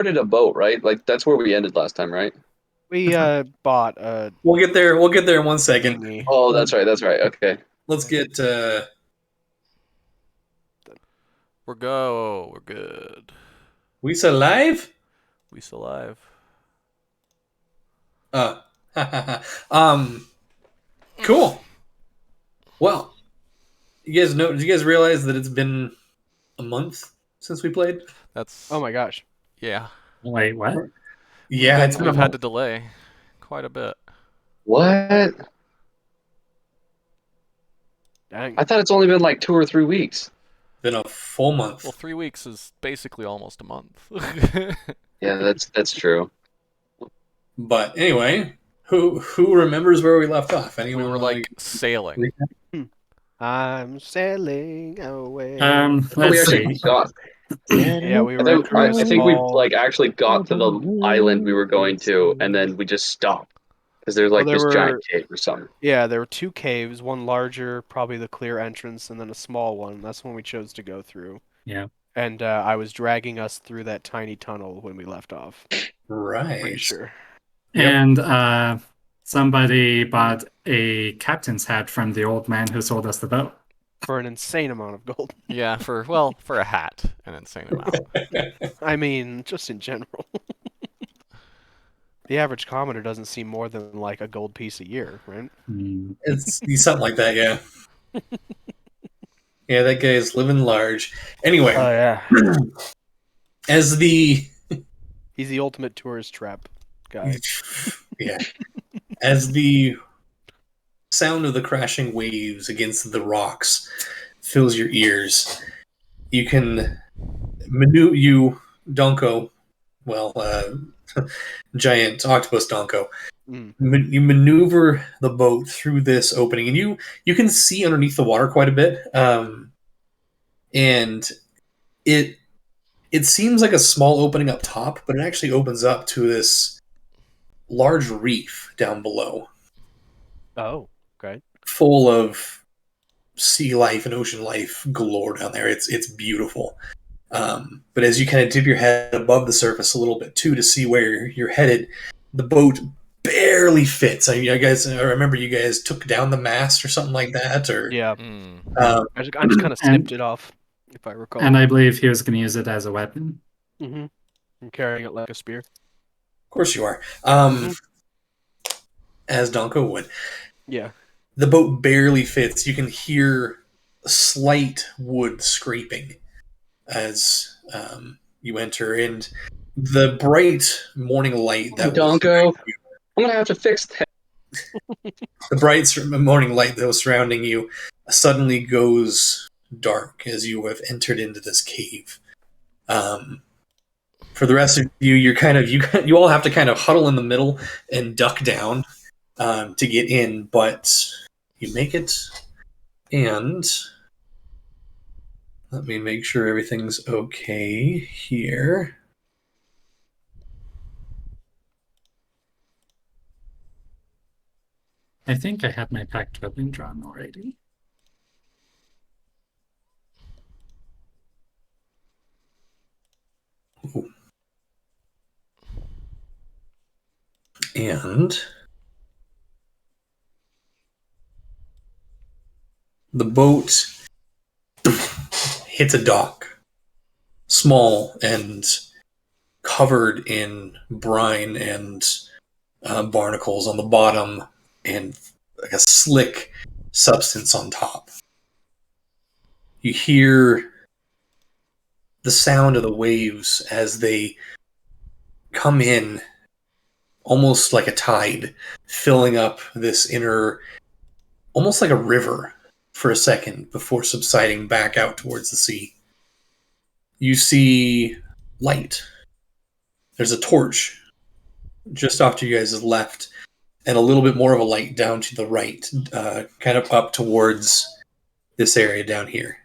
Started a boat, right? Like that's where we ended last time, right? We bought a We'll get there. We'll get there in 1 second. thingy. Oh, that's right. That's right. Okay. Let's get. We're good. We still live? We still alive. Um. Cool. Well, you guys know? Did you guys realize that it's been a month since we played? That's Oh my gosh. yeah. Wait, what? Yeah, it's been a We've had month. to delay quite a bit. What? Dang. I thought it's only been like 2 or 3 weeks. Been a full month. Well, 3 weeks is basically almost a month. Yeah, that's true. But anyway, who remembers where we left off? We Anyone were wanna- like sailing. I'm sailing away. Oh, we Let's actually see. got. Yeah, we I were think entering a I think we small. like actually got to the island we were going to, and then we just stopped because there's like Well, there this giant were cave or something. yeah, there were two caves, one larger, probably the clear entrance, and then a small one. That's one we chose to go through. Yeah. And I was dragging us through that tiny tunnel when we left off. Right. Pretty sure. Yep. And somebody bought a captain's hat from the old man who sold us the boat. For an insane amount of gold. Yeah, for a hat, an insane amount. I mean, just in general. The average commoner doesn't see more than like a gold piece a year, right? Hmm. It's something like that, yeah. Yeah, that guy is living large. Anyway, yeah. as the He's the ultimate tourist trap guy. yeah, as the sound of the crashing waves against the rocks fills your ears, you can Donko, well, giant octopus Donko. Mm. You maneuver the boat through this opening, and you can see underneath the water quite a bit. And it seems like a small opening up top, but it actually opens up to this large reef down below, Oh, okay. full of sea life and ocean life galore down there. It's beautiful. But as you kind of dip your head above the surface a little bit too to see where you're headed, the boat barely fits. I remember you guys took down the mast or something like that, or Yeah. Mm. I just kind of snipped it off, if I recall. And I believe he was going to use it as a weapon. Mm-hmm. I'm carrying it like a spear. of course you are. As Donko would. Yeah. The boat barely fits. You can hear a slight wood scraping as you enter, and the bright morning light that Donko, I'm gonna have to fix that. the bright morning light that was surrounding you suddenly goes dark as you have entered into this cave. For the rest of you, you all have to kind of huddle in the middle and duck down to get in, but you make it. And let me make sure everything's okay here. I think I had my packed weapon drawn already. Ooh. And the boat hits a dock, small and covered in brine and barnacles on the bottom, and like a slick substance on top. You hear the sound of the waves as they come in, almost like a tide, filling up this inner, almost like a river for a second before subsiding back out towards the sea. You see light. There's a torch just off to you guys' left, and a little bit more of a light down to the right, kind of up towards this area down here.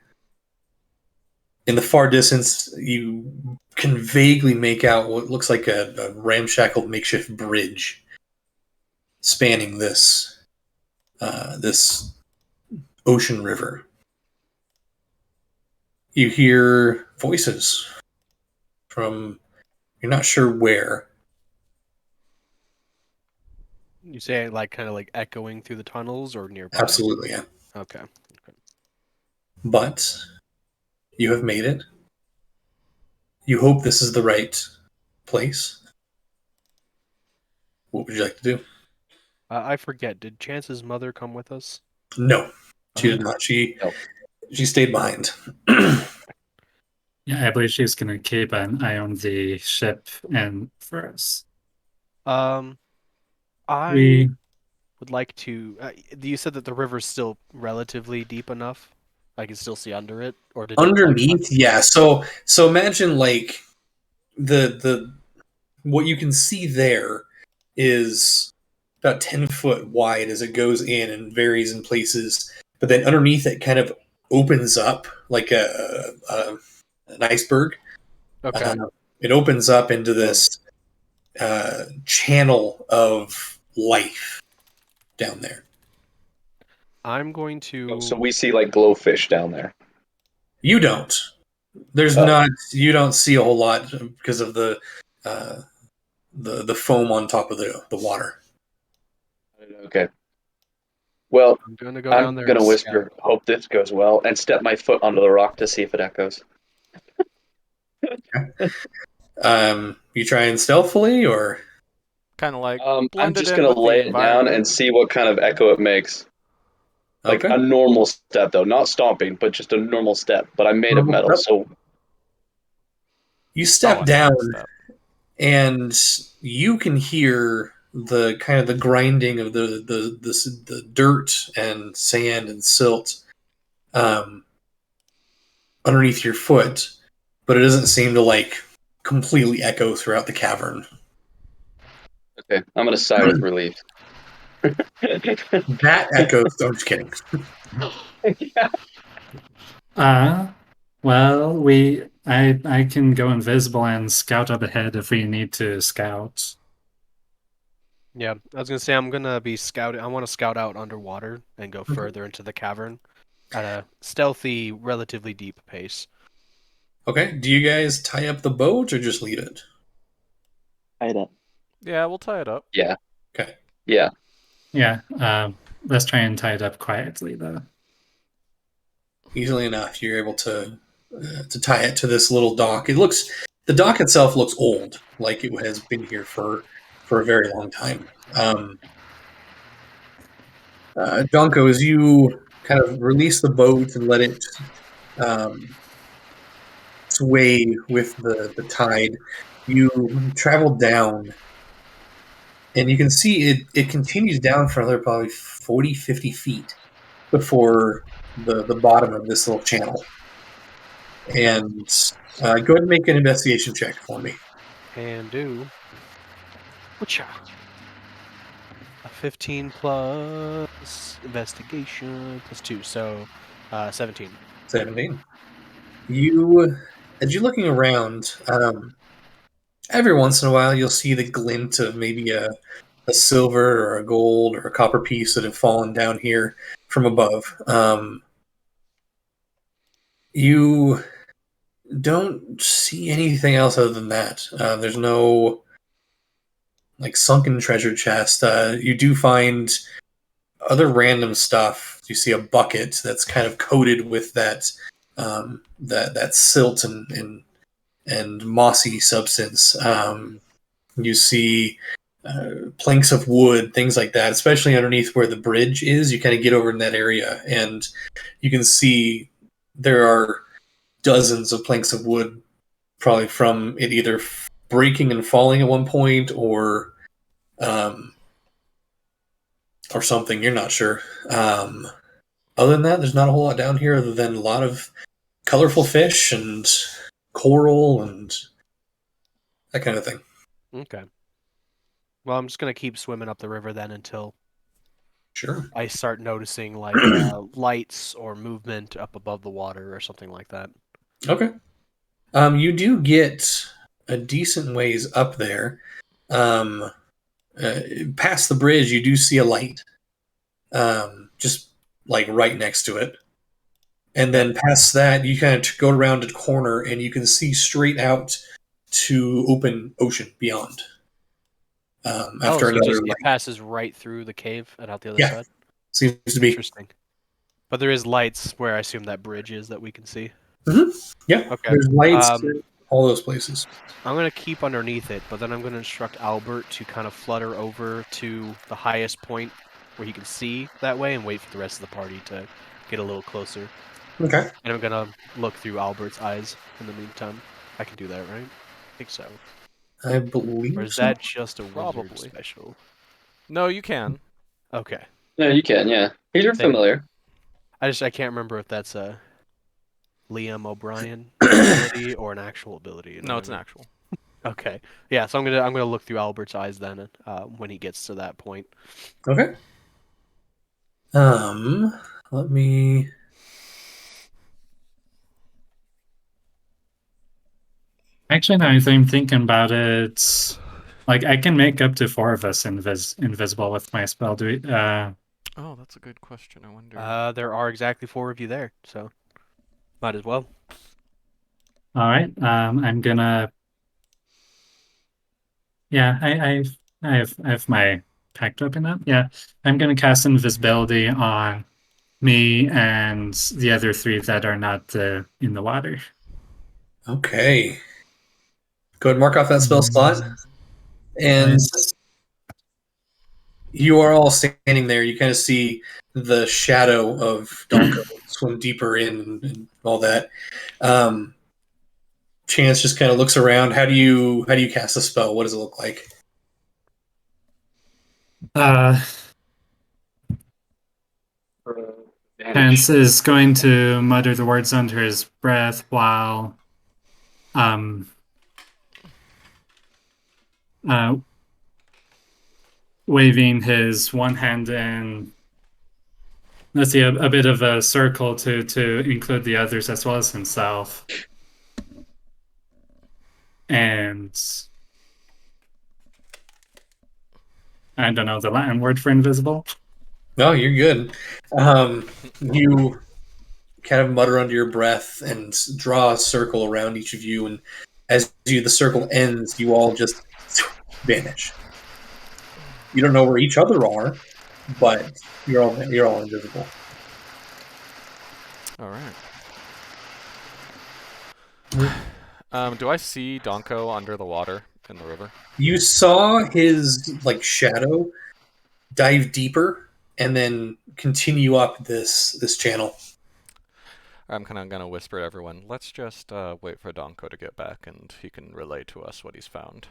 In the far distance, you can vaguely make out what looks like a ramshackle makeshift bridge spanning this ocean river. You hear voices from You're not sure where. You say like kind of like echoing through the tunnels or nearby? Absolutely, yeah. Okay. But you have made it. You hope this is the right place. What would you like to do? I forget. Did Chance's mother come with us? No, she did Okay. not. She No. stayed behind. Yeah, I believe she's gonna keep an eye on the ship and for us. I We would like to. You said that the river's still relatively deep enough. I can still see under it, or did it like Underneath, yeah. So imagine like the what you can see there is about 10 foot wide as it goes in and varies in places, but then underneath it kind of opens up like an iceberg. Okay. It opens up into this channel of life down there. I'm going to. So we see like glowfish down there. You don't. There's Oh. not. You don't see a whole lot because of uh, the foam on top of the water. Okay. Well, I'm gonna go down I'm there. gonna and whisper, scout. "Hope this goes well," and step my foot onto the rock to see if it echoes. You try and stealthily, or Kind of like I'm blended just in gonna with the lay it down and environment. see what kind of echo it makes. Like okay, a normal step, though, not stomping, but just a normal step. But I'm made of normal metal, step. so You Oh, step a down, normal step. and you can hear the kind of the grinding of the dirt and sand and silt um, underneath your foot, but it doesn't seem to like completely echo throughout the cavern. okay. I'm gonna sigh with relief. That echoes. I'm just kidding. Yeah. uh well, I can go invisible and scout up ahead if we need to scout. Yeah, I was gonna say I'm gonna be scouting. I want to scout out underwater and go further into the cavern at a stealthy, relatively deep pace. Okay, do you guys tie up the boat or just leave it? Yeah, we'll tie it up. Yeah. Okay. Yeah. Yeah, let's try and tie it up quietly though. Easily enough, you're able to tie it to this little dock. The dock itself looks old, like it has been here for a very long time. Donko, as you kind of release the boat and let it um, sway with the tide, you travel down, and you can see it continues down for another probably 40, 50 feet before the bottom of this little channel. And go ahead and make an investigation check for me. And do. Whatcha? A 15 plus investigation plus 2, so 17. 17. You, as you're looking around, every once in a while you'll see the glint of maybe a silver or a gold or a copper piece that have fallen down here from above. You don't see anything else other than that. There's no like sunken treasure chest. You do find other random stuff. You see a bucket that's kind of coated with that silt and mossy substance. You see planks of wood, things like that, especially underneath where the bridge is. You kind of get over in that area, and you can see there are dozens of planks of wood, probably from it either breaking and falling at one point, um, or something. You're not sure. Other than that, there's not a whole lot down here other than a lot of colorful fish and coral and that kind of thing. Okay. Well, I'm just gonna keep swimming up the river then until Sure. I start noticing like lights or movement up above the water or something like that. Okay. You do get a decent ways up there. Um, Past the bridge, you do see a light, just like right next to it. And then past that, you kind of go around a corner and you can see straight out to open ocean beyond. After so another, it passes right through the cave and out the other Yeah. side. seems to be. Interesting. But there is lights where I assume that bridge is that we can see. Yeah, Okay. there's lights Um, in all those places. I'm gonna keep underneath it, but then I'm gonna instruct Albert to kind of flutter over to the highest point where he can see that way and wait for the rest of the party to get a little closer. Okay, And I'm gonna look through Albert's eyes in the meantime. I can do that, right? I think so. I believe Or is so. that just a wizard Probably. special? No, you can. Okay. Yeah, you can. Yeah, you're Thank you. familiar. I can't remember if that's a Liam O'Brien ability or an actual ability. You know No, what it's I an mean? actual. Okay. Yeah, so I'm gonna look through Albert's eyes then when he gets to that point. Okay. Let me. Actually, now that I'm thinking about it, like I can make up to 4 of us invisible with my spell. Do we? Oh, that's a good question. I wonder. There are exactly 4 of you there, so might as well. All right. I'm gonna. Yeah, I have my packed weapon up. Yeah, I'm gonna cast invisibility on me and the other 3 that are not in the water. Okay. Go ahead and mark off that spell slot. And Nice. you are all standing there. You kind of see the shadow of Donko swim deeper in and all that. Chance just kind of looks around. How do you cast a spell? What does it look like? Uh, Hans is going to mutter the words under his breath while um uh waving his one hand in, let's see, a bit of a circle to include the others as well as himself. And I don't know the Latin word for invisible. No, you're good. You kind of mutter under your breath and draw a circle around each of you, and as the circle ends, you all just vanish. You don't know where each other are, but you're all invisible. All right. Do I see Donko under the water in the river? You saw his shadow dive deeper and then continue up this channel. I'm kind of gonna whisper to everyone. Let's just wait for Donko to get back, and he can relay to us what he's found.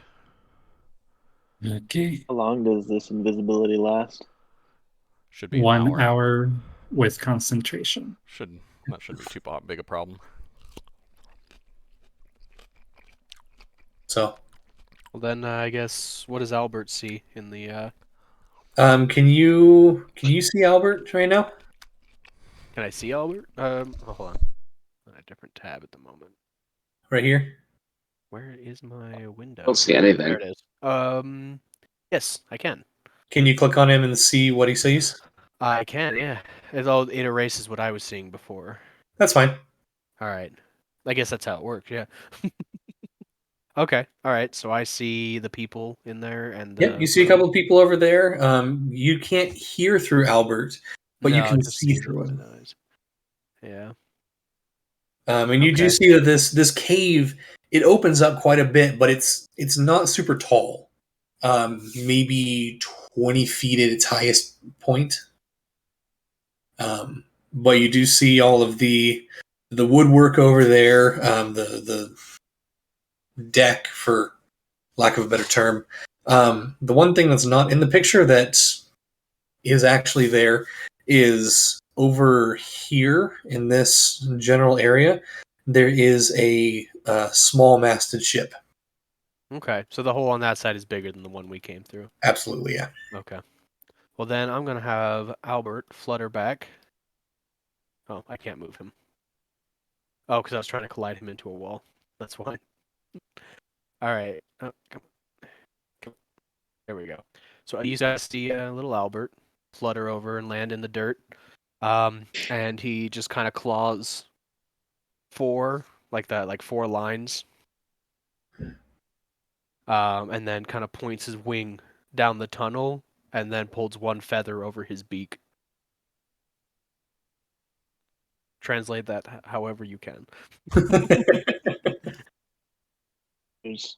Okay. How long does this invisibility last? Should be an 1 hour. hour with concentration. That shouldn't be too big a problem. So, Well then, I guess what does Albert see in the? can you see Albert right now? Can I see Albert? Hold on. I'm on a different tab at the moment. Right here. Where is my window? I don't see anything. There it is. Yes, I can. Can you click on him and see what he sees? I can, yeah. It erases what I was seeing before. That's fine. All right. I guess that's how it works, yeah. Okay, all right. So I see the people in there and Yep, you see a couple of people over there. You can't hear through Albert, but you can just see his through him. eyes. Yeah. And you do Okay. see that this cave, it opens up quite a bit, but it's not super tall. Maybe 20 feet at its highest point. But you do see all of the woodwork over there, the deck, for lack of a better term. The one thing that's not in the picture that is actually there is over here in this general area. There is a small masted ship. Okay. So the hole on that side is bigger than the one we came through. Absolutely, yeah. Okay. Well then I'm gonna have Albert flutter back. Oh, I can't move him. Oh, because I was trying to collide him into a wall. That's why. All right. Oh, come on. There we go. So I use see little Albert flutter over and land in the dirt. And he just kind of claws 4 lines and then kind of points his wing down the tunnel, and then pulls one feather over his beak. Translate that however you can. There's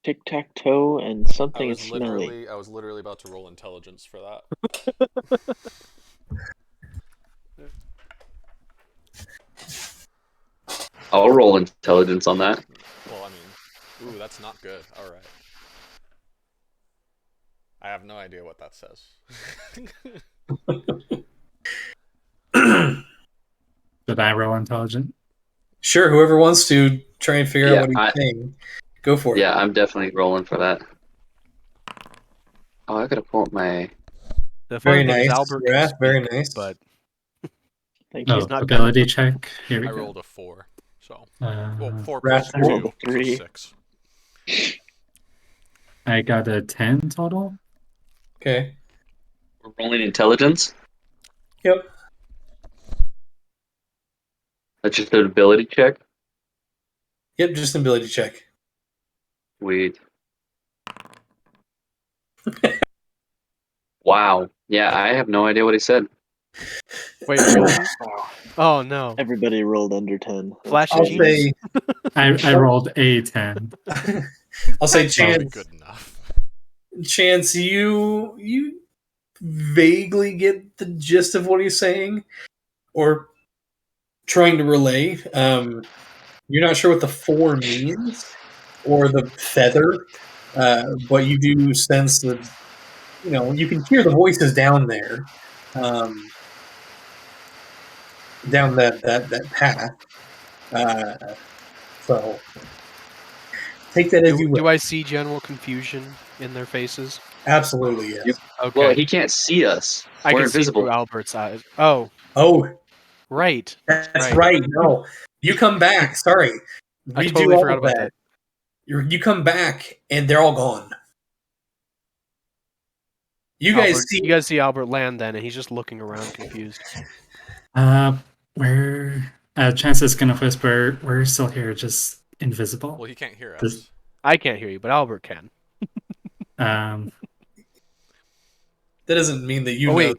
tic-tac-toe and something is smelly. I was literally about to roll intelligence for that. I'll roll intelligence on that. Well, I mean, ooh, that's not good. All right. I have no idea what that says. Did I roll intelligent? Sure, whoever wants to try and figure Yeah, out what he's saying, go for it. Yeah, I'm definitely rolling for that. Oh, I gotta pull up my. The Very funny thing is nice, Albert can Wrath, very speak, nice. but Thank Oh, you. he's not ability check. Here we I go. rolled a 4, so well, 4 Wrath plus 2 rolled a plus 3. 6. I got a 10 total. Okay. We're rolling intelligence. Yep. That's just an ability check. Yep, just an ability check. Sweet. Wow. Yeah, I have no idea what he said. wait, really? Oh no! Everybody rolled under 10. Flash I'll genius. say, I rolled a 10. I'll say, That would be Chance. good enough. Chance, you vaguely get the gist of what he's saying, or trying to relay. You're not sure what the 4 means, or the feather, but you do sense that, you can hear the voices down there, down that path. So take that as you will. Do I see general confusion in their faces? Absolutely, yes. Okay. Well, he can't see us. I We're can see invisible. through Albert's eyes. Oh, Oh, right. that's Right. right. No, you come back. Sorry, I we totally do all forgot of about that. that. You come back, and they're all gone. You guys Albert, see. you guys see Albert land then, and he's just looking around confused. Where Chance is gonna whisper, we're still here, just invisible. Well, he can't hear us. Does- I can't hear you, but Albert can. Um, That doesn't mean that you Oh know.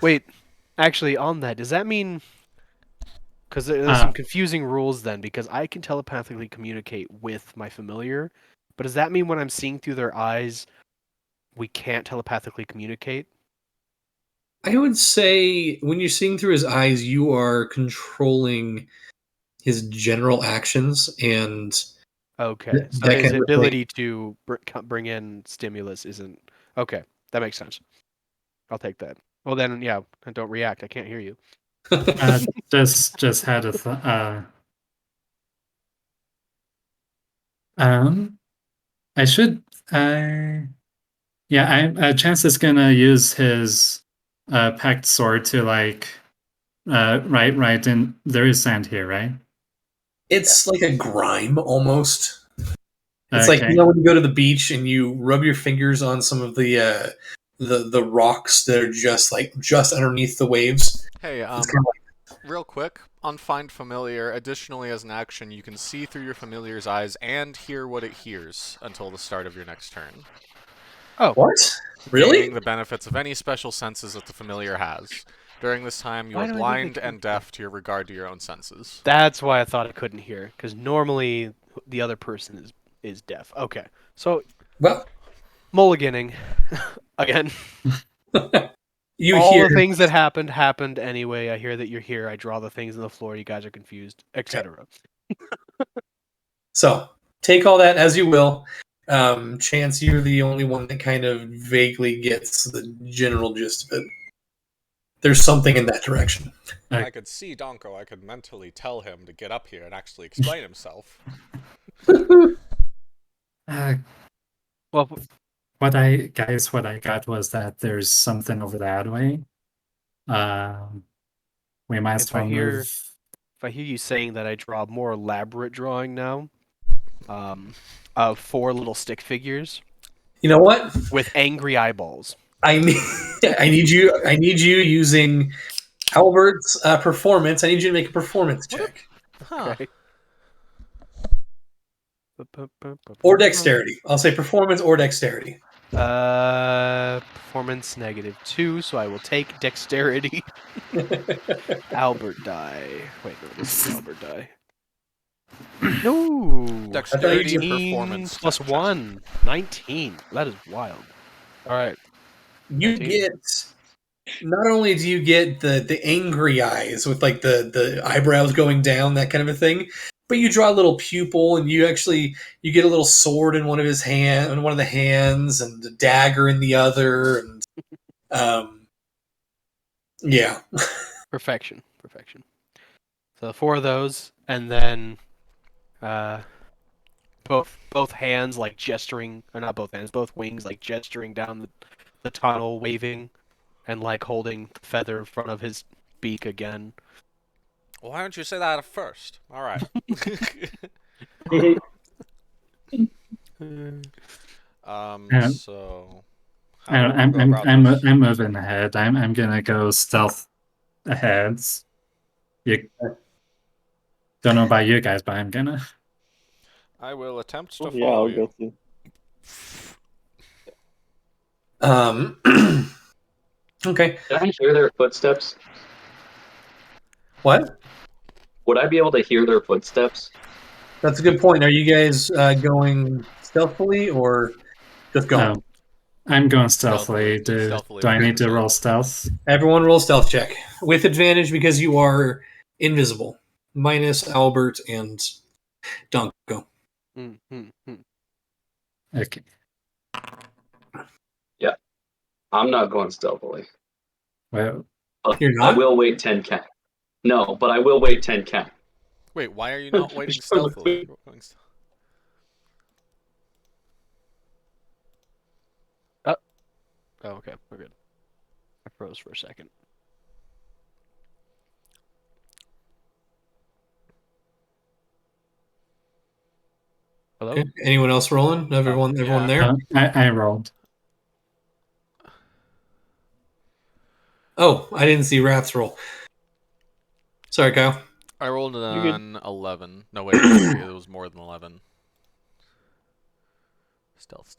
wait. Actually, on that, does that mean? Because there's Ah. some confusing rules then, because I can telepathically communicate with my familiar, but does that mean when I'm seeing through their eyes, we can't telepathically communicate? I would say when you're seeing through his eyes, you are controlling his general actions, and Okay, so that his can ability to bring in stimulus isn't... Okay, that makes sense. I'll take that. Well then, yeah, don't react. I can't hear you. just had a I should Chance is gonna use his packed sword to right in there is sand here, right? It's like a grime almost. It's like Okay. when you go to the beach and you rub your fingers on some of the rocks that are just underneath the waves. Hey, It's kind of real quick, on Find Familiar, additionally as an action, you can see through your familiar's eyes and hear what it hears until the start of your next turn. Oh, like, what? Really? Gaining the benefits of any special senses that the familiar has. During this time, you Why are do I think blind I can and deaf to your regard to your own senses. that's why I thought I couldn't hear, because normally the other person is deaf. Okay, so Well, mulliganing again. you All hear the things that happened anyway. I hear that you're here. I draw the things on the floor. You guys are confused, etc. so take all that as you will. Chance, you're the only one that kind of vaguely gets the general gist of it. There's something in that direction. I could see Donko. I could mentally tell him to get up here and actually explain himself. Well, What I got was that there's something over that way. We might as if I well hear move. if I hear you saying that, I draw a more elaborate drawing now, of 4 little stick figures You know what? with angry eyeballs. I need you using Albert's performance. I need you to make a performance check. Huh. Okay. Or dexterity. I'll say performance or dexterity. Performance -2, so I will take dexterity. Albert die. Wait, no, this is Albert die. No. Dexterity 13 performance plus check. 1. 19. That is wild. All right. You 19. get not only do you get the angry eyes with like the eyebrows going down, that kind of a thing, but you draw a little pupil and you get a little sword in one of his hand in one of the hands and a dagger in the other, and yeah. Perfection. So 4 of those, and then both hands like gesturing, or not both hands, both wings like gesturing down the tunnel, waving, and like holding the feather in front of his beak again. Well, why don't you say that first? All right. So how do we go about this? I'm moving ahead. I'm gonna go stealth ahead. You don't know about you guys, but I'm gonna. I will attempt to Oh, yeah, follow I'll go you. through. Okay. Can I hear their footsteps? What? Would I be able to hear their footsteps? That's a good point. Are you guys going stealthily or just going? Oh, I'm going stealthily. Stealthily Do I need to 100%. roll stealth? Everyone roll stealth check with advantage because you are invisible, minus Albert and Dunko. Okay. I'm not going stealthily. Well, But You're I not? will wait 10 count. No, but I will wait 10 count. Wait, why are you not waiting stealthily? Oh, okay, we're good. I froze for a second. Hello? Okay. Anyone else rolling? Everyone yeah. there? I rolled. Oh, I didn't see Wrath's roll. Sorry, Kyle. I rolled You're good. an 11. No, wait, it was more than 11. Stealth.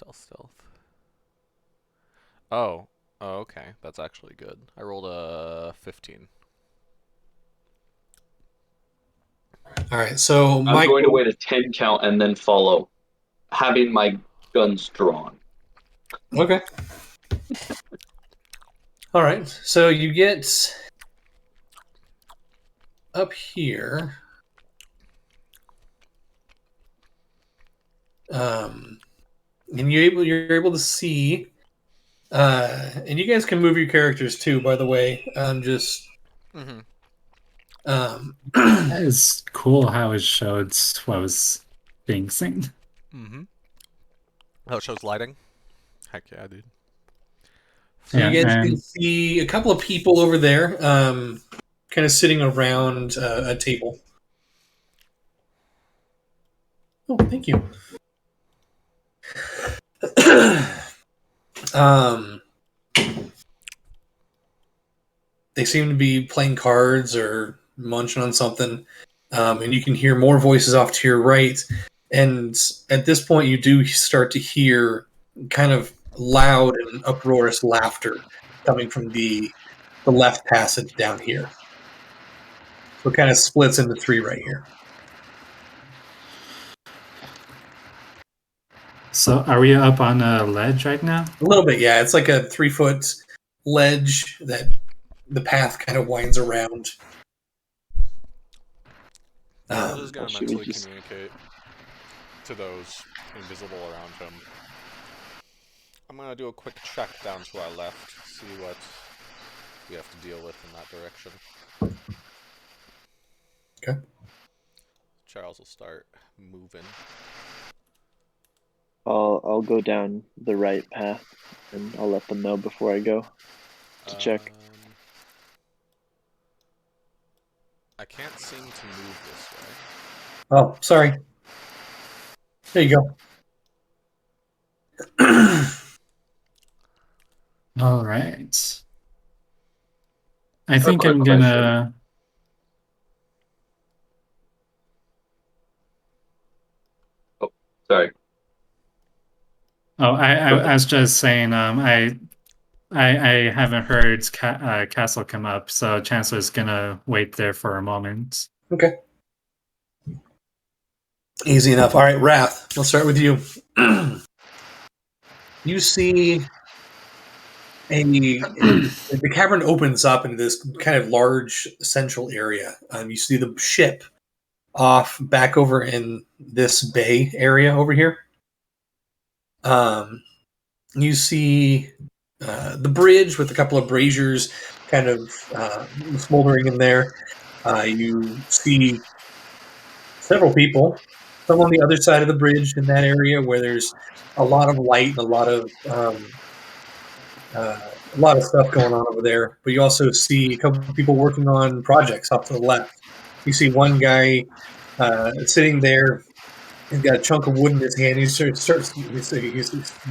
Oh, okay. That's actually good. I rolled a 15. All right, so I'm Mike. going to wait a 10 count and then follow, having my guns drawn. Okay. All right, so you get up here. And you're able to see, and you guys can move your characters too. By the way, just That is cool how it showed what was being seen. Oh, it shows lighting? Heck yeah, dude. So Yeah, you guys can and see a couple of people over there, kind of sitting around a table. Oh, thank you. They seem to be playing cards or munching on something, and you can hear more voices off to your right. And at this point, you do start to hear kind of loud and uproarious laughter coming from the left passage down here. So it kind of splits into 3 right here. so are we up on a ledge right now? A little bit, yeah. It's like a 3-foot ledge that the path kind of winds around. Charles is going to should we mentally just- communicate to those invisible around him. I'm going to do a quick check down to our left, see what we have to deal with in that direction. Okay. Charles will start moving. I'll go down the right path, and I'll let them know before I go to check. I can't seem to move this way. Oh, sorry. There you go. All right. I a think quick I'm gonna. Sorry. Oh, I was just saying, I haven't heard Castle come up, so Chancellor's gonna wait there for a moment. Okay. Easy enough. All right, Wrath. We'll start with you. You see the cavern opens up into this kind of large central area. You see the ship off back over in this bay area over here. You see the bridge with a couple of braziers kind of smoldering in there. You see several people. Some on the other side of the bridge in that area where there's a lot of light and a lot of stuff going on over there. But you also see a couple of people working on projects off to the left. You see one guy sitting there. He's got a chunk of wood in his hand. He's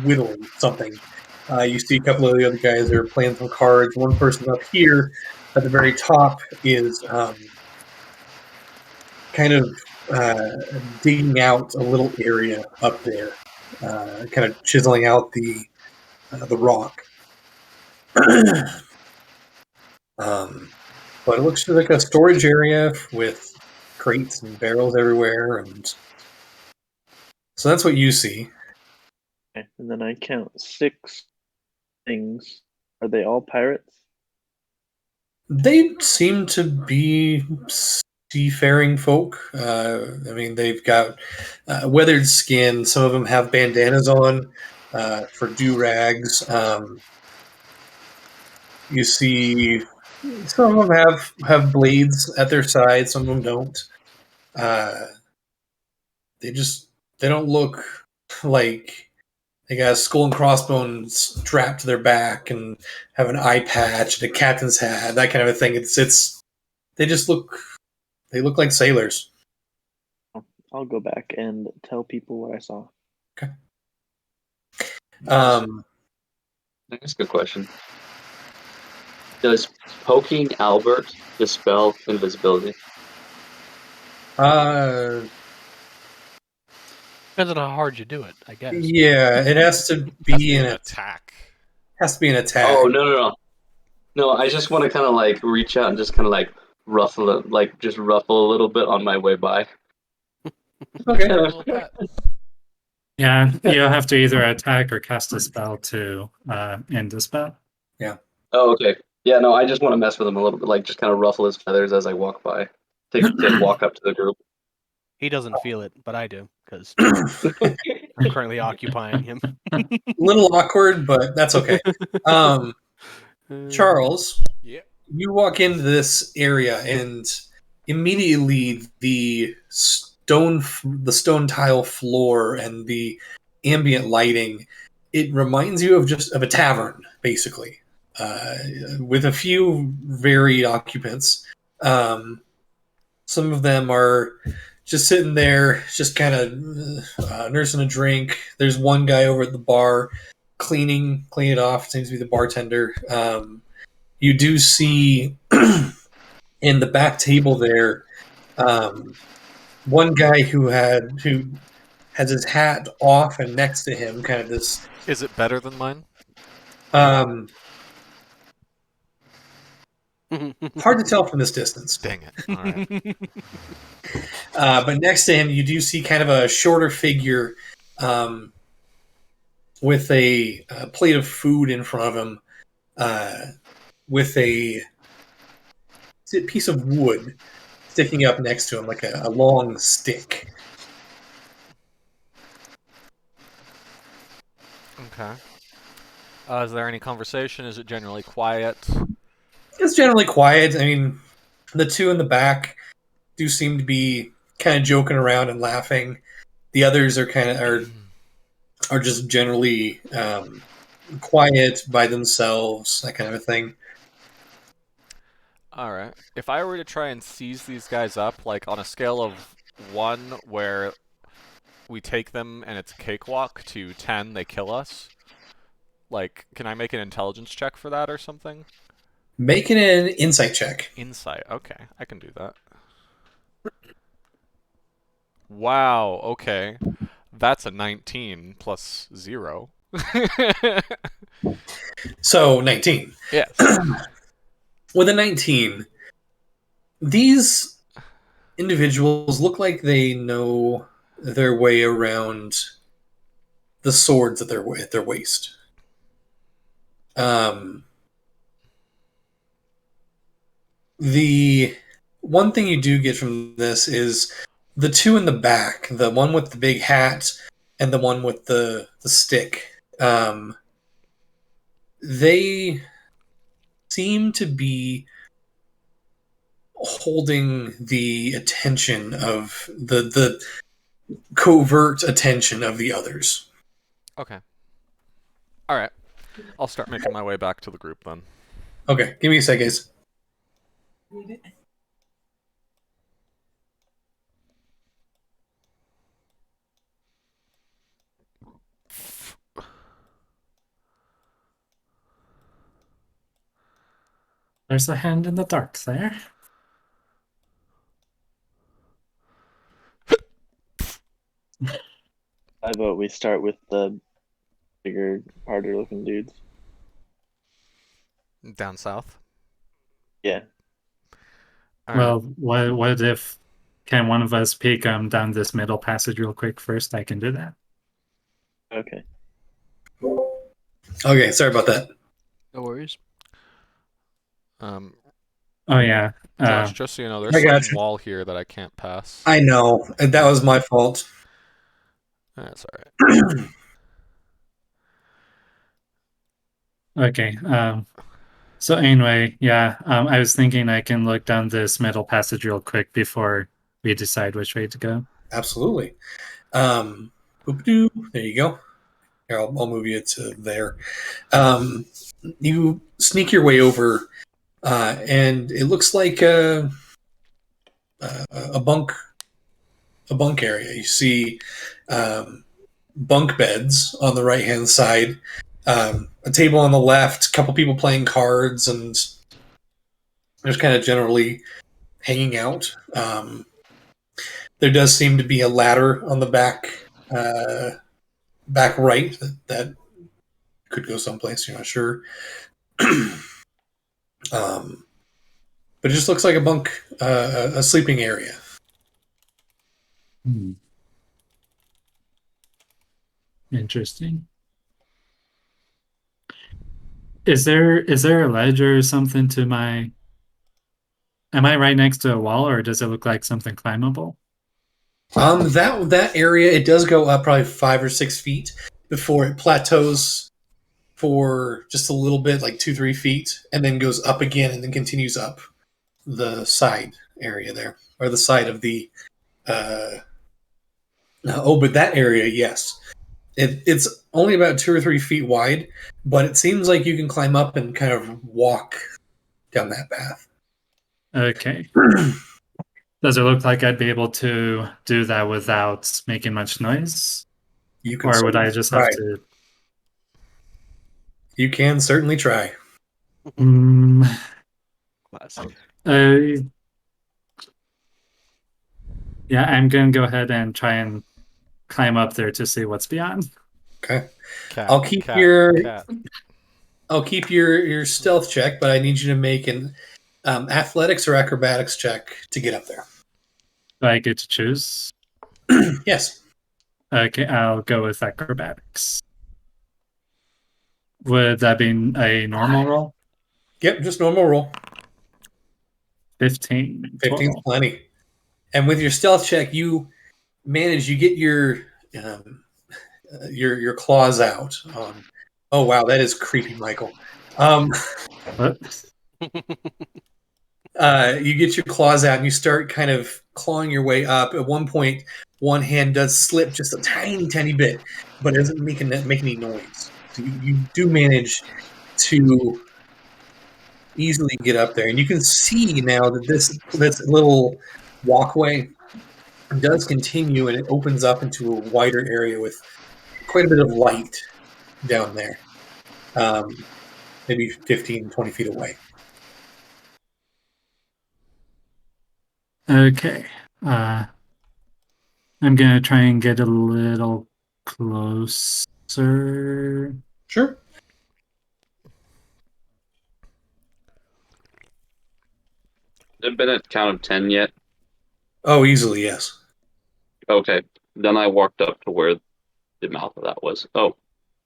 whittling something. You see a couple of the other guys that are playing some cards. One person up here at the very top is kind of digging out a little area up there, kind of chiseling out the rock. But it looks like a storage area with crates and barrels everywhere, and so that's what you see. Okay, and then I count 6 things. Are they all pirates? They seem to be seafaring folk. I mean, they've got weathered skin. Some of them have bandanas on for do-rags. You see some of them have blades at their side. Some of them don't. They don't look like they got a skull and crossbones strapped to their back and have an eye patch and a captain's hat, that kind of a thing. They just look like sailors. I'll go back and tell people what I saw. Okay. That's a good question. Does poking Albert dispel invisibility? Depends on how hard you do it, I guess. Yeah, it has to Has to be be an an attack. attack. Has to be an attack. Oh, no. No, I just want to kind of like reach out and just kind of like ruffle it, like just ruffle a little bit on my way by. Okay. A little pet. Yeah, you'll have to either attack or cast a spell to end the spell. Oh, okay. Yeah, no, I just want to mess with him a little bit, like just kind of ruffle his feathers as I walk by. To walk up to the group. He doesn't feel it, but I do, because I'm currently occupying him. Little awkward, but that's okay. Charles, Yeah. you walk into this area and immediately the stone tile floor and the ambient lighting, it reminds you of a tavern, basically, with a few varied occupants. Some of them are just sitting there, just kind of nursing a drink. There's one guy over at the bar cleaning it off. Seems to be the bartender. You do see in the back table there one guy who has his hat off, and next to him, kind of this. Is it better than mine? Hard to tell from this distance. Dang it. All right. But next to him, you do see kind of a shorter figure with a plate of food in front of him, with a piece of wood sticking up next to him, like a long stick. Okay. Is there any conversation? Is it generally quiet? It's generally quiet. I mean, the two in the back do seem to be kind of joking around and laughing. The others are just generally quiet by themselves, that kind of a thing. All right. If I were to try and seize these guys up, like on a scale of 1 where we take them and it's a cakewalk to 10, they kill us, like, can I make an intelligence check for that or something? Making an insight check. Insight. Okay, I can do that. Wow, okay. That's a 19 plus 0. So 19. Yes. With a 19, these individuals look like they know their way around the swords at their waist. The one thing you do get from this is the two in the back, the one with the big hat and the one with the stick. They seem to be holding the attention of the covert attention of the others. Okay. All right. I'll start making my way back to the group then. Okay, give me a sec, guys. There's a hand in the dark there. I vote we start with the bigger, harder looking dudes. Down south. Yeah. All right. Well, what if can one of us peek down this middle passage real quick first? I can do that. Okay. Okay, sorry about that. No worries. Oh yeah. Josh, just so you know, I there's got some you. wall here that I can't pass. I know. That was my fault. That's all right. Okay. So anyway, yeah. I was thinking I can look down this middle passage real quick before we decide which way to go. Absolutely. Boop-a-doo. There you go. Here, I'll move you to there. You sneak your way over, and it looks like a bunk area. You see bunk beds on the right hand side, a table on the left, a couple people playing cards, and just kind of generally hanging out. There does seem to be a ladder on the back right that could go someplace. You're not sure. But it just looks like a bunk, a sleeping area. Interesting. Is there a ledge or something to my? Am I right next to a wall, or does it look like something climbable? That area, it does go up probably 5 or 6 feet before it plateaus for just a little bit, like 2-3 feet, and then goes up again, and then continues up the side area there, or the side of the. But that area, yes, it's only about 2 or 3 feet wide, but it seems like you can climb up and kind of walk down that path. Okay. Does it look like I'd be able to do that without making much noise? You can Or would I certainly just try. have to? You can certainly try. Classic. Yeah, I'm gonna go ahead and try and climb up there to see what's beyond. Okay. Cat, I'll keep cat, your cat. I'll keep your stealth check, but I need you to make an athletics or acrobatics check to get up there. Do I get to choose? Yes. Okay, I'll go with acrobatics. Would that be a normal roll? Yep, just normal roll. 15 15's total. plenty. And with your stealth check, you get your claws out. Oh wow, that is creepy, Michael. What? You get your claws out and you start kind of clawing your way up. At one point, one hand does slip just a tiny, tiny bit, but it doesn't make any noise. So you do manage to easily get up there, and you can see now that this little walkway does continue, and it opens up into a wider area with quite a bit of light down there, maybe 15, 20 feet away. Okay. I'm gonna try and get a little closer. Sure. Has it been at count of 10 yet? Oh, easily, yes. Okay. Then I walked up to where the mouth of that was. Oh,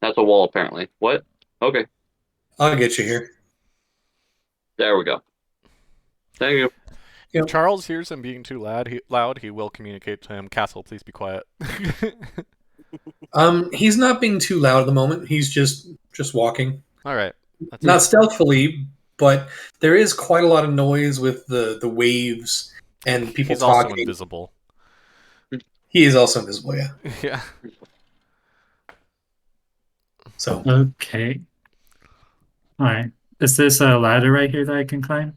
that's a wall apparently. What? Okay. I'll get you here. There we go. Thank you. Yep. If Charles hears him being too loud, he will communicate to him, Castle, please be quiet. He's not being too loud at the moment. He's just walking. All right. That's Not it. stealthily, but there is quite a lot of noise with the waves and people He's also talking. invisible. He is also invisible, yeah. Yeah. So Okay. All right. Is this a ladder right here that I can climb?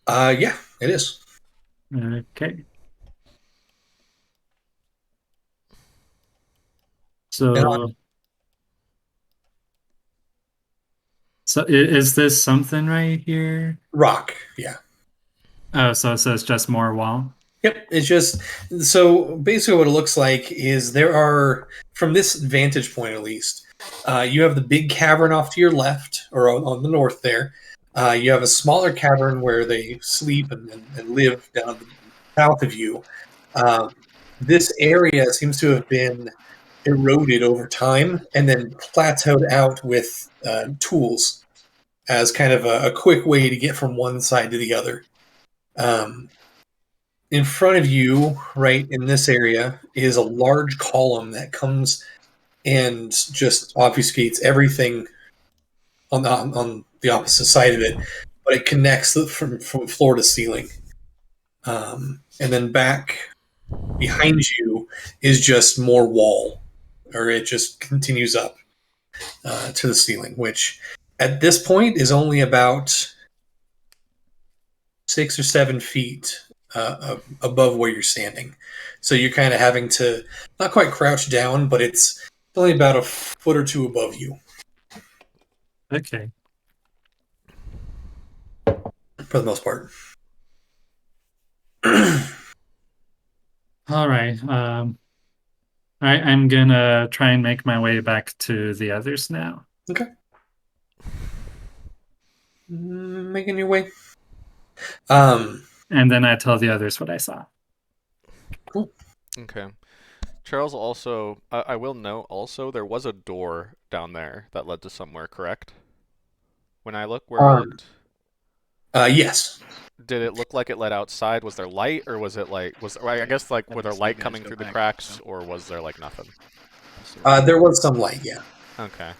yeah, it is. Okay. And So is this something right here? rock, yeah. Oh, so it's just more wall. Yep, it's just so basically what it looks like is there are, from this vantage point at least, you have the big cavern off to your left or on the north there. You have a smaller cavern where they sleep and live down south of you. Um, this area seems to have been eroded over time and then plateaued out with tools as kind of a quick way to get from one side to the other. Um, in front of you, right in this area, is a large column that comes and just obfuscates everything on the opposite side of it, but it connects from floor to ceiling. And then back behind you is just more wall, or it just continues up to the ceiling, which at this point is only about 6 or 7 feet above where you're standing. So you're kind of having to not quite crouch down, but it's only about a foot or two above you Okay. for the most part. All right. I'm gonna try and make my way back to the others now. Okay. Making your way. And then I tell the others what I saw. Cool. Okay. Charles also, I will note also, there was a door down there that led to somewhere, correct? When I where I looked? Yes. Did it look like it led outside? Was there light, or was it like, I guess like, That were there makes light sense. coming Go through the back, cracks, so. or was there like nothing? There was some light, yeah. Okay.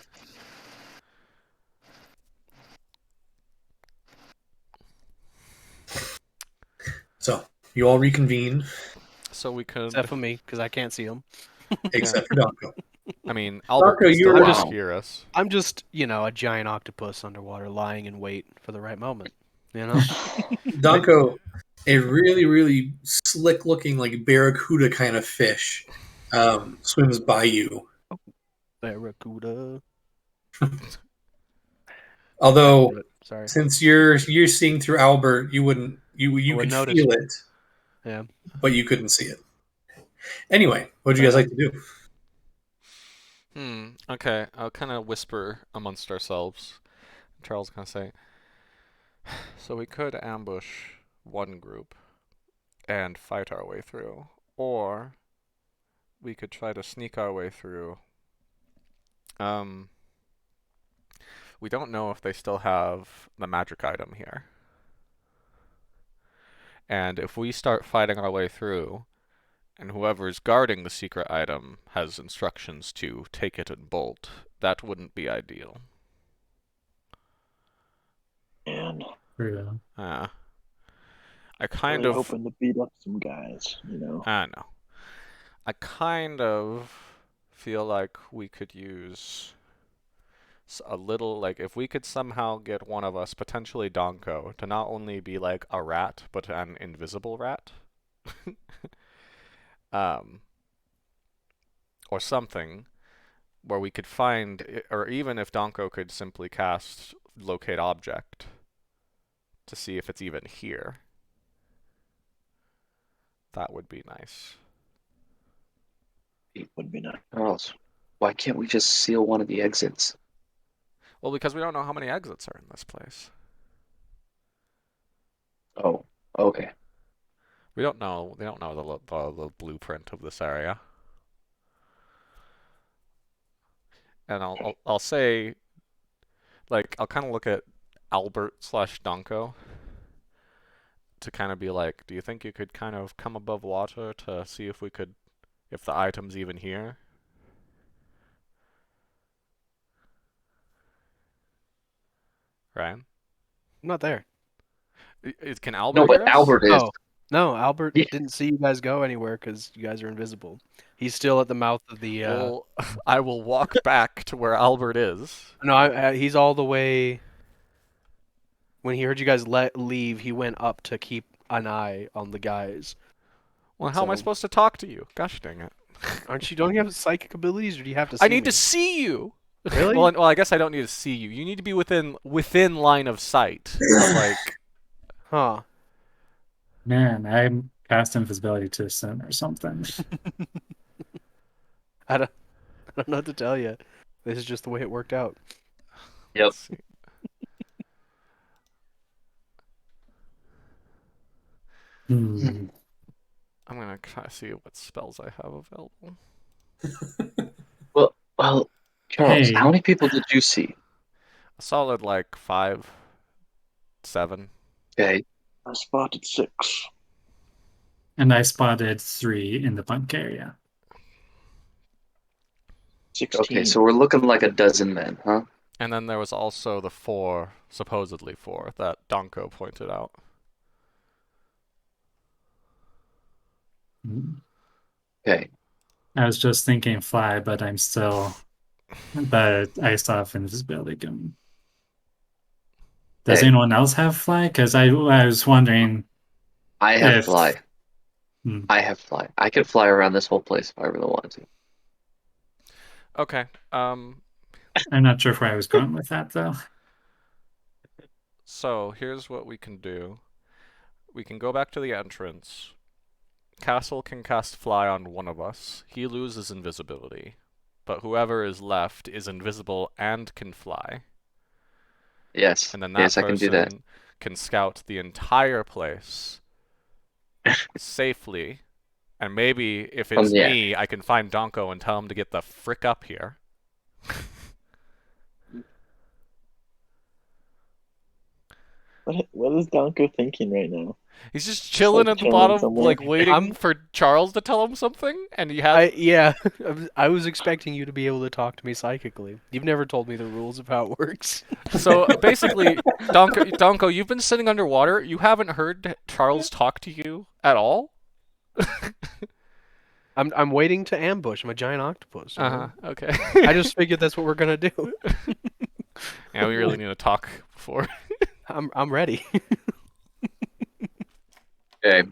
So you all reconvene, So we could, Except for me, because I can't see them. except for Donko. I mean, Albert Marco, can still you're- just hear us. I'm just, a giant octopus underwater lying in wait for the right moment. You know? Donko, a really, really slick-looking, like barracuda kind of fish, swims by you. Barracuda. Although, Sorry. since you're seeing through Albert, you wouldn't could notice. feel it, Yeah. but you couldn't see it. Anyway, what do you guys like to do? Okay, I'll kind of whisper amongst ourselves. Charles kind of say, so we could ambush one group and fight our way through, or we could try to sneak our way through. We don't know if they still have the magic item here. And if we start fighting our way through, and whoever's guarding the secret item has instructions to take it and bolt, that wouldn't be ideal. And I really hoping to beat up some guys, I know. I kind of feel like we could use a little, like, if we could somehow get one of us, potentially Donko, to not only be like a rat, but an invisible rat. Or something where we could find, or even if Donko could simply cast locate object to see if it's even here. That would be nice. would be nice. Charles, why can't we just seal one of the exits? Well, because we don't know how many exits are in this place. Oh, okay. We don't know. They don't know the blueprint of this area. And I'll say, like, I'll kind of look at Albert/Donko to kind of be like, do you think you could kind of come above water to see if the item's even here? Ryan? I'm not there. Can Albert No, but hear us? Albert is. Oh, no, Albert Yeah. didn't see you guys go anywhere because you guys are invisible. He's still at the mouth of the. Well, I will walk back to where Albert is. No, he's all the way. When he heard you guys leave, he went up to keep an eye on the guys. Well, how am I So- supposed to talk to you? Gosh dang it. Don't you have psychic abilities, or do you have to see I need me? to see you! Really? Well, I guess I don't need to see you. You need to be within line of sight. But, like, Huh. Man, I cast invisibility too soon or something. I don't know what to tell you. This is just the way it worked out. Yep. let's see. Hmm. I'm gonna try to see what spells I have available. Well, Charles, Hey. how many people did you see? A solid, like, 5, 7. Okay. I spotted 6. And I spotted 3 in the bunk area. 16. Okay, so we're looking like a dozen men, huh? And then there was also the 4, supposedly 4, that Donko pointed out. Hmm. Okay. I was just thinking fly, but I still have invisibility gun. Does Hey. anyone else have fly? Because I was wondering. I have If- fly. Hmm. I have fly. I could fly around this whole place if I really wanted to. Okay. I'm not sure where I was going with that though. So here's what we can do. We can go back to the entrance. Castle can cast fly on one of us. He loses invisibility. But whoever is left is invisible and can fly. Yes. And then that Yes, I can do that. person can scout the entire place safely. And maybe if it's Yeah. me, I can find Donko and tell him to get the frick up here. What is Donko thinking right now? He's just chilling Like at the chilling bottom, somewhere. like waiting I'm- for Charles to tell him something, and he has. Yeah, I was expecting you to be able to talk to me psychically. You've never told me the rules of how it works. So basically, Donko, you've been sitting underwater. You haven't heard Charles talk to you at all. I'm waiting to ambush. I'm a giant octopus. you know? Okay. I just figured that's what we're gonna do. Yeah, we really need to talk before. I'm ready. Okay.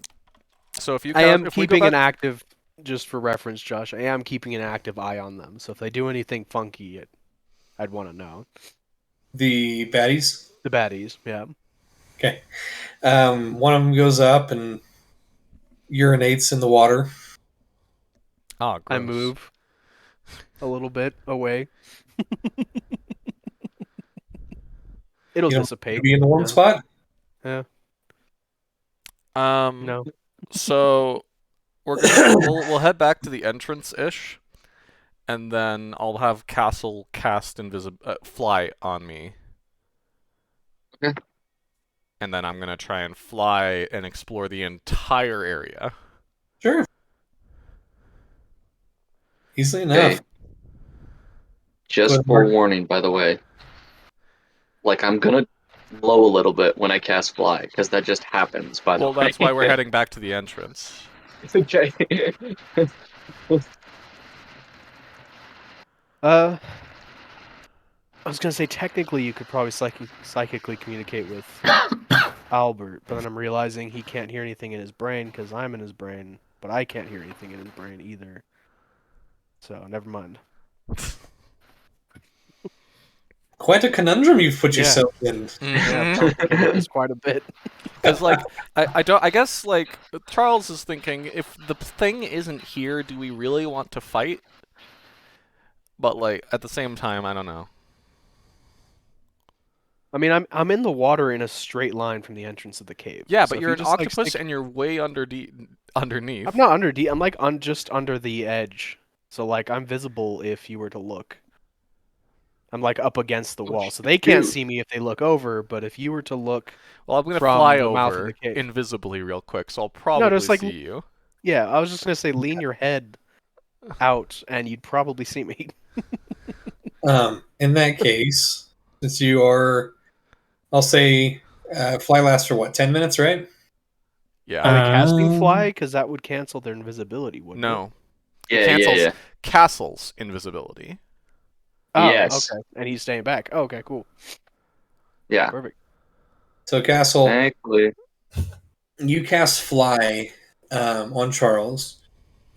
So if you I am if we go keeping an back- active, just for reference, Josh. I am keeping an active eye on them. So if they do anything funky, I'd want to know. The baddies. The baddies, yeah. Okay. One of them goes up and urinates in the water. Oh, I gross. move a little bit away. It'll You don't dissipate. Be in the warm Yeah. spot. No. So we'll head back to the entrance ish, and then I'll have Castle cast fly on me. Okay. And then I'm gonna try and fly and explore the entire area. Sure. Easily enough. Okay. Just ahead, Mark. forewarning, by the way. Like, I'm gonna blow a little bit when I cast fly, because that just happens, by the Well, way. that's why we're heading back to the entrance. Okay. I was gonna say technically you could probably psychically communicate with Albert, but then I'm realizing he can't hear anything in his brain because I'm in his brain, but I can't hear anything in his brain either. So never mind. quite a conundrum you've put Yeah. yourself in. Yeah, complicated this quite a bit. Because, like, I guess, like, Charles is thinking, if the thing isn't here, do we really want to fight? But, like, at the same time, I don't know. I mean, I'm in the water in a straight line from the entrance of the cave. Yeah, So but if you're you an just, like, octopus stick- and you're way underneath. I'm not under deep. I'm like just under the edge. So like I'm visible if you were to look. I'm like up against the wall, so they can't Dude. see me if they look over. But if you were to look, Well, I'm gonna from fly the mouth of over the cave. invisibly real quick, so I'll probably just, like, see you. yeah, I was just gonna say lean your head out, and you'd probably see me. In that case, since you are, I'll say, fly lasts for what, 10 minutes, right? Yeah. Are they casting Um, fly? Because that would cancel their invisibility, wouldn't it? No. Yeah, cancels yeah. Castle's invisibility. Oh, Yes. okay. And he's staying back. Oh, okay, cool. Yeah. Perfect. So, Castle, Thankfully. you cast fly on Charles.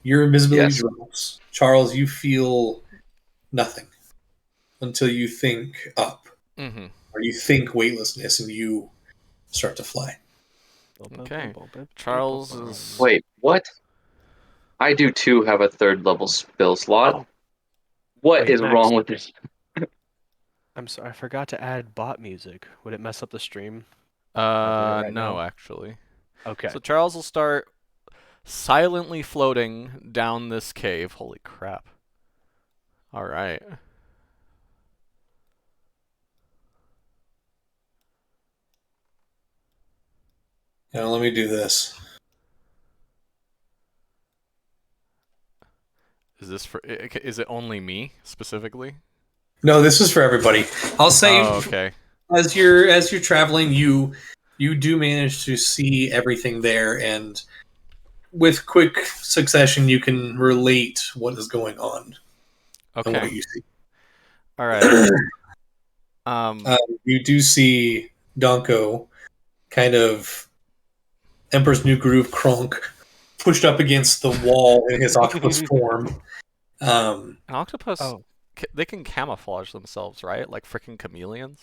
Your invisibility Yes. drops. Charles, you feel nothing until you think up, Mm-hmm. or you think weightlessness, and you start to fly. Okay. Charles is... Wait, what? I do too have a third level spell slot. What Wait, is Max. wrong with this? I'm sorry, I forgot to add bot music. Would it mess up the stream? right no, now? actually. Okay. So Charles will start silently floating down this cave. Holy crap. Alright. Now, let me do this. Is it only me, specifically? No, this is for everybody. I'll say, Oh, okay. as you're traveling, you do manage to see everything there, and with quick succession, you can relate what is going on and what Okay. you see. Alright. You do see Donko kind of Emperor's New Groove Kronk pushed up against the wall in his octopus form. An octopus, Oh. they can camouflage themselves, right? Like freaking chameleons?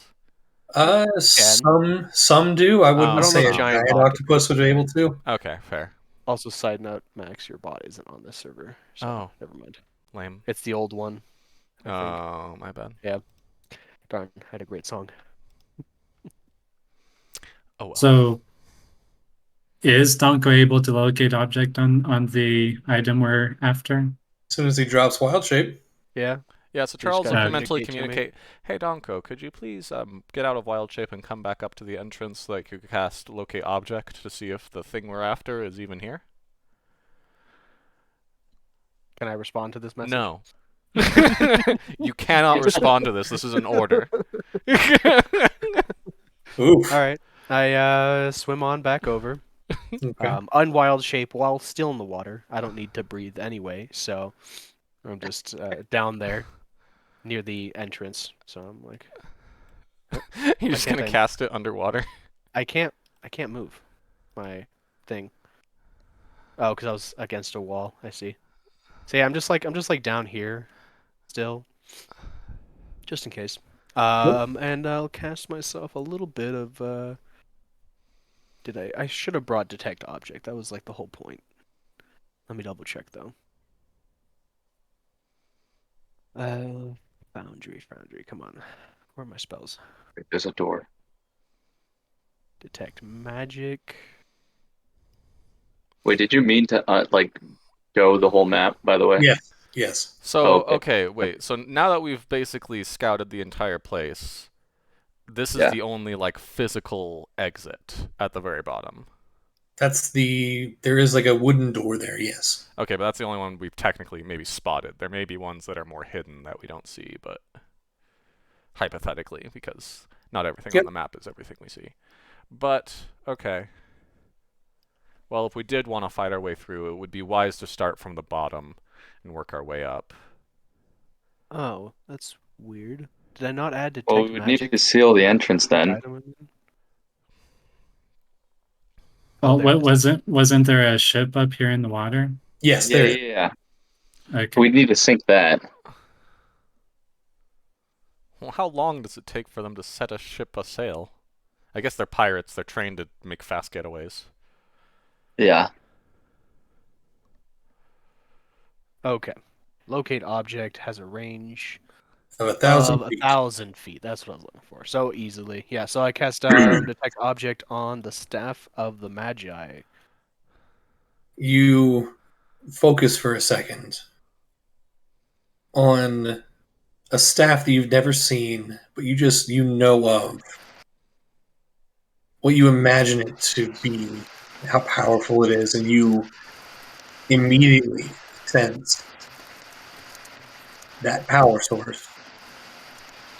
Some do. I I wouldn't don't say know a if giant giant octopus would be able to. Okay, fair. Also, side note, Max, your bot isn't on this server. So Oh. never mind. Lame. It's the old one. I think. Oh, my bad. Darn, had a great song. Oh, well. So, is Donko able to locate object on the item we're after? As soon as he drops Wild Shape. Yeah. Yeah, so just Charles will gotta mentally communicate to me. communicate, hey Donko, could you please get out of wild shape and come back up to the entrance so that you could cast locate object to see if the thing we're after is even here? Can I respond to this message? No. You cannot respond to this. This is an order. Oof. All right. I swim on back over. Okay. Unwild shape while still in the water. I don't need to breathe anyway, so I'm just down there near the entrance. So I'm like, You're just can't gonna I- cast it underwater? I can't move my thing. Oh, because I was against a wall. I see. So yeah, I'm just like down here, still, just in case. And I'll cast myself a little bit of. I should have brought detect object. That was like the whole point. Let me double check though. Foundry. Come on. Where are my spells? There's a door. Detect magic. Wait, did you mean to go the whole map? By the way. Yeah. Yes. So, Okay. okay, wait. So now that we've basically scouted the entire place, this is Yeah. the only, like, physical exit at the very bottom. There is like a wooden door there, yes. Okay, but that's the only one we've technically maybe spotted. There may be ones that are more hidden that we don't see, but hypothetically, because not everything Yep. on the map is everything we see. But, okay. Well, if we did want to fight our way through, it would be wise to start from the bottom and work our way up. Oh, that's weird. Did I not add detect Well, we would need magic? to seal the entrance then. item? Oh, there it what wasn't there a ship up here in the water? Yes, Yeah, there is. yeah. Okay. We need to sink that. Well, how long does it take for them to set a ship a sail? I guess they're pirates. They're trained to make fast getaways. Yeah. Okay. Locate object has a range Of 1,000 of feet. 1,000 feet. That's what I was looking for. So easily. Yeah, so I cast detect object on the staff of the Magi. You focus for a second on a staff that you've never seen, but you know of. What you imagine it to be, how powerful it is, and you immediately sense that power source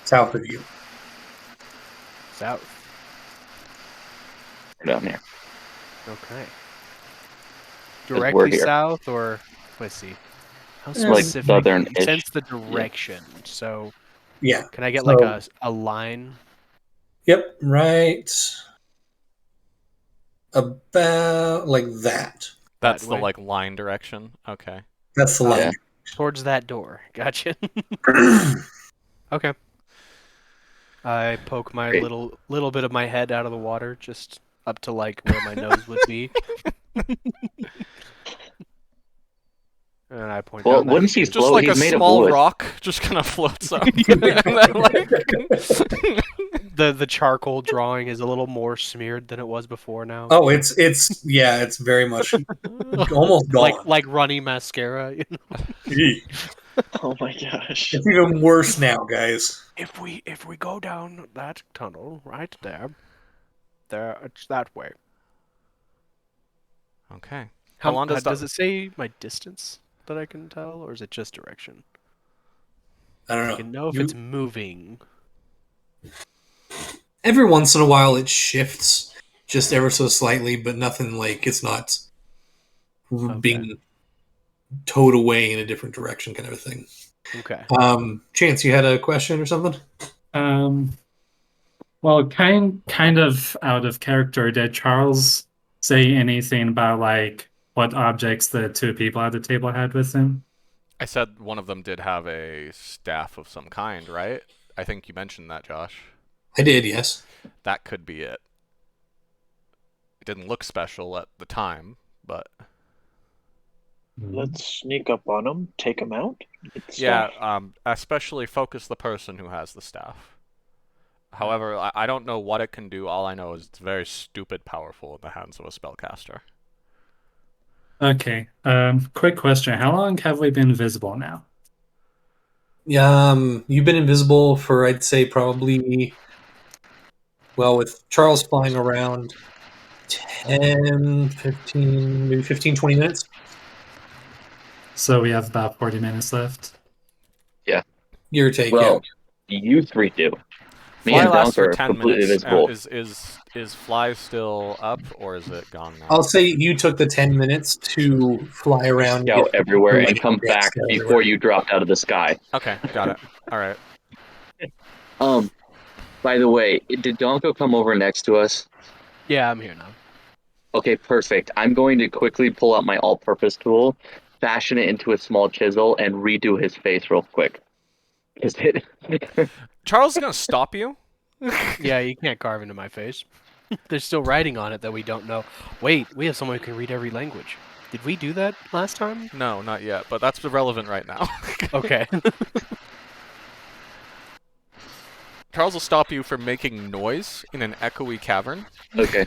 south of you. South. Down here. Okay. we're Directly here. south, or let's see. How Like specific? southern-ish. You sense the direction. So Yeah. can I get So- like a line? Yep, right about like that. That's That the way? like line direction. Okay. That's the Oh. line. Towards that door. Gotcha. Okay. I poke my Great. little bit of my head out of the water, just up to like where my nose would be. And I point Well, out that wouldn't he Just float? like He's a made of small wood. rock just kind of floats up. And then, like... the charcoal drawing is a little more smeared than it was before now. Oh, it's very much almost gone. like runny mascara. You know? Eek. Oh my gosh. It's even worse now, guys. If we go down that tunnel right there, it's that way. Okay. How long does does that- it say my distance that I can tell, or is it just direction? I don't know. I can know if You- it's moving. Every once in a while it shifts just ever so slightly, but nothing like it's not being towed away in a different direction kind of a thing. Okay. Chance, you had a question or something? Well, kind of out of character. Did Charles say anything about like what objects the two people at the table had with them? I said one of them did have a staff of some kind, right? I think you mentioned that, Josh. I did, yes. That could be it. It didn't look special at the time, but Let's sneak up on them, take them out. get the yeah, stuff. especially focus the person who has the staff. However, I don't know what it can do. All I know is it's very stupid powerful in the hands of a spellcaster. Okay. Quick question. How long have we been visible now? You've been invisible for, I'd say, probably, well, with Charles flying around, 10, 15, maybe 15, 20 minutes. So we have about 40 minutes left. Give or take, Well, you three do. Me Fly and lasts Donk for are 10 completely minutes. visible. Is Fly still up, or is it gone now? I'll say you took the 10 minutes to fly around. and Scout get everywhere and like come objects back everywhere. before you dropped out of the sky. Okay, got it. All right. By the way, did Donko come over next to us? Yeah, I'm here now. Okay, perfect. I'm going to quickly pull out my all-purpose tool, fashion it into a small chisel, and redo his face real quick. Is it? Charles is gonna stop you. Yeah, you can't carve into my face. There's still writing on it that we don't know. Wait, we have someone who can read every language. Did we do that last time? No, not yet, but that's irrelevant right now. Okay. Charles will stop you from making noise in an echoey cavern. Okay.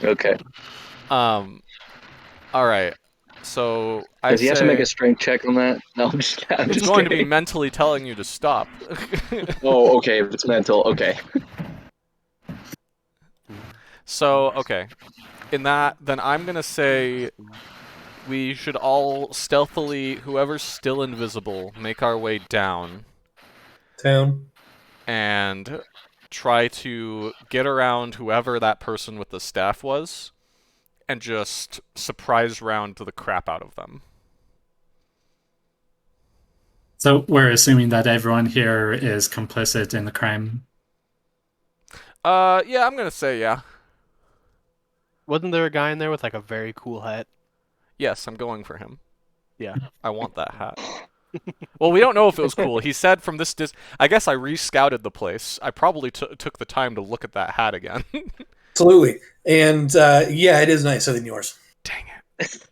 Okay. All right. So I Does he have to say make a strength check on that? No, I'm just he's going to be kidding. mentally telling you to stop. Oh, okay. If it's mental, okay. So, okay. In that, then I'm gonna say we should all stealthily, whoever's still invisible, make our way down Town. and try to get around whoever that person with the staff was and just surprise round the crap out of them. So we're assuming that everyone here is complicit in the crime. Yeah, I'm gonna say yeah. Wasn't there a guy in there with like a very cool hat? Yes, I'm going for him. Yeah. I want that hat. Well, we don't know if it was cool. He said from this I guess I re-scouted the place. I probably took the time to look at that hat again. Absolutely. And yeah, it is nicer than yours. Dang it.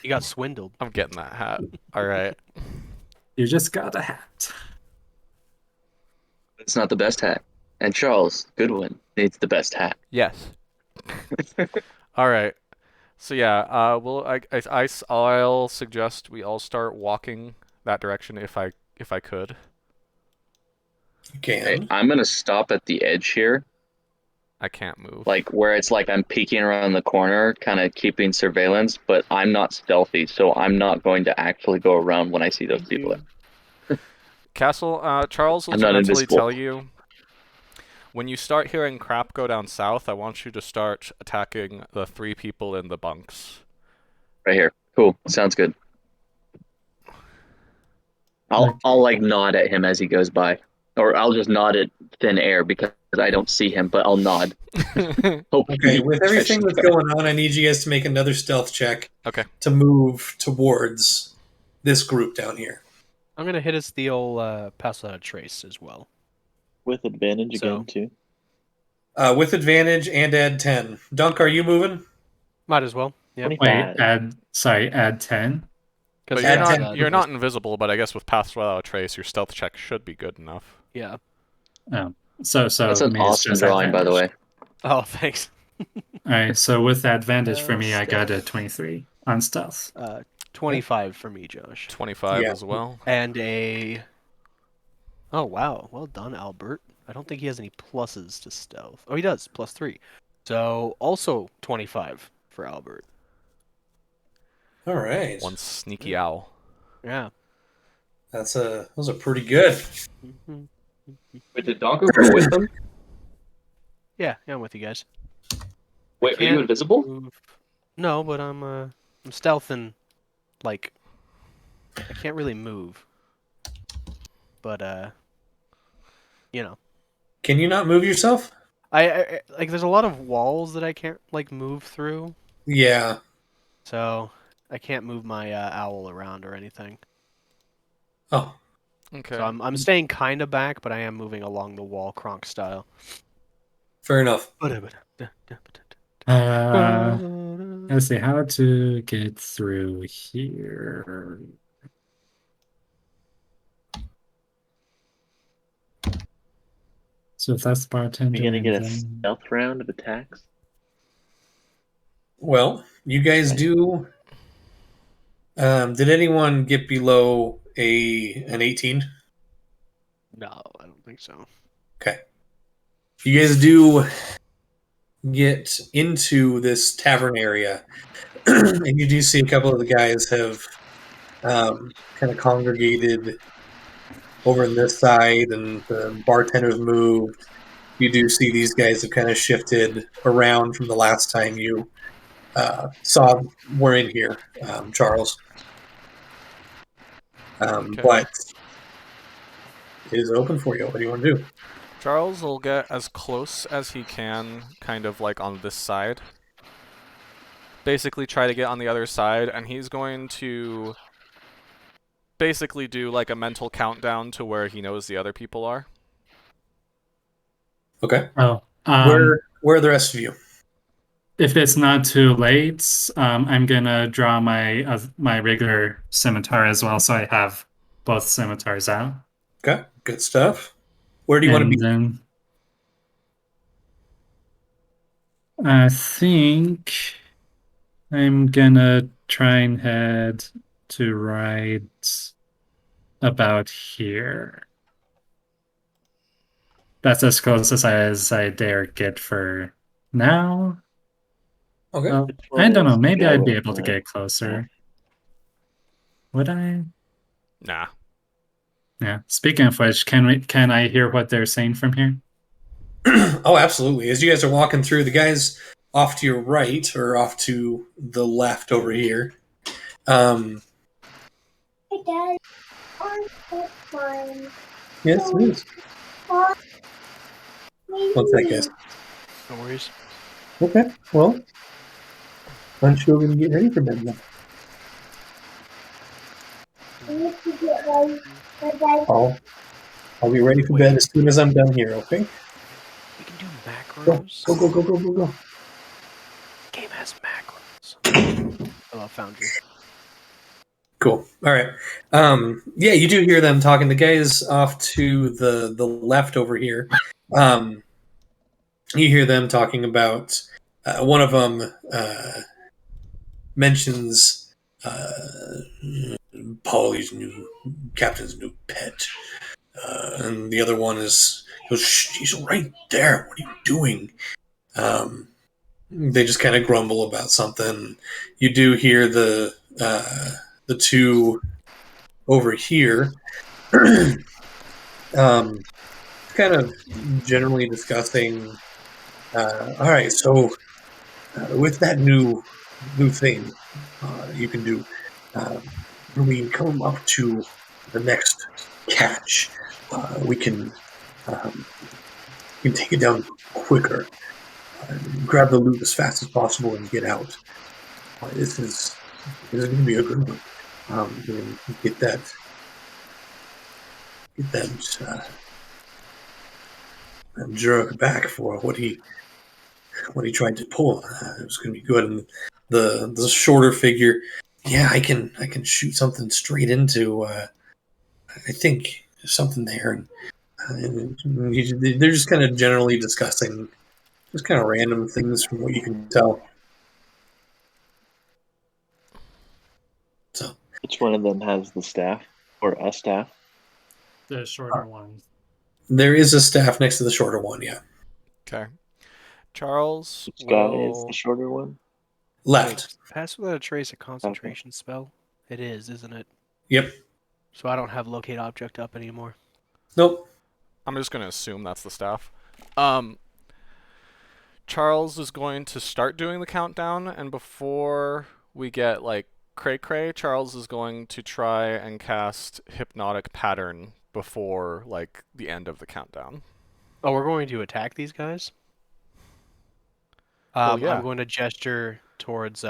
You got swindled. I'm getting that hat. All right. You just got a hat. It's not the best hat. And Charles Goodwin needs the best hat. Yes. All right. So yeah, I'll suggest we all start walking that direction if I could. You Okay, can. I'm gonna stop at the edge here, I can't move. like where it's like I'm peeking around the corner, kind of keeping surveillance, but I'm not stealthy, so I'm not going to actually go around when I see those people. Castle, Charles will I'm not mentally invisible. tell you when you start hearing crap go down south. I want you to start attacking the 3 people in the bunks. Right here. Cool. Sounds good. I'll like nod at him as he goes by, or I'll just nod at thin air because I don't see him, but I'll nod. Okay, with everything that's going on, I need you guys to make another stealth check Okay. to move towards this group down here. I'm gonna hit us the old pass without a trace as well. With advantage So- again, too. With advantage and add 10. Dunk, are you moving? Might as well. Yeah. 25. Wait, add 10. But Add 10. you're not invisible, but I guess with Pass Without a Trace, your stealth check should be good enough. Yeah. Oh, so That's an me, it's awesome just drawing, by the way. advantage. Oh, thanks. All right, so with advantage for me, I got a Stealth. 23 on stealth. 25 for me, Josh. 25 Yeah. as well. And a. Oh wow! Well done, Albert. I don't think he has any pluses to stealth. Oh, he does. +3. So also 25 for Albert. All right. One sneaky owl. Yeah. Those are pretty good. Wait, did Donko go with them? Yeah, I'm with you guys. Wait, are you Can't invisible? move. No, but I'm stealthing. Like, I can't really move. But you know, Can you not move yourself? I like. There's a lot of walls that I can't like move through, Yeah. so I can't move my owl around or anything. Oh, Okay. So I'm staying kind of back, but I am moving along the wall, Kronk style. fair enough. Let's see how to get through here. So if that's bartender. Are you gonna get a and then- stealth round of attacks? Well, you guys do. Did anyone get below an 18? No, I don't think so. Okay. You guys do get into this tavern area, and you do see a couple of the guys have kind of congregated over on this side, and the bartender's moved. You do see these guys have kind of shifted around from the last time you saw we're in here, Charles. Okay. But it is open for you. What do you want to do? Charles will get as close as he can, kind of like on this side. Basically try to get on the other side, and he's going to basically do like a mental countdown to where he knows the other people are. Okay. Oh, Where are the rest of you? if it's not too late, I'm gonna draw my regular scimitar as well, so I have both scimitars out. Okay, good stuff. Where do you want to be? And then I think I'm gonna try and head to right about here. That's as close as I dare get for now. Okay. Well, Which I one don't know. is Maybe I'd be go able to with get closer. Would I? Nah. Yeah. Speaking of which, can I hear what they're saying from here? Oh, absolutely. As you guys are walking through, the guys off to your right or off to the left over here. Hey, Dad. Orange one. Yes, it is. One sec, guys. No worries. Okay, well, why don't you go and get ready for bed then? I need to get I'll be ready for bed as soon as I'm done here, okay? We can do Go, macros. go, go, go, go, go, go. The game has macros. Oh, I found you. Cool. All right. Yeah, you do hear them talking. The guys off to the left over here. You hear them talking about one of them mentions Polly's new captain's new pet, and the other one goes, "Shh, she's right there. What are you doing?" They just kind of grumble about something. You do hear the two over here, kind of generally discussing. All right, so with that new thing you can do, when we come up to the next catch, we can take it down quicker. Grab the loot as fast as possible and get out. This is going to be a good one. Get that jerk back for what he tried to pull. It was going to be good. And the shorter figure, yeah, I can shoot something straight into. I think something there, and they're just kind of generally discussing just kind of random things from what you can tell. So, Which one of them has the staff or a staff? The shorter one. there is a staff next to the shorter one. Yeah, Okay. Charles Which guy is will. the shorter one? left. Pass without a trace a concentration spell? It is, isn't it? Yep. So I don't have locate object up anymore. Nope. I'm just going to assume that's the staff. Charles is going to start doing the countdown, and before we get, like, cray-cray, Charles is going to try and cast Hypnotic Pattern before, like, the end of the countdown. Oh, we're going to attack these guys? Well, yeah. I'm going to gesture towards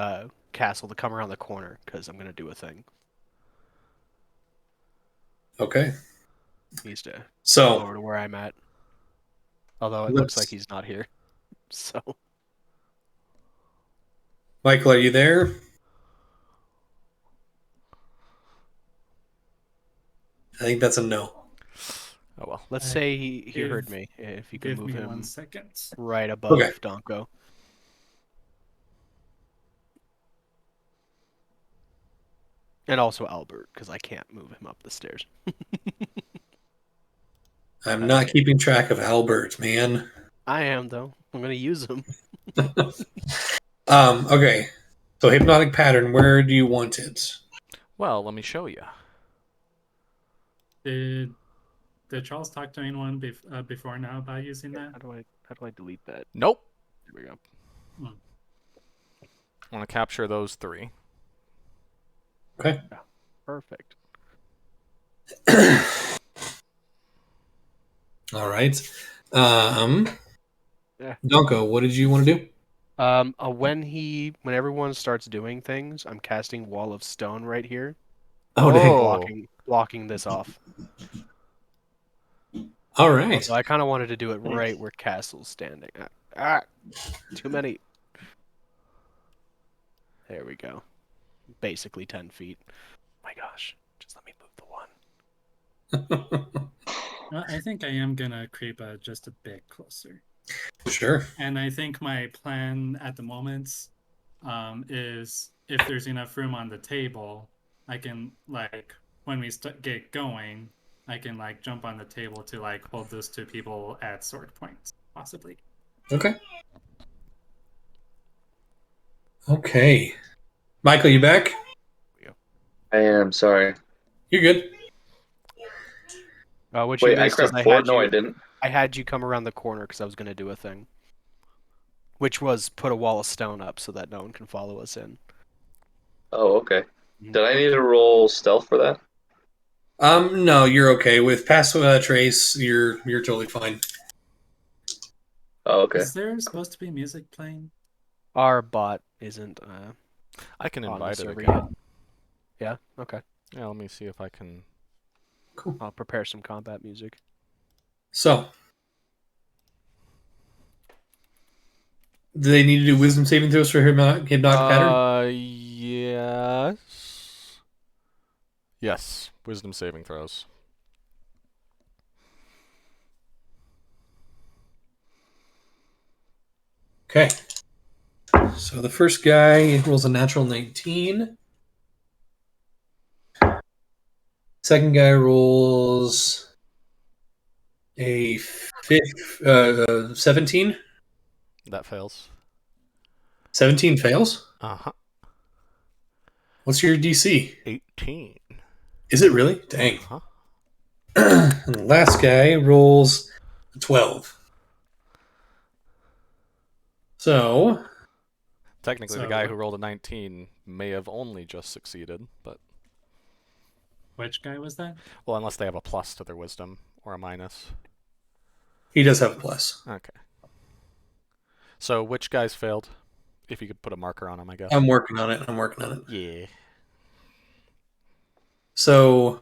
Castle to come around the corner, because I'm going to do a thing. Okay. He needs to So go over to where I'm at. Although it looks like he's not here. So Michael, are you there? I think that's a no. Oh, well. let's say he heard me. If you could Give move me him 1 second. right above Okay. Donko. And also Albert, because I can't move him up the stairs. I'm not keeping track of Albert, man. I am, though. I'm going to use him. Okay. So hypnotic pattern, where do you want it? Well, let me show you. Did Charles talk to anyone before now about using that? How do I delete that? Nope. Here we go. I want to capture those 3. Okay. Perfect. All right. Yeah. Donko, what did you want to do? When everyone starts doing things, I'm casting Wall of Stone right here, Oh, dang. Oh. blocking this off. All right. So I kind of wanted to do it right where Castle's standing. Too many. There we go. Basically 10 feet. My gosh, just let me move the one. I think I am gonna creep just a bit closer. Sure. And I think my plan at the moment is if there's enough room on the table, I can, like, when we get going, I can, like, jump on the table to, like, hold those 2 people at sword points, possibly. Okay. Okay. Michael, you back? I am sorry. You're good. Which Wait, you I missed is grabbed 4? No, I didn't. I had you come around the corner because I was going to do a thing. Which was put a wall of stone up so that no one can follow us in. Oh, okay. Did I need to roll stealth for that? No, you're okay. With pass without a trace, you're totally fine. Oh, okay. Is there supposed to be music playing? Our bot isn't I can on the invite it server again. yet. Yeah? Okay. Yeah, let me see if I can Cool. I'll prepare some combat music. So, do they need to do wisdom saving throws for hypnotic pattern? Yes. Yes. Wisdom saving throws. Okay. So the first guy rolls a natural 19. Second guy rolls a 17. That fails. 17 fails. Uh-huh. What's your DC? 18. Is it really? Dang. Uh-huh. And the last guy rolls a 12. So, Technically, the So- guy who rolled a 19 may have only just succeeded, but... Which guy was that? Well, unless they have a plus to their wisdom, or a minus. he does have a plus. Okay. So, which guys failed? If you could put a marker on them, I guess. I'm working on it. Yeah. So,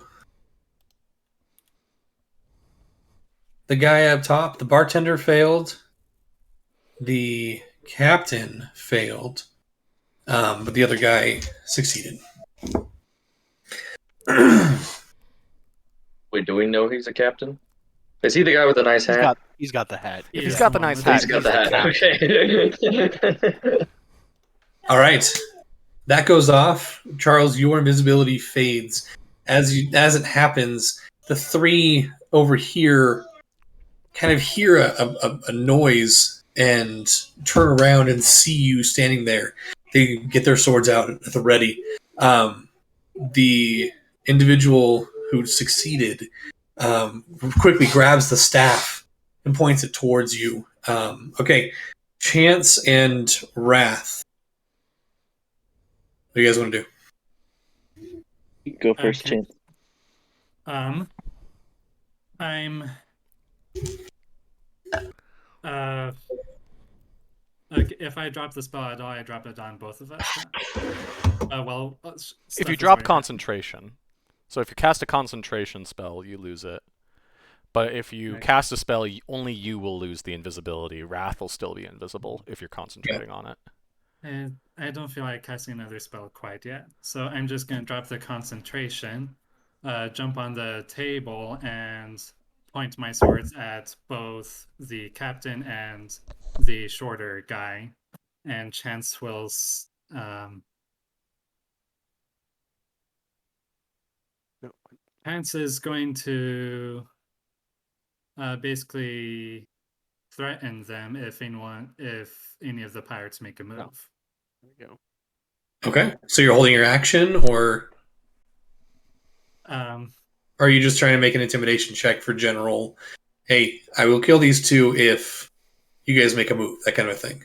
the guy up top, the bartender failed. The captain failed. But the other guy succeeded. Wait, do we know he's a captain? Is he the guy with the nice hat? He's got the hat. If He's he's got the the one nice with hat, He's got the hat. Okay. All right. That goes off. Charles, your invisibility fades. As it happens, the three over here kind of hear a noise and turn around and see you standing there. They get their swords out at the ready. The individual who succeeded quickly grabs the staff and points it towards you. Okay, Chance and Wrath. What do you guys want to do? Go first, Okay. Chance. I'm like if I drop the spell at all, I drop it on both of us. If you drop concentration, so if you cast a concentration spell, you lose it. But if you Okay. cast a spell, only you will lose the invisibility. Wrath will still be invisible if you're concentrating on it. And I don't feel like casting another spell quite yet, so I'm just gonna drop the concentration, jump on the table, and point my swords at both the captain and the shorter guy, and Chance will Chance is going to basically threaten them if any of the pirates make a move. There we go. Okay, so you're holding your action, or are you just trying to make an intimidation check for general? Hey, I will kill these two if you guys make a move, that kind of a thing.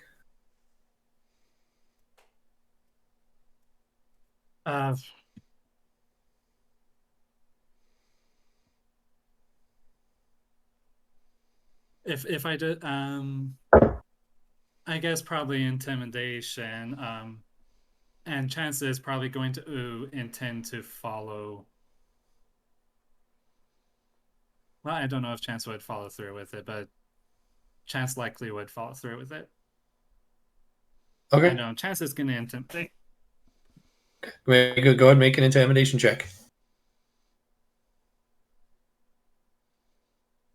If I did, I guess probably intimidation. And Chance is probably going to intend to follow. Well, I don't know if Chance would follow through with it, but Chance likely would follow through with it. I Okay, know Chance is going to intimidate. go ahead and make an intimidation check.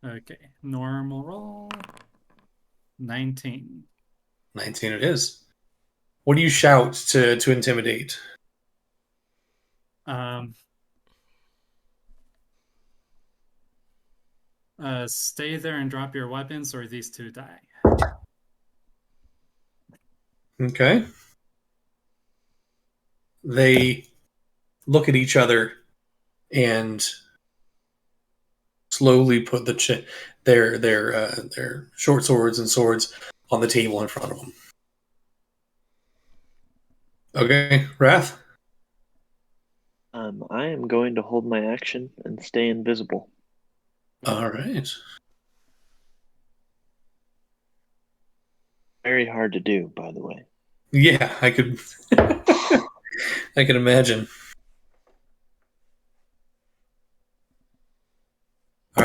Okay, normal roll. 19. 19 it is. What do you shout to intimidate? Stay there and drop your weapons, or these two die. Okay. They look at each other and slowly put their short swords and swords on the table in front of them. Okay, Wrath. I am going to hold my action and stay invisible. All right. Very hard to do, by the way. Yeah, I could. I can imagine.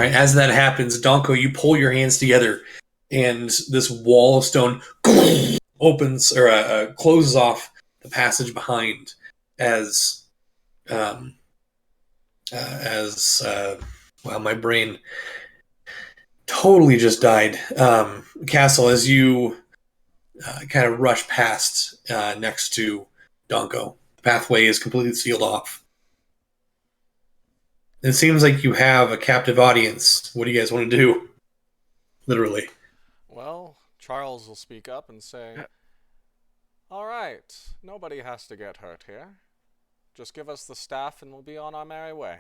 right, as that happens, Donko, you pull your hands together, and this wall of stone opens or closes off the passage behind as um, well, my brain totally just died. Castle, as you kind of rush past next to Donko, the pathway is completely sealed off. It seems like you have a captive audience. What do you guys want to do? Literally. Well, Charles will speak up and say, "All right, nobody has to get hurt here. Just give us the staff and we'll be on our merry way."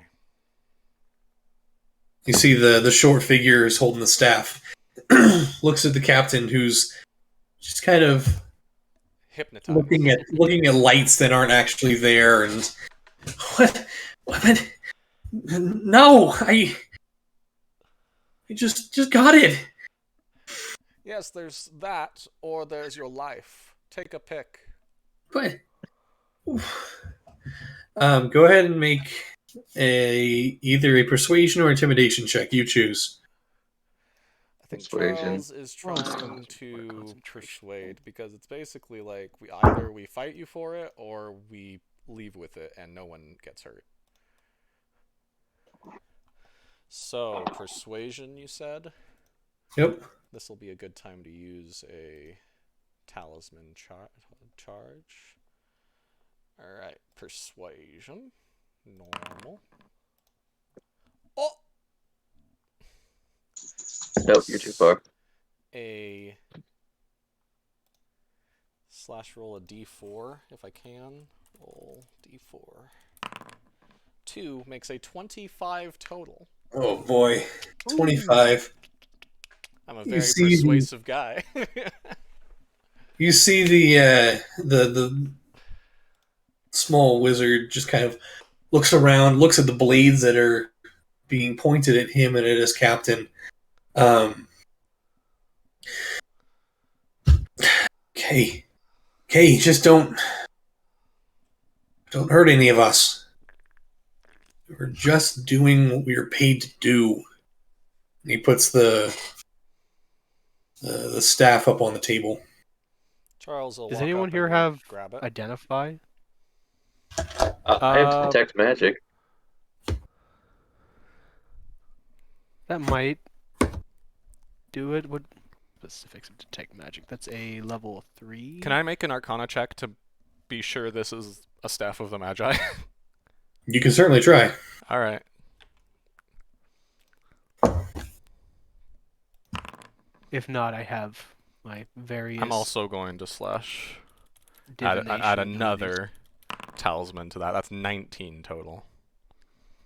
You see the short figure is holding the staff. Looks at the captain, who's just kind of Hypnotized. looking at lights that aren't actually there, and what? No, I just got it. Yes, there's that, or there's your life. Take a pick. But go ahead and make either a persuasion or intimidation check. You choose. I think Persuasion. Charles is trying to Concentration. persuade because it's basically like either we fight you for it or we leave with it and no one gets hurt. So, persuasion, you said? Yep. This will be a good time to use a talisman charge. Alright, persuasion. Normal. Oh! Nope, you're too far. A roll a d4 if I can. Roll d4. 2 makes a 25 total. Oh boy, 25. I'm a You very see persuasive guy. You see the small wizard just kind of looks around, looks at the blades that are being pointed at him and at his captain. Okay, just don't hurt any of us. We're just doing what we are paid to do. And he puts the staff up on the table. Charles will Does walk anyone up here and have grab it. identify? I have detect magic. That might do it. What specifics of detect magic? That's a level 3. Can I make an Arcana check to be sure this is a Staff of the Magi? You can certainly try. All right. If not, I have my various. I'm also going to slash divination add abilities. another talisman to that. That's 19 total.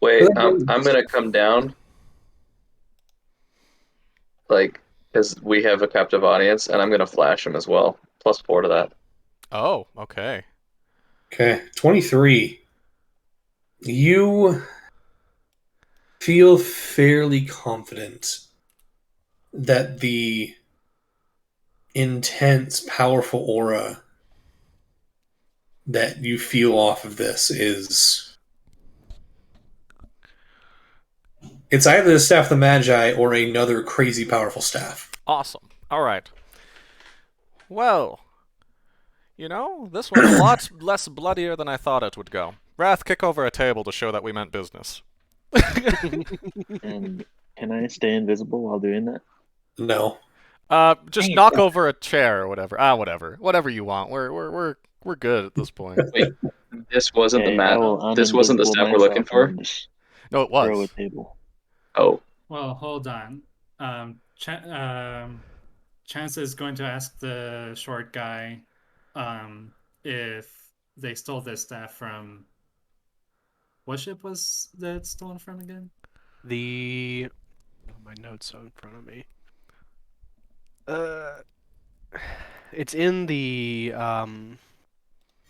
Wait, I'm gonna come down. Like, because we have a captive audience, and I'm gonna flash him as well. +4 to that. Oh, okay. Okay, 23. You feel fairly confident that the intense, powerful aura that you feel off of this is... It's either the Staff of the Magi or another crazy powerful staff. Awesome. All right. Well, you know, this went a lot less bloodier than I thought it would go. Wrath, kick over a table to show that we meant business. And can I stay invisible while doing that? No. Just knock over a chair or whatever. Whatever you want. We're good at this point. Wait, this wasn't Okay, the I map. will This wasn't the uninvisible staff we're looking myself for. and just No, it throw a was. table. Oh, Well, hold on. Chance is going to ask the short guy if they stole this staff from. What ship was that stolen from again? The my notes are in front of me. It's in the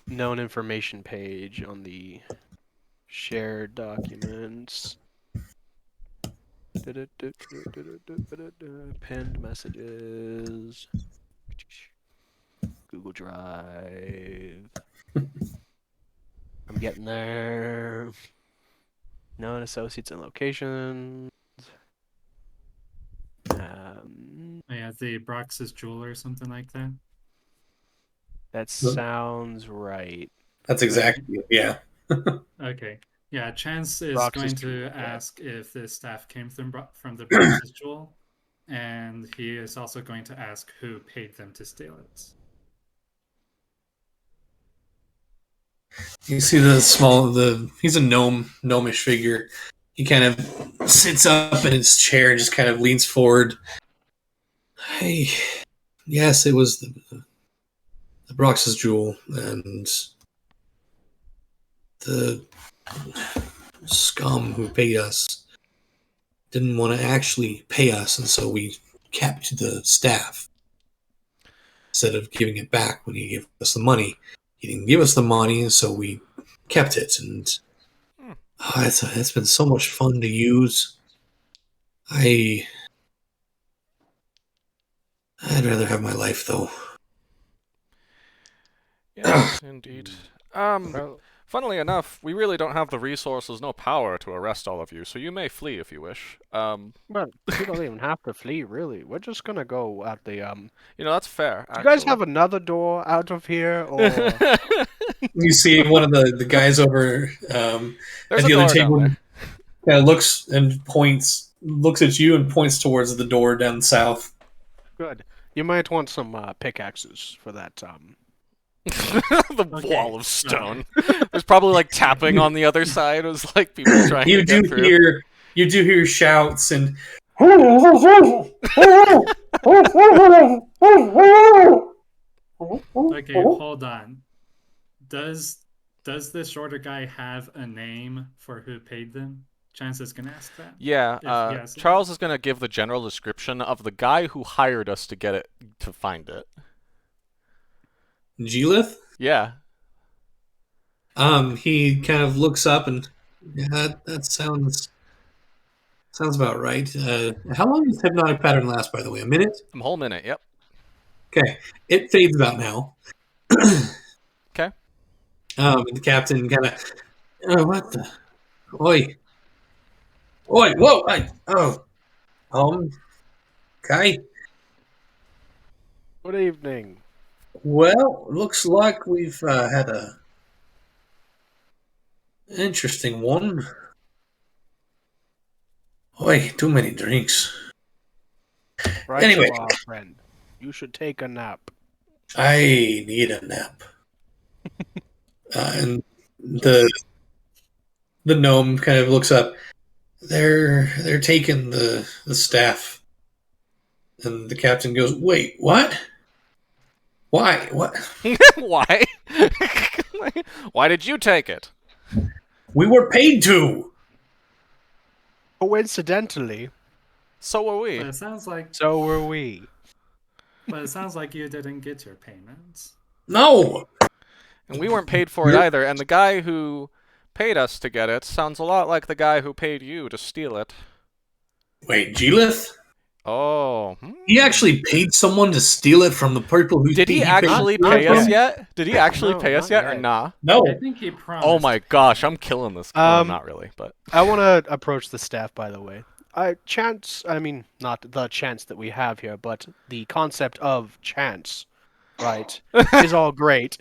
known information page on the shared documents. Pinned messages. Google Drive. I'm getting there. Known associates and locations. yeah, the Brox's jewel or something like that. That sounds right. That's exactly it. Yeah. Okay. Yeah, Chance is Brox's going jewel, to yeah. ask if this staff came from the Brox's jewel, and he is also going to ask who paid them to steal it. You see he's a gnomish figure. He kind of sits up in his chair and just kind of leans forward. Hey, yes, it was the Brox's jewel, and the scum who paid us didn't want to actually pay us, and so we kept the staff instead of giving it back when he gave us the money. He didn't give us the money, and so we kept it, and it's been so much fun to use. I'd rather have my life, though. Yes, indeed. Well, Funnily enough, we really don't have the resources, no power to arrest all of you, so you may flee if you wish. well, you don't even have to flee, really. We're just gonna go at the You know, that's fair, Do you guys actually. have another door out of here, or You see one of the guys over There's at a the other door down table there. kind of looks at you and points towards the door down south. good? You might want some pickaxes for that. The Okay, wall of stone. There's probably like tapping on the other side. It was like people trying You to get do through. hear shouts and Okay, hold on. Does the shorter guy have a name for who paid them? Chance is gonna ask that. Yeah, If he has it. Charles is gonna give the general description of the guy who hired us to get it, to find it. Gelith. Yeah. He kind of looks up and that sounds about right. How long does hypnotic pattern last, by the way? A minute? A whole minute, yep. Okay, it fades about now. Okay. And the captain kind of, what the, oi, whoa, okay. Good evening. Well, looks like we've had a interesting one. Oi, too many drinks. Right, Anyway. you are, friend. You should take a nap. I need a nap. And the gnome kind of looks up. They're taking the staff, and the captain goes, "Wait, what? Why? What? Why? Why did you take it? We were paid to." Coincidentally, So were we. But it sounds like so were we. you didn't get your payments. No. And we weren't paid for it either, and the guy who paid us to get it sounds a lot like the guy who paid you to steal it. Wait, Gelith? Oh. He actually paid someone to steal it from the people who Did he paid actually Not pay us yet. yet? Did he actually No, pay us not yet or yet. nah? No. I think he promised. Oh my gosh, I'm killing this. Well, Um, not really, but I want to approach the staff, by the way. Not the chance that we have here, but the concept of chance, right, is all great.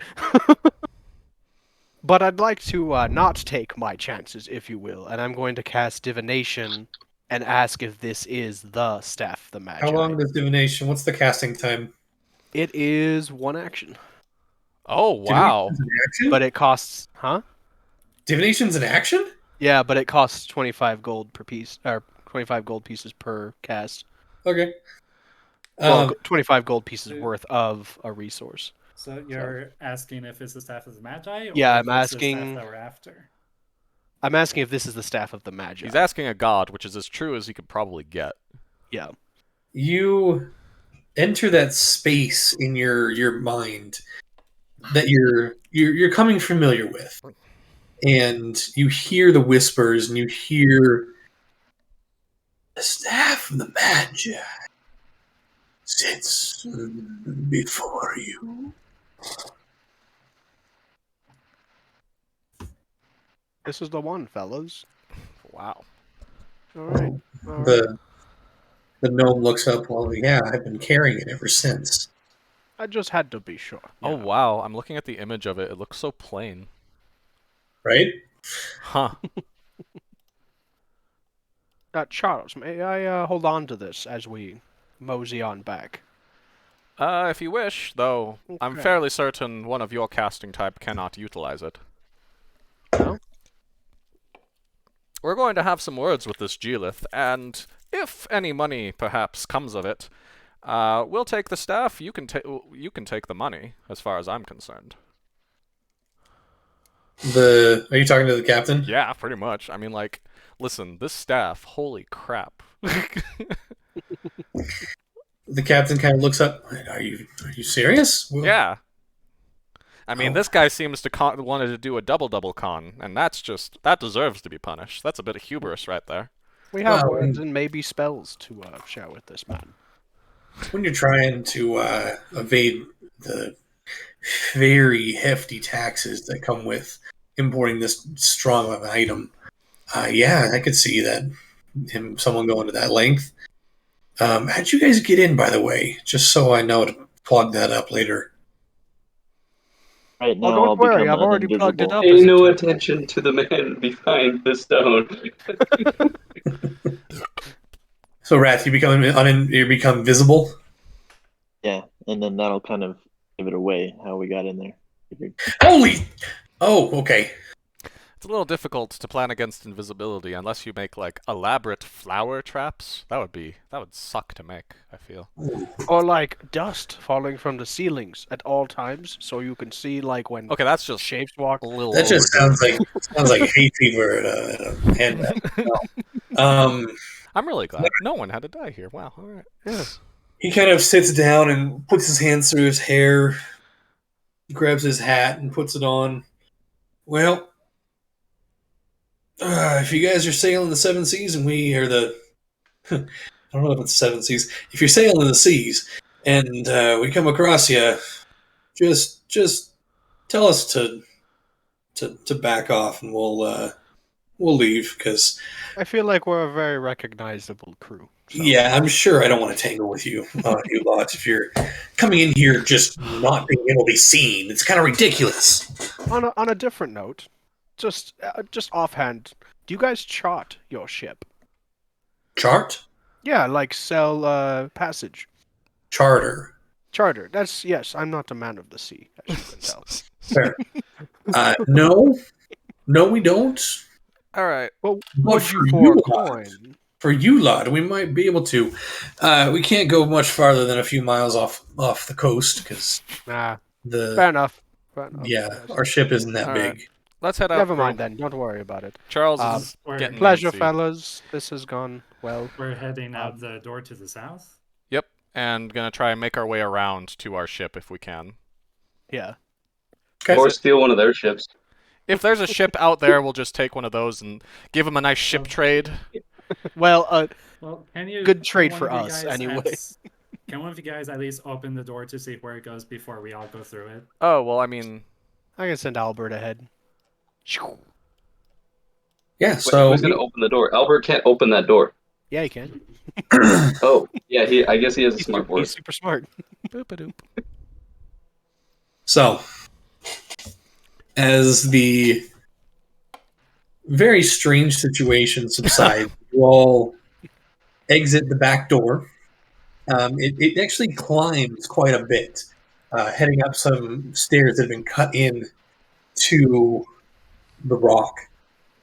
But I'd like to not take my chances, if you will, and I'm going to cast divination and ask if this is the staff, the Magi. How long does divination? What's the casting time? It is one action, oh wow. Divination's an action? but it costs, huh? Divination's an action? Yeah, but it costs 25 gold per piece, or 25 gold pieces per cast. Okay. Well, 25 gold pieces worth of a resource. So you're asking if it's the staff of the Magi? Or Yeah, if I'm it's the staff asking- that we're after. I'm asking if this is the staff of the Magi. He's asking a god, which is as true as he could probably get. Yeah. You enter that space in your mind that you're coming familiar with, and you hear the whispers, and you hear the staff of the Magi sits before you. This is the one, fellas. Wow. All right. All right. The The gnome looks up. Well, yeah, I've been carrying it ever since. I just had to be sure. Oh you know. wow, I'm looking at the image of it. It looks so plain. Right? Huh. Charles, may I hold on to this as we mosey on back? If you wish, though, I'm Okay. fairly certain one of your casting type cannot utilize it. No? We're going to have some words with this Geolith, and if any money perhaps comes of it, we'll take the staff. You can take the money, as far as I'm concerned. Are you talking to the captain? Yeah, pretty much. I mean, like, listen, this staff, holy crap. The captain kind of looks up. Are you serious? Well, Yeah. I mean, Oh. this guy seems to wanted to do a double con, and that deserves to be punished. That's a bit of hubris right there. We have Well, words and maybe spells to share with this man. When you're trying to evade the very hefty taxes that come with importing this strong of an item, yeah, I could see that someone going to that length. How'd you guys get in, by the way? Just so I know to plug that up later. Right now, Oh, don't I'll worry, become I've already plugged it uninvisible. up. Pay as it no turns out. attention to the man behind the stone. So, Wrath, you become visible. Yeah, and then that'll kind of give it away how we got in there. Holy! Oh, okay. It's a little difficult to plan against invisibility unless you make like elaborate flower traps. That would suck to make, I feel. Or like dust falling from the ceilings at all times, so you can see like when Okay, that's just shapes walk. a little That just overdoing sounds like hay fever at a handbag. No. I'm really glad. No one had to die here. Wow, alright. Yeah. He kind of sits down and puts his hands through his hair, grabs his hat and puts it on. Well, if you guys are sailing the seven seas and we are I don't know if it's seven seas. If you're sailing the seas and we come across you, just tell us to back off and we'll leave because I feel like we're a very recognizable crew. So. yeah, I'm sure I don't want to tangle with you, you lot. If you're coming in here just not being able to be seen, it's kind of ridiculous. On a different note, just offhand, do you guys chart your ship? Chart, Yeah, like sell passage. charter, Charter. Yes, I'm not a man of the sea, as you can tell. fair. No, we don't. Alright. Well, But would for you for a you lot, coin? for you lot, we might be able to. We can't go much farther than a few miles off the coast because Nah, the fair enough. Fair enough. yeah, Yes. our ship isn't that All big. right. Let's head out. Never crew. mind then. Don't worry about it. Charles Um, is we're- getting Pleasure, antsy. fellas. This has gone well. We're heading out the door to the south. Yep, and gonna try and make our way around to our ship if we can. Yeah. Okay. Or steal one of their ships. If there's a ship out there, we'll just take one of those and give them a nice ship trade. Well, Well, can you? Good trade can for one of you us, guys anyway. Can one of you guys at least open the door to see where it goes before we all go through it? Oh, well, I mean, I can send Albert ahead. Yeah. Wait, So who's gonna open the door? Albert can't open that door. Yeah, he can. Oh, yeah. I guess he has a smart board. He's super smart. Boop-a-doop. So, as the very strange situation subsides, you all exit the back door. It actually climbs quite a bit, heading up some stairs that have been cut in to the rock.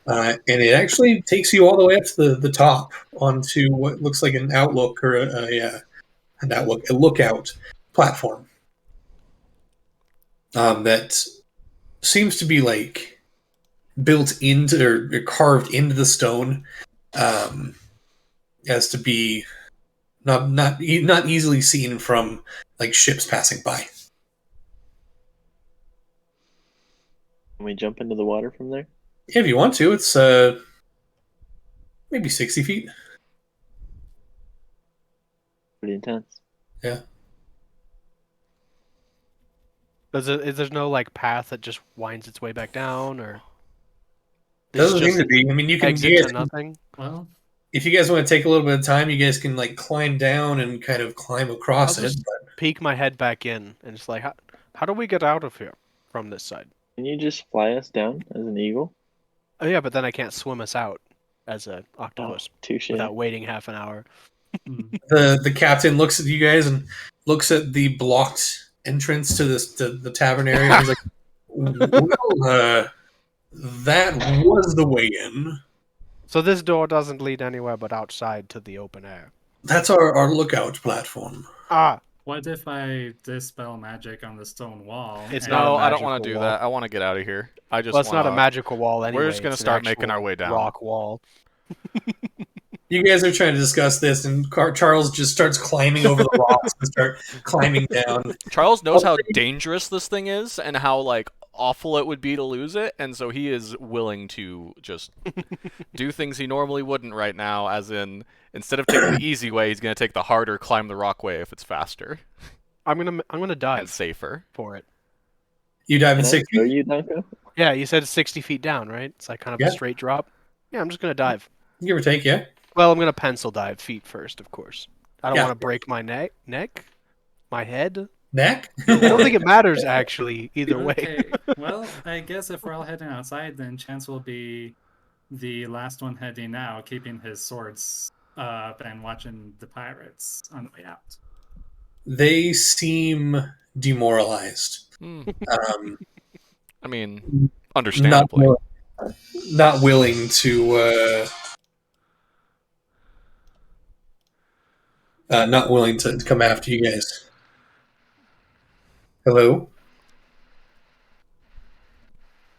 And it actually takes you all the way up to the top onto what looks like an outlook or a lookout platform. That seems to be like built into or carved into the stone, as to be not easily seen from like ships passing by. Can we jump into the water from there? Yeah, if you want to, it's maybe 60 feet. Pretty intense. Yeah. Is there no like path that just winds its way back down, or Doesn't It's seem to be. I mean, you can exit you to guys can- nothing? Well, if you guys want to take a little bit of time, you guys can like climb down and kind of climb across I'll it. just But peek my head back in and just like, how do we get out of here from this side? Can you just fly us down as an eagle? Oh yeah, but then I can't swim us out as an Oh, octopus touche. without waiting half an hour. the captain looks at you guys and looks at the blocked entrance to the tavern area. And he's like, "Well, that was the way in. So this door doesn't lead anywhere but outside to the open air. That's our lookout platform." Ah, What if I dispel magic on the stone wall? It's and- not a No, I don't want to magical do wall. that. I want to get out of here. I just well, it's not a wanna- magical wall anyway. We're just gonna it's an start making our actual way down. Rock wall. You guys are trying to discuss this, and Charles just starts climbing over the rocks and start climbing down. Charles knows how dangerous this thing is and how like awful it would be to lose it, and so he is willing to just do things he normally wouldn't right now, as in instead of taking the easy way, he's gonna take the harder climb the rock way if it's faster I'm gonna and dive safer. for it. You dive in Can I 60. throw you, Danko? Yeah, you said it's 60 feet down, right? It's like kind of Yeah. a straight drop. Yeah, I'm just gonna dive. Give or take, yeah. Well, I'm gonna pencil dive feet first, of course. I don't Yeah. want to break my neck, my head. Neck? I don't think it matters actually either way. Okay, well, I guess if we're all heading outside, then Chance will be the last one heading out, keeping his swords up and watching the pirates on the way out. They seem demoralized. Um, I mean, not, understandably. not willing to not willing to come after you guys. Hello?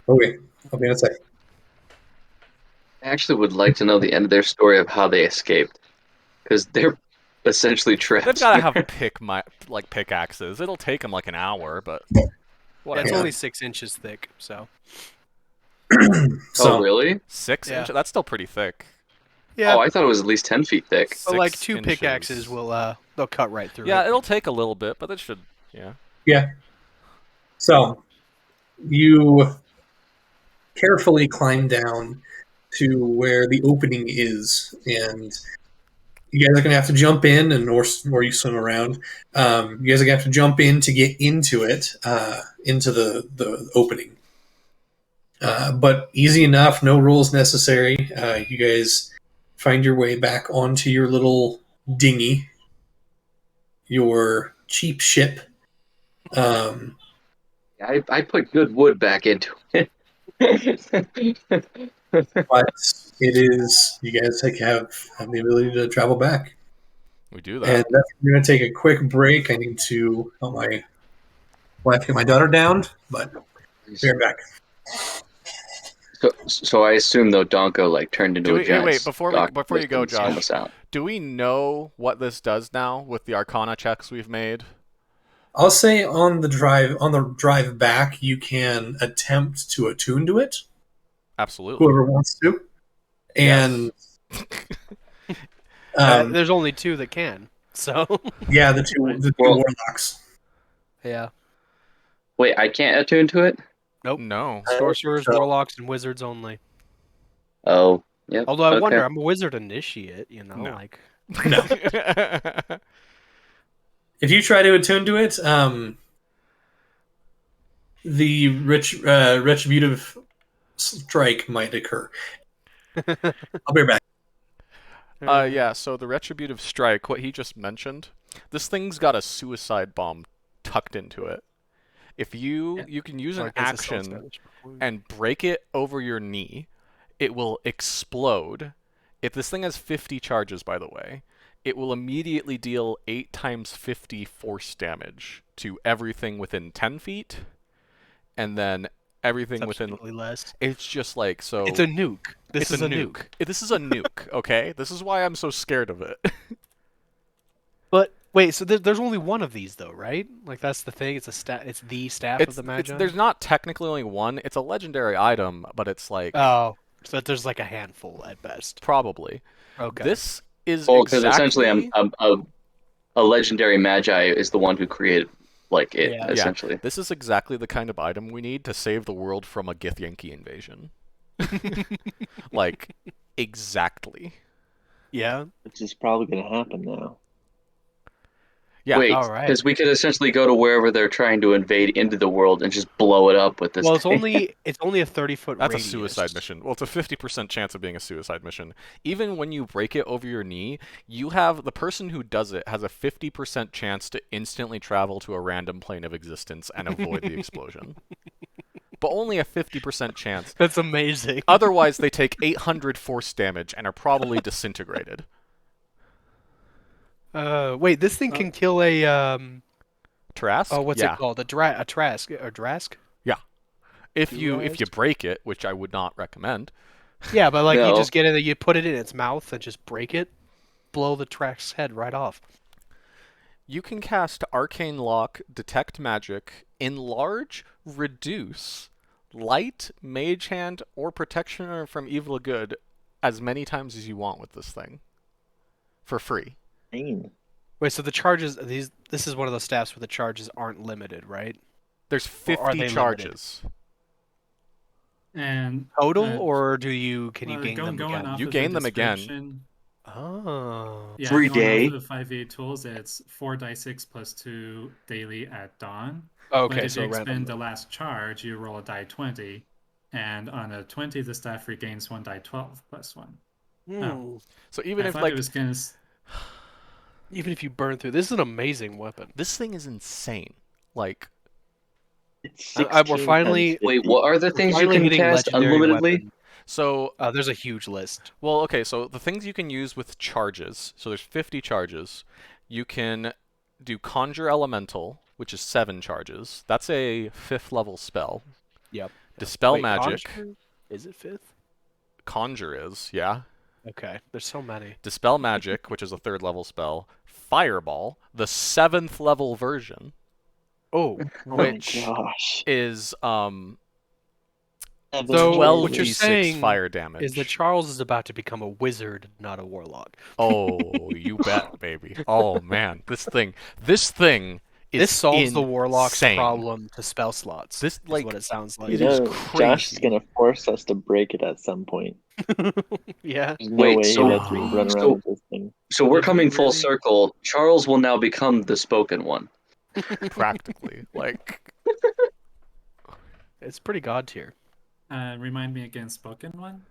Okay, I'll be in a sec. I actually would like to know the end of their story of how they escaped, because they're essentially trapped. They've got to have pickaxes. It'll take them like an hour, but Yeah, whatever. it's Yeah. only 6 inches thick, so. So, Oh, really? 6 Yeah. inches? That's still pretty thick. Yeah, Oh, I thought it was at least 10 feet thick. but like 6 2 inches. pickaxes will they'll cut right through Yeah, it. it'll take a little bit, but it should. Yeah. yeah. So, you carefully climb down to where the opening is, and you guys are gonna have to jump in, and or you swim around. You guys are gonna have to jump in to get into it, into the opening. But easy enough, no rules necessary. You guys find your way back onto your little dinghy, your cheap ship. I put good wood back into it. But it is, you guys have the ability to travel back. We do And that. we're going to take a quick break. I need to help my wife get my daughter down, but we're back. So I assume though Donko like turned into Do a we, giant. wait, before you go, Josh. Josh, do we know what this does now with the Arcana checks we've made? I'll say on the drive back, you can attempt to attune to it, Absolutely. whoever wants to. And There's only 2 that can, so. yeah, the two Well- warlocks. Yeah. Wait, I can't attune to it? Nope. No. Sorcerers, So- warlocks, and wizards only. Oh, yeah. Although I okay. wonder, I'm a wizard initiate, you know, No. like. No. If you try to attune to it, the retributive strike might occur. I'll be right back. Yeah, so the Retributive Strike, what he just mentioned, this thing's got a suicide bomb tucked into it. If you can use an Or against a spell action damage. and break it over your knee, it will explode. If this thing has 50 charges, by the way, it will immediately deal 8 times 50 force damage to everything within 10 feet, and then everything within... Subsequently less. It's just like, so... It's a nuke. This it's is a nuke. This is a nuke, okay? This is why I'm so scared of it. But wait, so there's only one of these though, right? Like that's the thing. It's It's the staff of the Magi. There's not technically only one. It's a legendary item, but it's like Oh, so there's like a handful at best. probably. Okay. This is Well, because exactly... essentially, a legendary magi is the one who created like it. Yeah. Essentially, This is exactly the kind of item we need to save the world from a Githyanki invasion. Like, exactly. Yeah. Which is probably going to happen now. Yeah. Wait, All right. because we could essentially go to wherever they're trying to invade into the world and just blow it up with this Well, thing. it's only a 30-foot That's radius. a suicide mission. Well, it's a 50% chance of being a suicide mission. Even when you break it over your knee, the person who does it has a 50% chance to instantly travel to a random plane of existence and avoid the explosion. But only a 50% chance. That's amazing. Otherwise, they take 800 force damage and are probably disintegrated. Wait, this thing can kill a Trask? oh, what's Yeah. it called? A Trask or Drask? If you Durask? break it, which I would not recommend. Yeah, but like you No. just get it, you put it in its mouth and just break it, blow the Trask's head right off. You can cast Arcane Lock, Detect Magic, Enlarge, Reduce, Light, Mage Hand, or Protection from Evil or Good as many times as you want with this thing. For free. Dang. Wait, so the charges this is one of those staffs where the charges aren't limited, right? There's Or are 50 they charges. And Total, or can you gain them going again? off You of gain the them again. description, Oh. Yeah, Free going day. off of the 5e tools, it's 4d6 plus 2 daily at dawn. Okay, But if so you expend random. the last charge, you roll a die 20, and on a 20, the staff regains 1 die 12 plus 1. Oh. So even I if thought like it was gonna. Even if you burn through, this is an amazing weapon. this thing is insane. Like It's 16 we're finally times Wait, 50. what are the we're things you finally can hitting cast legendary unlimitedly? weapon. so There's a huge list. well, okay, so the things you can use with charges. So there's 50 charges. You can do Conjure Elemental, which is 7 charges. That's a 5th level spell. Yep. Dispel Wait, Magic. Conjure? Is it 5th? Conjure is, yeah. Okay, there's so many. Dispel Magic, which is a 3rd level spell. Fireball, the 7th level version, Oh, Oh which my gosh. is Seven So, 12 what you're d6 saying fire damage. is that Charles is about to become a wizard, not a warlock. Oh, you bet, baby. Oh man, this thing is This solves the warlock's insane. problem to spell slots. This, is like, what it sounds like. It You is know, Josh is crazy. going to force us to break it at some point. Yeah. There's no Wait, way so- he lets me run around with this thing. So we're Did we coming full really- circle. Charles will now become the spoken one. Practically. Like, It's pretty god tier. Remind me again, spoken one?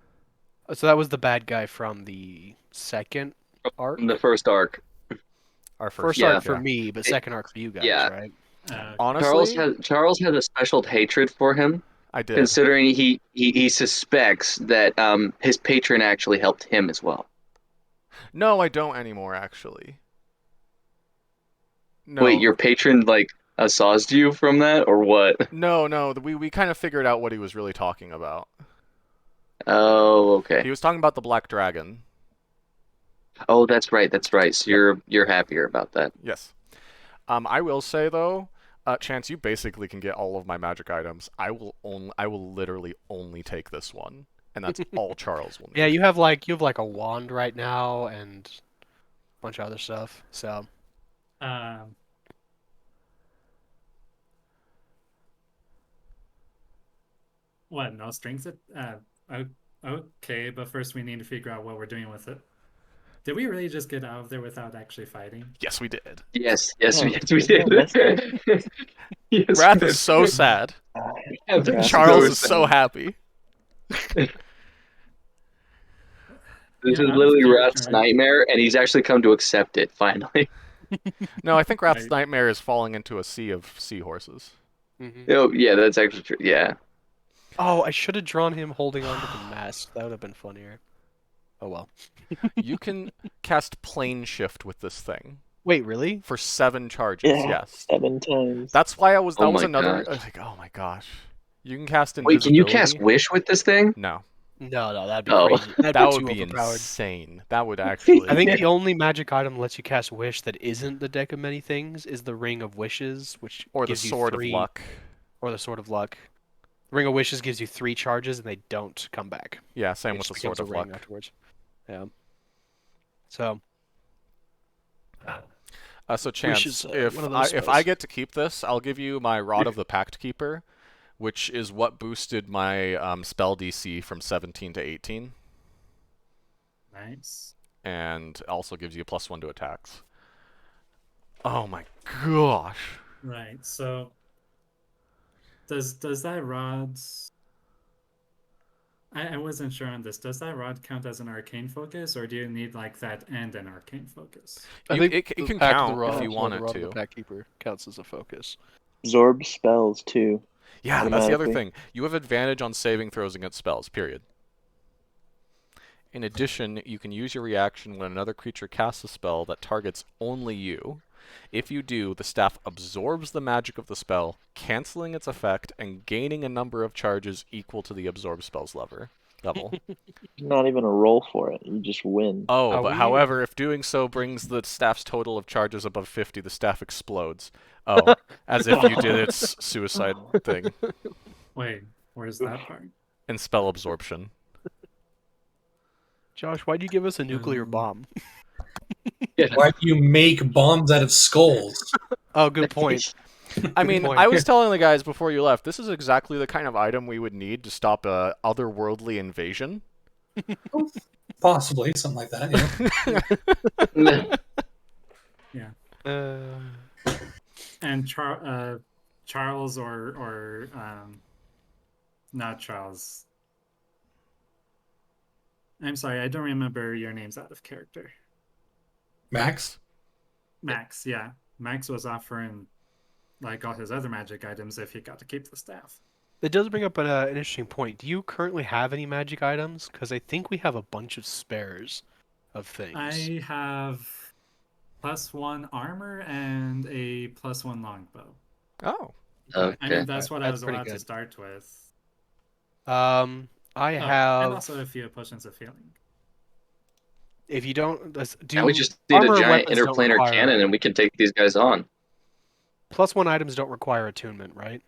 So that was the bad guy from the second arc. From the first arc. our First Yeah. arc for me, but second arc for you guys, Yeah. right? honestly, Charles has a special hatred for him, I did. considering he suspects that his patron actually helped him as well. No, I don't anymore, actually. No. Wait, your patron like assassed you from that, or what? No, we kind of figured out what he was really talking about. Oh, He okay. was talking about the Black Dragon. Oh, that's right. That's right. So you're happier about that. Yes. I will say though, Chance, you basically can get all of my magic items. I will literally only take this one, and that's all Charles will need. Yeah, you have like a wand right now and a bunch of other stuff. So What? No strings? Okay, but first we need to figure out what we're doing with it. Did we really just get out of there without actually fighting? Yes, we did. Yes, Yeah, we did. that's right. Yes, Wrath we is so sad. did. Wrath Charles so is so happy. This Yeah, is I was literally scared, Rath's right? nightmare, and he's actually come to accept it finally. No, I think Wrath's Right. nightmare is falling into a sea of seahorses. mhm. Oh, yeah, that's actually true. Yeah. Oh, I should have drawn him holding onto the mast. That would have been funnier. Oh well. You can cast Plane Shift with this thing Wait, really? for 7 charges. Yeah, Yes. 7 times. That's why that was Oh my another. gosh. I was like, oh my gosh. You can cast Wait, can you cast invisibility. Wish with this thing? No, No, that'd be Oh. crazy. That'd that be would too be overpowered. insane. That would actually. I think the only magic item that lets you cast Wish that isn't the Deck of Many Things is the Ring of Wishes, which or the gives you Sword 3, of Luck. or the Sword of Luck. Ring of Wishes gives you 3 charges and they don't come back. Yeah, same It with just the Sword becomes of a ring Luck. afterwards. Yeah. So. So Chance, is, if one of those if spells. I get to keep this, I'll give you my Rod of the Pact Keeper, which is what boosted my spell DC from 17 to 18. Nice. and also gives you a +1 to attacks. Oh my gosh. Right. So does that rod? I wasn't sure on this. Does that rod count as an arcane focus, or do you need like that and an arcane focus? I You, think it the can Pack of the count Rod, if you or want the it Rod of the to. Pack Keeper counts as a focus. Absorb spells too. Yeah, that's the other automatically. thing. You have advantage on saving throws against spells, period. In addition, you can use your reaction when another creature casts a spell that targets only you. If you do, the staff absorbs the magic of the spell, canceling its effect and gaining a number of charges equal to the absorb spell's level. Not even a roll for it. You just win. Oh, Are but we- however, if doing so brings the staff's total of charges above 50, the staff explodes. Oh, as if you did its suicide thing Wait, where's that part? in spell absorption. Josh, why'd you give us a nuclear bomb? Why do you make bombs out of skulls? Oh, good point. I mean, point. I was telling the guys before you left, this is exactly the kind of item we would need to stop a otherworldly invasion. Possibly something like that. Yeah. Yeah. And Charles or not Charles. I'm sorry, I don't remember your names out of character. Max. Max, yeah. Max was offering like all his other magic items if he got to keep the staff. It does bring up an interesting point. Do you currently have any magic items? Because I think we have a bunch of spares of things. I have +1 armor and a +1 longbow. Oh. Okay. I mean, that's what I That's was pretty allowed to good. start with. I Oh, have. and also a few potions of healing. If you don't do, Now we just need a armor giant weapons don't interplanar require- cannon, and we can take these guys on. +1 items don't require attunement, right?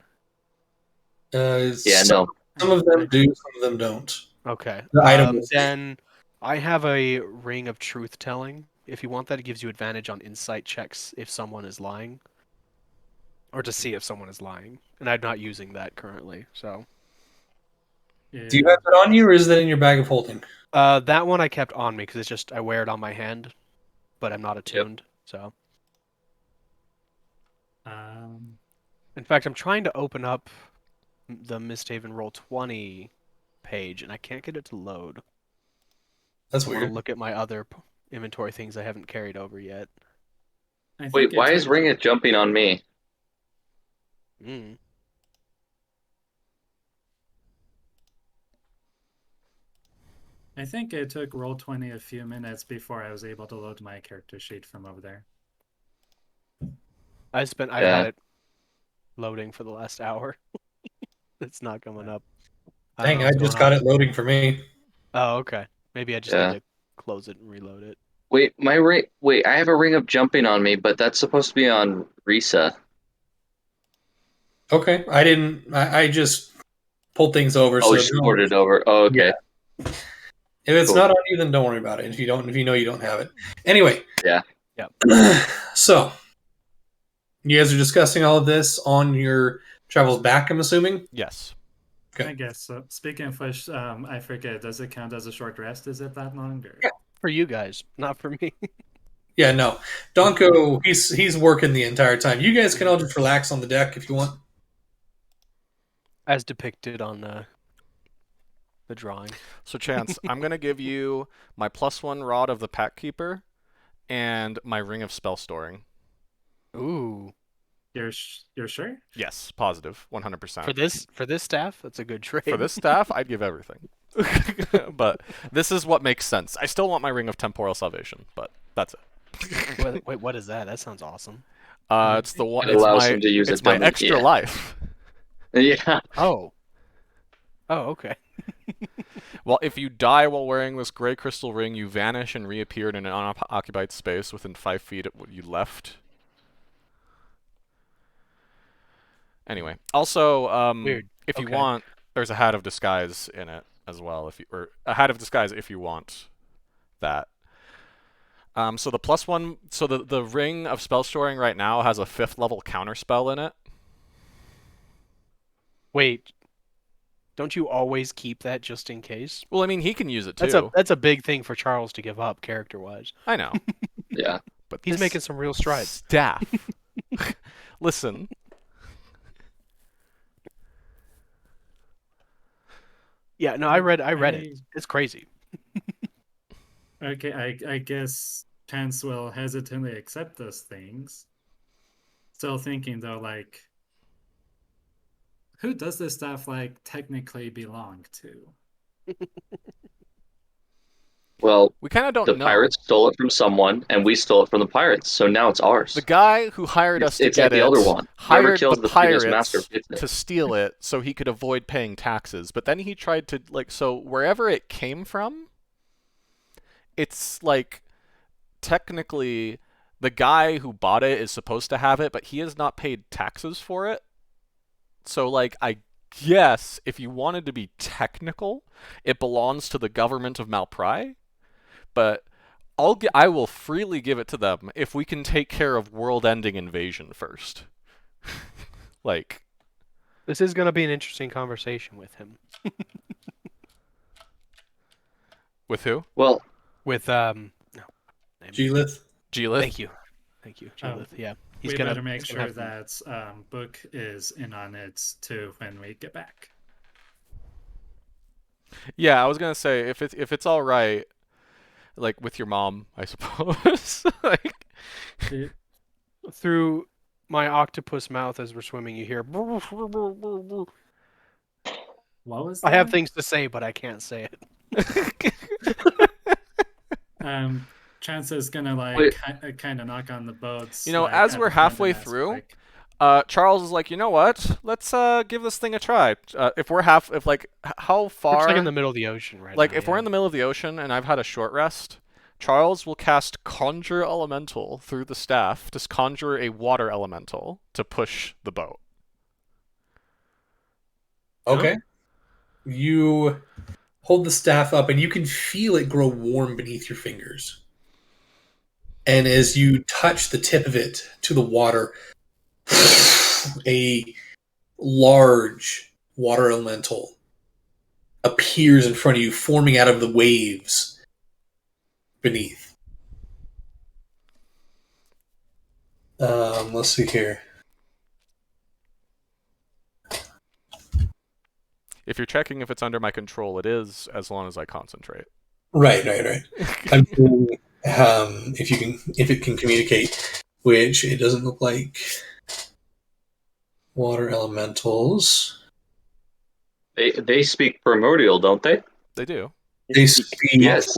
Yeah, some, no. some of them do, some of them don't. Okay. The item is- Then I have a ring of truth telling. If you want that, it gives you advantage on insight checks if someone is lying, or to see if someone is lying. And I'm not using that currently, so. Yeah. Do you have it on you, or is that in your bag of holding? That one I kept on me because it's just I wear it on my hand, but I'm not attuned. So, in fact, I'm trying to open up the Misthaven Roll20 page, and I can't get it to load. That's I want weird. to look at my other inventory things I haven't carried over yet. I think Wait, it why is took- Ring It jumping on me? Mm. I think it took Roll20 a few minutes before I was able to load my character sheet from over there. I've Yeah. had it loading for the last hour. It's not coming up. don't Dang, know I what's just going got on. it loading for me. Oh, okay. Maybe I just Yeah. need to close it and reload it. Wait, I have a ring of jumping on me, but that's supposed to be on Risa. Okay, I just pulled things over. Oh, so just ported over. Oh, okay. if it's Cool. not on you, then don't worry about it. If you know you don't have it. Anyway. Yeah. Yep. So, you guys are discussing all of this on your travels back, I'm assuming? Yes. Okay. I guess so. Speaking of which, I forget, does it count as a short rest? Is it that long? Or... Yeah. For you guys, not for me. Yeah, no. Donko, he's working the entire time. You guys can all just relax on the deck if you want. As depicted on the drawing. So, Chance, I'm going to give you my +1 Rod of the Pack Keeper and my Ring of Spell Storing. Ooh. You're sure? Yes, positive, 100%. For this staff, that's a good trade. For this staff, I'd give everything. But this is what makes sense. I still want my Ring of Temporal Salvation, but that's it. Wait, what is that? That sounds awesome. It's the one. It It's allows my. him to use it's a my dummy, extra yeah. life. Yeah. Oh. Oh, okay. Well, if you die while wearing this gray crystal ring, you vanish and reappear in an unoccupied space within 5 feet of what you left. Anyway, also, Weird. if you Okay. want, there's a hat of disguise in it as well. Or a hat of disguise if you want that. So the +1, so the ring of spell storing right now has a 5th level counter spell in it. Wait. Don't you always keep that just in case? Well, I mean, he can use it too. That's a big thing for Charles to give up character-wise. I know, Yeah. but He's this making some real strides. staff. Listen, Yeah, no, I read it. It's crazy. Okay, I guess Chance will hesitantly accept those things. Still thinking though, like, who does this stuff like technically belong to? Well, we kind of don't the know. pirates stole it from someone, and we stole it from the pirates, so now it's ours. The guy who hired us to It's get like the it other one. Whoever hired kills the the previous master pirates gets it. to steal it so he could avoid paying taxes. But then he tried to, like, so wherever it came from, it's like technically the guy who bought it is supposed to have it, but he has not paid taxes for it. So, like, I guess if you wanted to be technical, it belongs to the government of Malprai. But I will freely give it to them if we can take care of world-ending invasion first. Like, This is going to be an interesting conversation with him. with who? Well, With no. Geelith. Geelith? Thank you. Judith. Yeah. We better make sure that Book is in on it too when we get back. Yeah, I was gonna say if it's all right, like with your mom, I suppose. Like, Through my octopus mouth as we're swimming, you hear. What was I have that? things to say, but I can't say it. Chance is gonna like Wait. kind of knock on the boats. You know, like, as at we're the front halfway and ask, through, like, Charles is like, you know what? Let's give this thing a try. If how We're far? just like in the middle of the ocean right Like now. if we're in the middle of the ocean and I've had a short rest, Charles will cast Conjure Elemental through the staff to conjure a water elemental to push the boat. Okay. You hold the staff up, and you can feel it grow warm beneath your fingers. And as you touch the tip of it to the water, a large water elemental appears in front of you, forming out of the waves beneath. Let's see here. If you're checking if it's under my control, it is, as long as I concentrate. Right. I'm seeing, if it can communicate, which it doesn't look like. Water elementals. they speak primordial, don't they? They do, They speak Yes.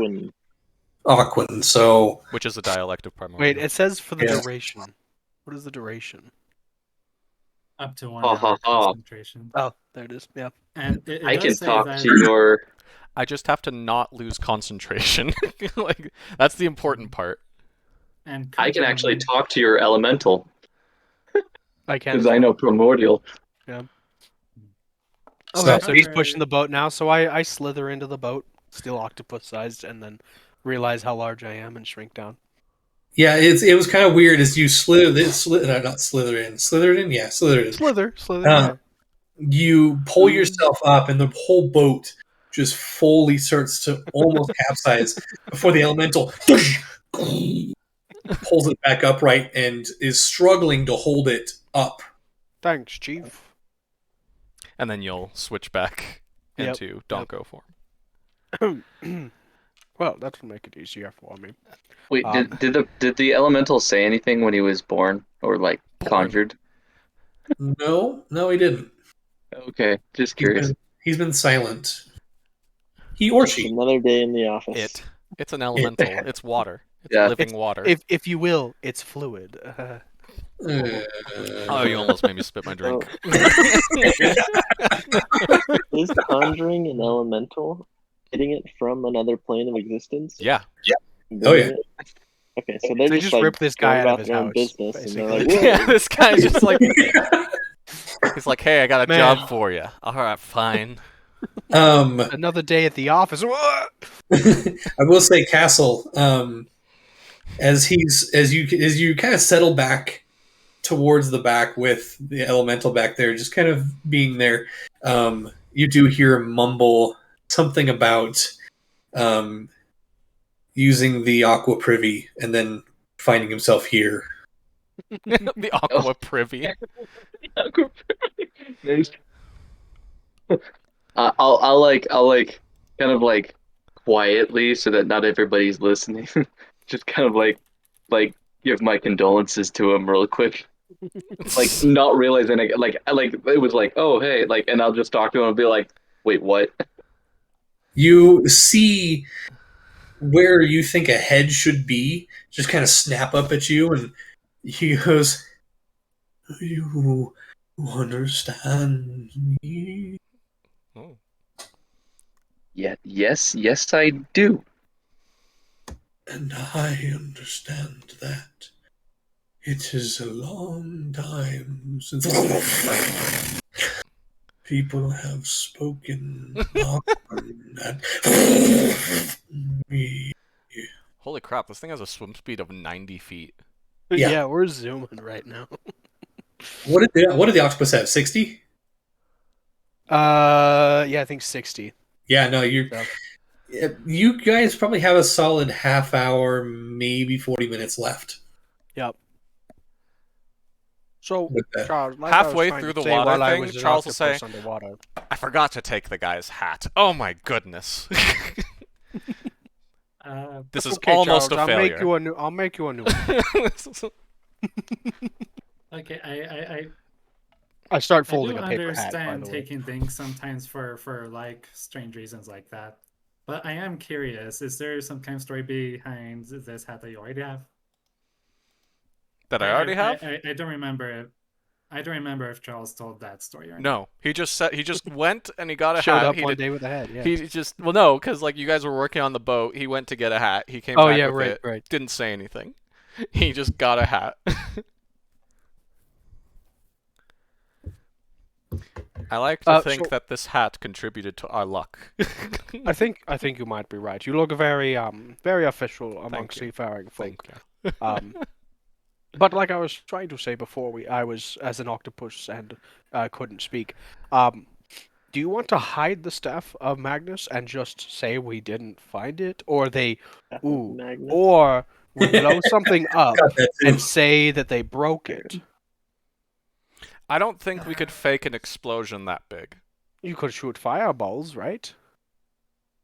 Aquan, so which is a dialect of Primordial. Wait, it says for the Yeah. duration. What is the duration? up to 1 Ha, hour ha, ha. concentration. Oh, there it is. Yeah. And it I does can say talk that to your. I just have to not lose concentration. Like, that's the important part. and I can actually currently- talk to your elemental I can. because I know primordial. Okay, So- so he's pushing the boat now. So I slither into the boat, still octopus-sized, and then realize how large I am and shrink down. yeah, it was kind of weird as you slither in. Slither. Uh, You pull yourself up, and the whole boat just fully starts to almost capsize before the elemental pulls it back upright and is struggling to hold it up. Thanks, Chief. And then you'll switch back Yep, into Donko form. Well, that will make it easier for me. Wait, did the elemental say anything when he was born or like conjured? No, he didn't. Okay, just curious. He's been silent. He or It's she. another day in the office. It's an elemental. It's water. It's Yeah. living water. If you will, it's fluid. Oh, you almost made me spit my drink. Is conjuring an elemental getting it from another plane of existence? Yeah. Oh, yeah. Bringing it? Okay, so they're They just just like ripped this guy going out of about his their own house, business, and they're like, basically. Yeah, this guy's just like, he's like, hey, I got a Man. job for you. All right, fine. Another day at the office. I will say, Castle. As you kind of settle back towards the back with the elemental back there, just kind of being there. you do hear him mumble something about using the aqua privy and then finding himself here. The aqua privy. Nice. I'll kind of like quietly so that not everybody's listening. Just kind of like give my condolences to him real quick. Like not realizing like it was like, oh hey, like, and I'll just talk to him and be like, wait, what? You see where you think a head should be just kind of snap up at you, and he goes, "You understand me?" Oh. Yeah, yes, I do. And I understand that. It is a long time since people have spoken often at me. Holy crap, this thing has a swim speed of 90 feet. Yeah. Yeah, we're zooming right now. What did the octopus have? 60? Yeah, I think 60. Yeah, no, So. you guys probably have a solid half hour, maybe 40 minutes left. Yep. So, With that. Charles, like Halfway I was trying through to the say water while I thing, was an Charles will say, octopus underwater. I forgot to take the guy's hat. Oh my goodness. This is Okay, almost Charles, a failure. I'll make you a new one. Okay, I start I folding do a paper hat, by understand the way. taking things sometimes for like strange reasons like that. But I am curious, is there some kind of story behind this hat that you already have? That I already have? I don't remember. I don't remember if Charles told that story or not. No, he just went and he got a Showed hat. up He one did, day with a hat, yeah. He just no, because like you guys were working on the boat. He went to get a hat. He came Oh, back yeah, with right, it. right. Didn't say anything. He just got a hat. I like to think that this hat contributed to our luck. I think you might be right. You look very official amongst you. seafaring folk. Thank you. But like I was trying to say before, I was as an octopus and couldn't speak. Do you want to hide the staff of Magnus and just say we didn't find it, or Magnus. or we blow something up Got that too. and say that they broke it? I don't think we could fake an explosion that big. You could shoot fireballs, right?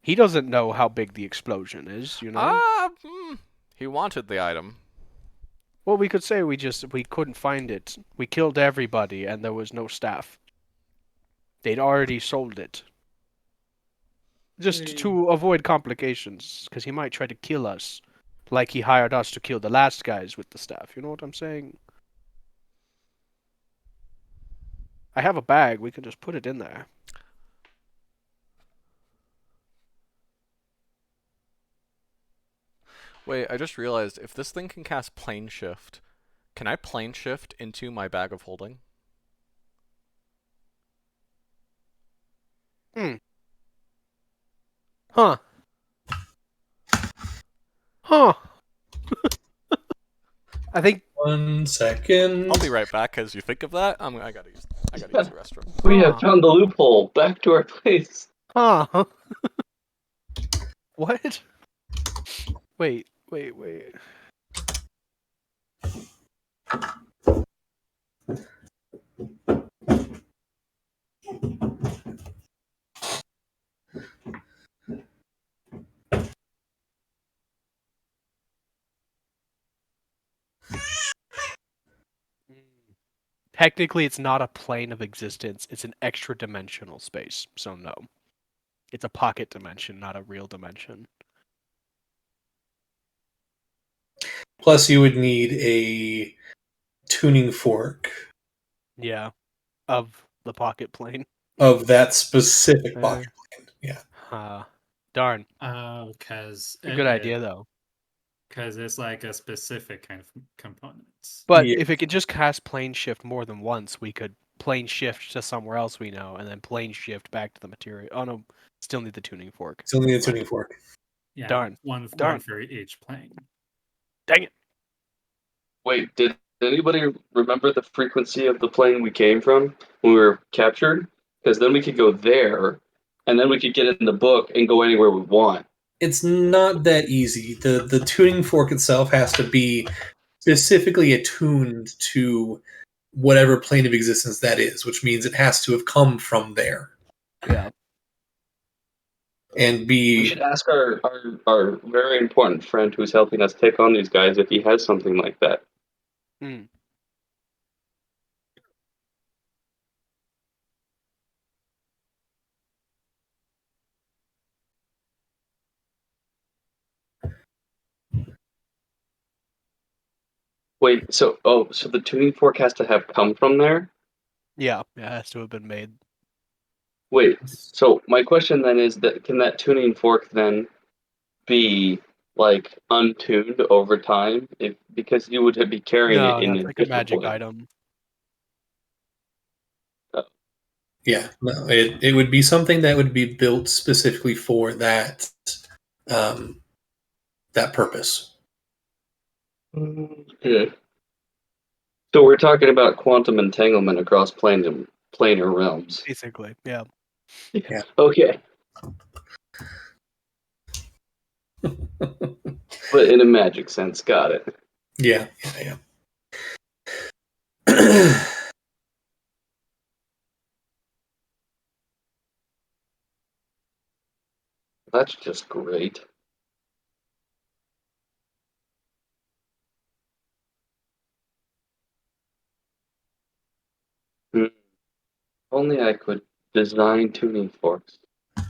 He doesn't know how big the explosion is, you know? He wanted the item. Well, we could say we couldn't find it. We killed everybody and there was no staff. They'd already sold it. Just to avoid complications, because he might try to kill us, like he hired us to kill the last guys with the staff. You know what I'm saying? I have a bag. We can just put it in there. Wait, I just realized if this thing can cast plane shift, can I plane shift into my bag of holding? Huh. Huh. I think 1 second. I'll be right back as you think of that. I gotta use the restroom. We have found the loophole. Back to our place. Huh. What? Wait. Technically, it's not a plane of existence. It's an extra dimensional space. So no. It's a pocket dimension, not a real dimension. Plus, you would need a tuning fork Yeah. Of the pocket plane. of that specific pocket plane. Yeah. Darn. Because Good idea, though. Because it's like a specific kind of components. But Yeah. if it could just cast plane shift more than once, we could plane shift to somewhere else we know, and then plane shift back to the material. Oh no, still need the tuning fork. Still need a tuning fork. Yeah, Darn. one Darn. for each plane. Dang it. Wait, did anybody remember the frequency of the plane we came from when we were captured? Because then we could go there, and then we could get in the book and go anywhere we want. It's not that easy. The tuning fork itself has to be specifically attuned to whatever plane of existence that is, which means it has to have come from there. Yeah. And We be should ask our very important friend who's helping us take on these guys if he has something like that. Hmm. Wait, so the tuning fork has to have come from there? Yeah, it has to have been made. Wait, so my question then is that can that tuning fork then be like untuned over time if because you would be carrying it No, in that's like a invisible magic form? item. yeah, no, it would be something that would be built specifically for that that purpose. Okay. So we're talking about quantum entanglement across planar realms. Basically, yeah. Yeah. Okay, but in a magic sense, got it. Yeah, yeah. That's just great. Hmm. Only I could design tuning forks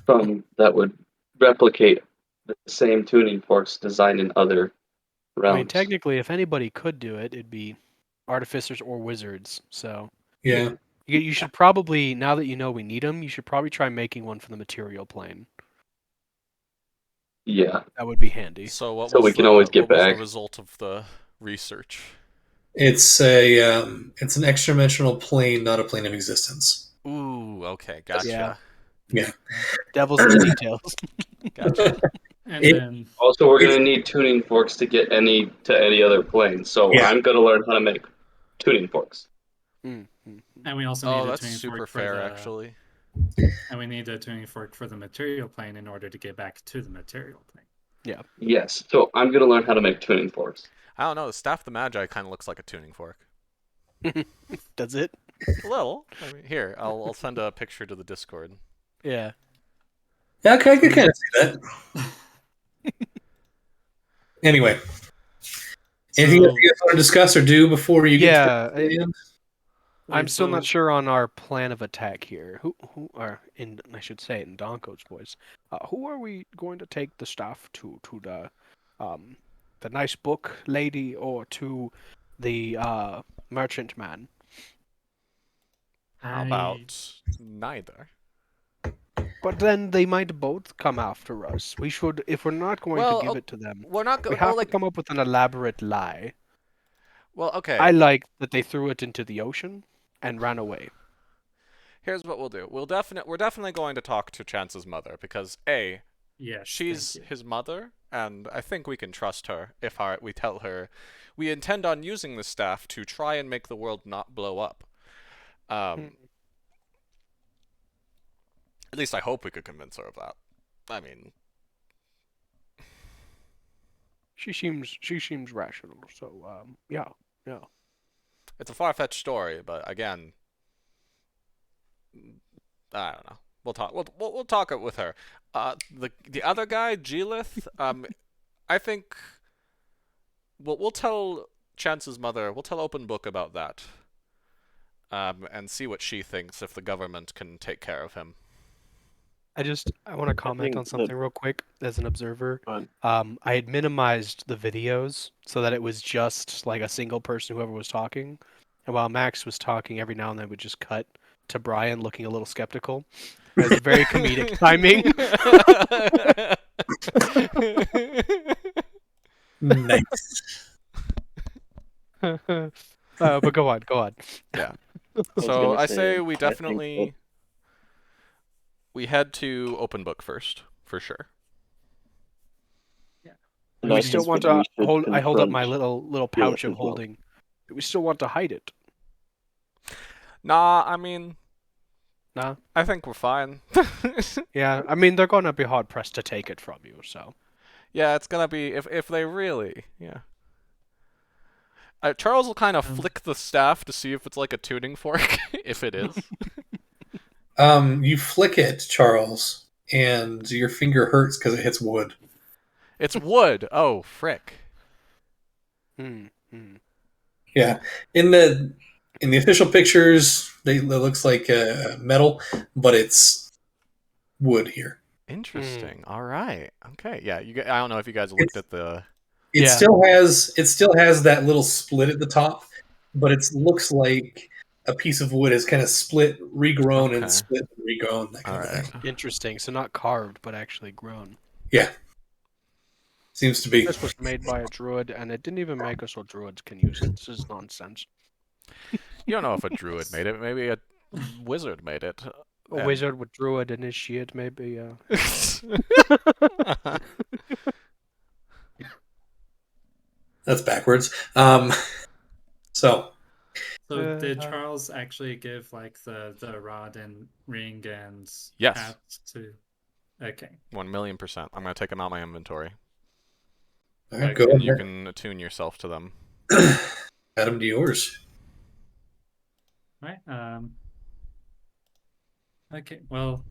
that would replicate the same tuning forks designed in other I mean, realms. technically, if anybody could do it, it'd be artificers or wizards. So Yeah. you should probably, now that you know we need them, you should probably try making one for the material plane. Yeah, That would be handy. So what So was we can always the get what was the back. result of the research? It's an extra dimensional plane, not a plane of existence. Ooh, okay, gotcha. Yeah. Devil's in the details. Gotcha. And It- then Also, we're It's- gonna need tuning forks to get any other plane. So Yeah. I'm gonna learn how to make tuning forks. Mm, mm, mm. and we also Oh, need a that's tuning super fork for fair, the actually. and we need a tuning fork for the material plane in order to get back to the material plane. Yes. So I'm gonna learn how to make tuning forks. I don't know. The Staff of the Magi kind of looks like a tuning fork. Does it? A little. I mean, here, I'll send a picture to the Discord. Yeah. Yeah, okay, I can kind of see that. Anyway, anything else So you guys want to discuss or do before you get Yeah, to the end? I'm wait, still not so sure on our plan of attack here. Who are in? I should say it in Donko's voice. Who are we going to take the staff to? To the nice book lady or to the merchant man? How I about neither? But then they might both come after us. We should, if we're not going to Well, give it to them, we're not we going. have Oh, to like, come up with an elaborate lie. well, okay. I like that they threw it into the ocean and ran away. Here's what we'll do. We're definitely going to talk to Chance's mother because yes, she's thank you. his mother, and I think we can trust her if we tell her we intend on using the staff to try and make the world not blow up. At least I hope we could convince her of that. I mean, She seems rational. So yeah. it's a far-fetched story, but again, I don't know. We'll talk. We'll talk it with her. The other guy, Geelith. I think we'll tell Chance's mother. We'll tell Open Book about that. And see what she thinks if the government can take care of him. I want to comment think on something real quick as an observer. Fine. I had minimized the videos so that it was just like a single person, whoever was talking. And while Max was talking, every now and then would just cut to Brian looking a little skeptical. It was very comedic timing. Nice. But go on. Yeah. was So gonna I say, say we I think definitely we head to Open Book first, for sure. And We I still think want that we to should hold. I hold up my confront little pouch Felix of as well. holding. Do we still want to hide it? Nah, I mean, Nah. I think we're fine. Yeah, I mean they're gonna be hard pressed to take it from you. So Yeah, it's gonna be if they really, yeah. Charles will kind of Um, flick the staff to see if it's like a tuning fork, if it is. You flick it, Charles, and your finger hurts because it hits wood. It's wood. Oh, frick. hmm. Yeah, in the official pictures, it looks like metal, but it's wood here. Interesting. All right. Okay. Yeah. I don't know if you guys looked It's, at the. it Yeah. still has that little split at the top, but it looks like a piece of wood is kind of split, regrown, and Okay. split, and regrown, that All kind of right. thing. Interesting. So not carved, but actually grown. Yeah, seems to be. This was made by a druid, and it didn't even make it so druids can use it. This is nonsense. You don't know if a druid made it. Maybe a wizard made it. A wizard with druid initiate, maybe. That's backwards. So So did Charles actually give like the rod and ring and Yes. hat to? Okay. 1,000,000%. I'm gonna take them out of my inventory, all right, Okay. go and you ahead. can attune yourself to them. Adam, to yours. Right. Okay. Well,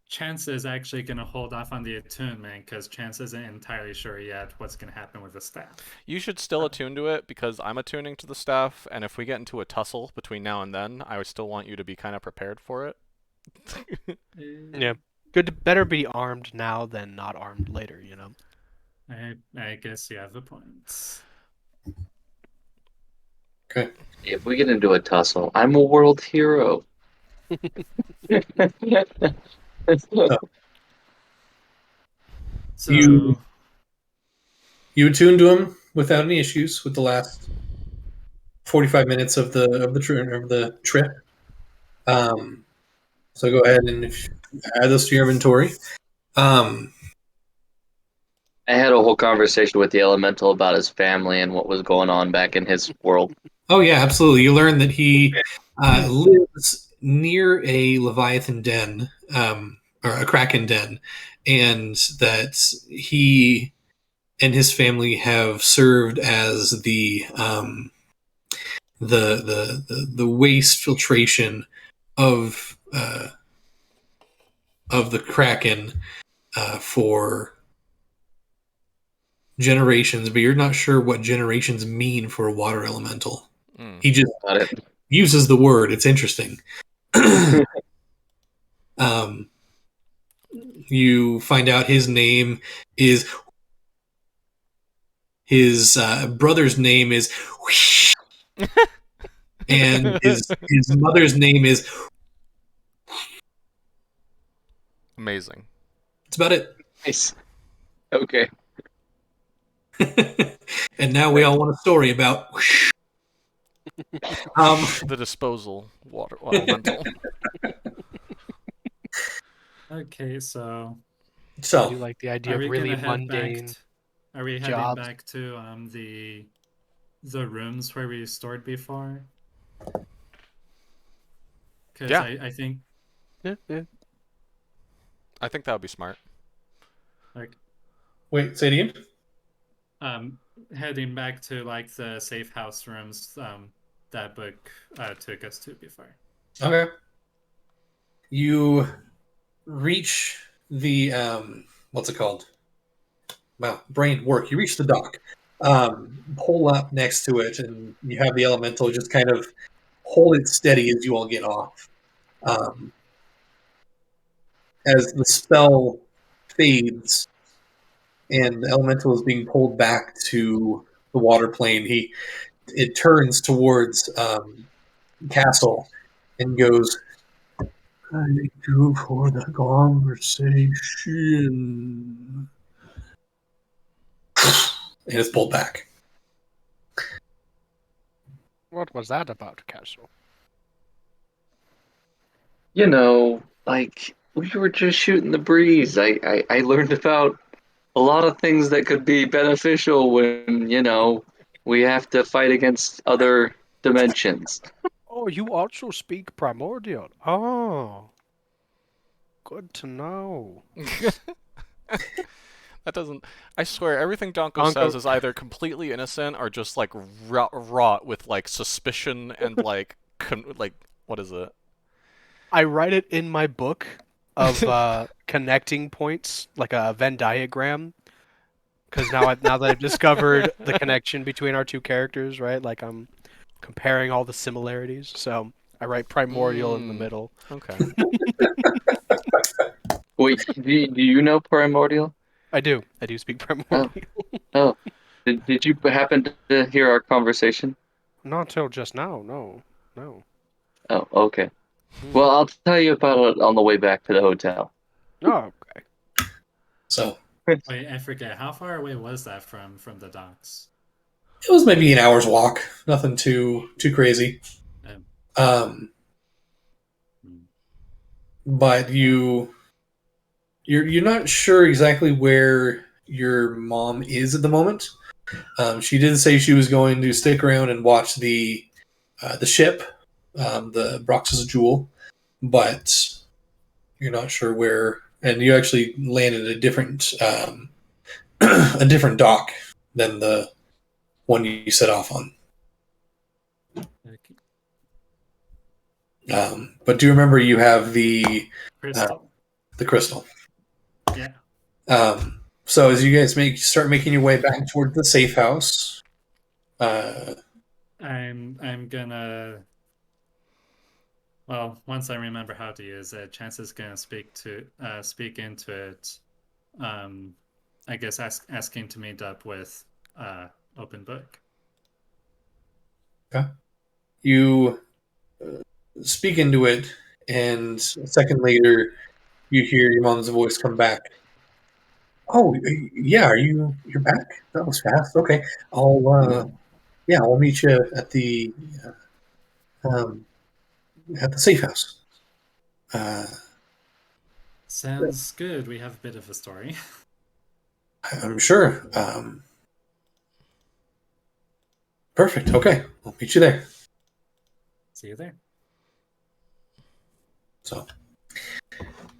Chance is actually going to hold off on the attunement because Chance isn't entirely sure yet what's going to happen with the staff. You should still attune to it because I'm attuning to the staff, and if we get into a tussle between now and then, I would still want you to be kind of prepared for it. Yeah. Good. Better be armed now than not armed later. You know. I guess you have a point. Okay. If we get into a tussle, I'm a world hero. So You attune to him without any issues with the last 45 minutes of the trip. So go ahead and add those to your inventory. I had a whole conversation with the elemental about his family and what was going on back in his world. Oh yeah, absolutely. You learn that he lives near a Leviathan den, or a Kraken den, and that he and his family have served as the waste filtration of the Kraken for generations, but you're not sure what generations mean for a water elemental. Mm. He just Got it. uses the word. It's interesting. You find out his name is his brother's name is and his mother's name is. Amazing. That's about it. Nice. Okay. And now we all want a story about. The disposal water elemental. okay, so I do So like the idea are of we really gonna head mundane. back? Are we heading jobs. back to the rooms where we stored before? Because Yeah. I think Yeah. I think that would be smart. like wait, say it again. heading back to like the safe house rooms that book took us to before. Okay. You reach the what's it called? Wow, brain work. You reach the dock, pull up next to it, and you have the elemental just kind of hold it steady as you all get off. As the spell fades and the elemental is being pulled back to the water plane, it turns towards Castle and goes, "Thank you for the conversation." And it's pulled back. What was that about, Castle? You know, like we were just shooting the breeze. I learned about a lot of things that could be beneficial when, we have to fight against other dimensions. Oh, you also speak Primordial. Oh, good to know. That doesn't. I swear, everything Donko Donko- says is either completely innocent or just like wrought with like suspicion and like like what is it? I write it in my book of connecting points, like a Venn diagram. Because now that I've discovered the connection between our two characters, right? Like I'm comparing all the similarities. So I write Primordial in the middle. Okay. Wait, do you know Primordial? I do. I do speak Oh, Primordial. oh. Did you happen to hear our conversation? Not until just now. No, no. Oh, okay. Hmm. Well, I'll tell you about it on the way back to the hotel. Oh, okay. So Wait, I forget. How far away was that from the docks? it was maybe an hour's walk. Nothing too crazy. Um, Um, hmm. but you're not sure exactly where your mom is at the moment. She did say she was going to stick around and watch the ship, the Brox's Jewel, but you're not sure where. And you actually landed a different a different dock than the one you set off on. Okay. But do you remember you have the Crystal. crystal? Yeah. So as you guys start making your way back toward the safe house, I'm gonna. Well, once I remember how to use it, Chance is gonna speak into it. I guess asking to meet up with open book. you speak into it, and a second later, you hear your mom's voice come back. Oh, yeah, you're back? That was fast. Okay, I'll meet you um, at the safe house. Uh, Sounds good. We have a bit of a story. I'm sure. Perfect. Okay, I'll meet you there. See you there. So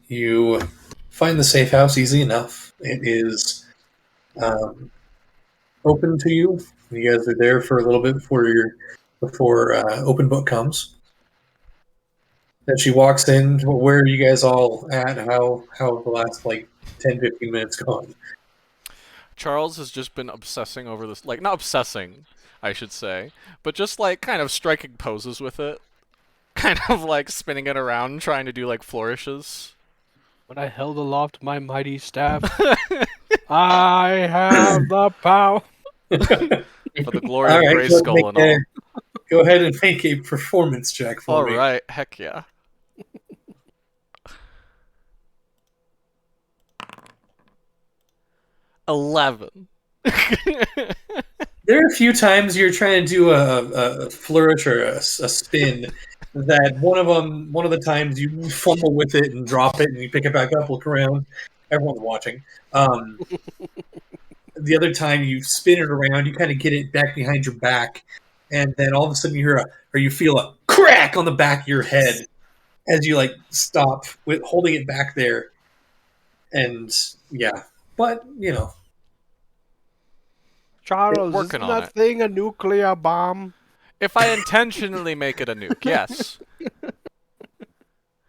you find the safe house easy enough. It is um, open to you. You guys are there for a little bit before open book comes. And she walks in. Where are you guys all at? How have the last like 10, 15 minutes gone? Charles has just been obsessing over this, like not obsessing, I should say, but just like kind of striking poses with it, kind of like spinning it around, trying to do like flourishes. When I held aloft my mighty staff, I have the power. For the glory All of right, Grayskull and all. go ahead and make a performance check for All me. right, heck yeah. $11. There are a few times you're trying to do a flourish or a spin that one of the times you fumble with it and drop it and you pick it back up, look around, everyone's watching. The other time you spin it around, you kind of get it back behind your back, and then all of a sudden you feel a crack on the back of your head as you like stop with holding it back there, and yeah, but Charles, Working isn't on that it. thing a nuclear bomb? If I intentionally make it a nuke, yes.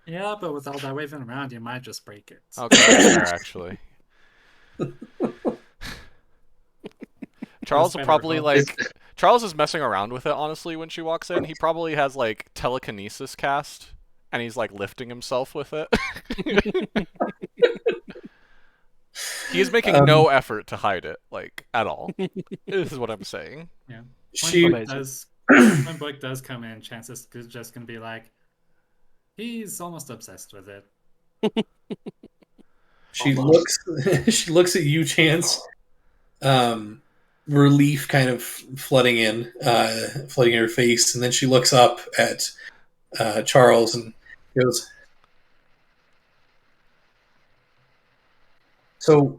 Yeah, but with all that waving around, you might just break it. Okay, that's fair, actually. Charles will better, probably huh? like. Charles is messing around with it, honestly, when she walks in. He probably has like telekinesis cast, and he's like lifting himself with it. He is making no effort to hide it, like, at all. This is what I'm saying. Yeah. she When book does come in, Chance is just gonna be like, he's almost obsessed with it. She Almost. looks she looks at you, Chance. Relief kind of flooding in her face, and then she looks up at Charles and goes, "So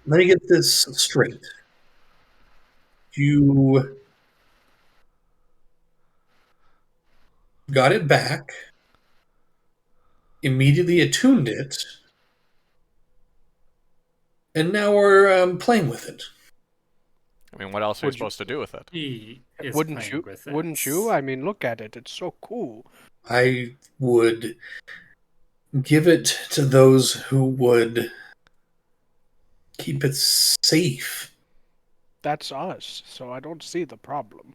let me get this straight. You got it back, immediately attuned it, and now we're playing with it. I mean, what else are you Would you- supposed to do with it? He is Wouldn't playing you? with it. Wouldn't you? I mean, look at it. It's so cool. I would give it to those who would keep it safe. That's us. So I don't see the problem.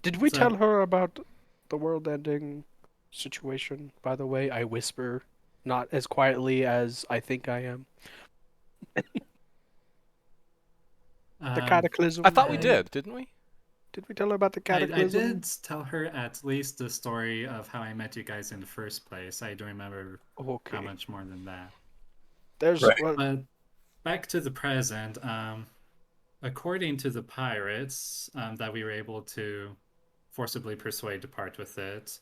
Did we So- tell her about the world-ending situation? By the way, I whisper, not as quietly as I think I am. The cataclysm. I thought we I- did, didn't we? Did we tell her about the I cataclysm? did tell her at least the story of how I met you guys in the first place. I don't remember Okay. how much more than that. There's Right. well, But back to the present. According to the pirates that we were able to forcibly persuade to part with it,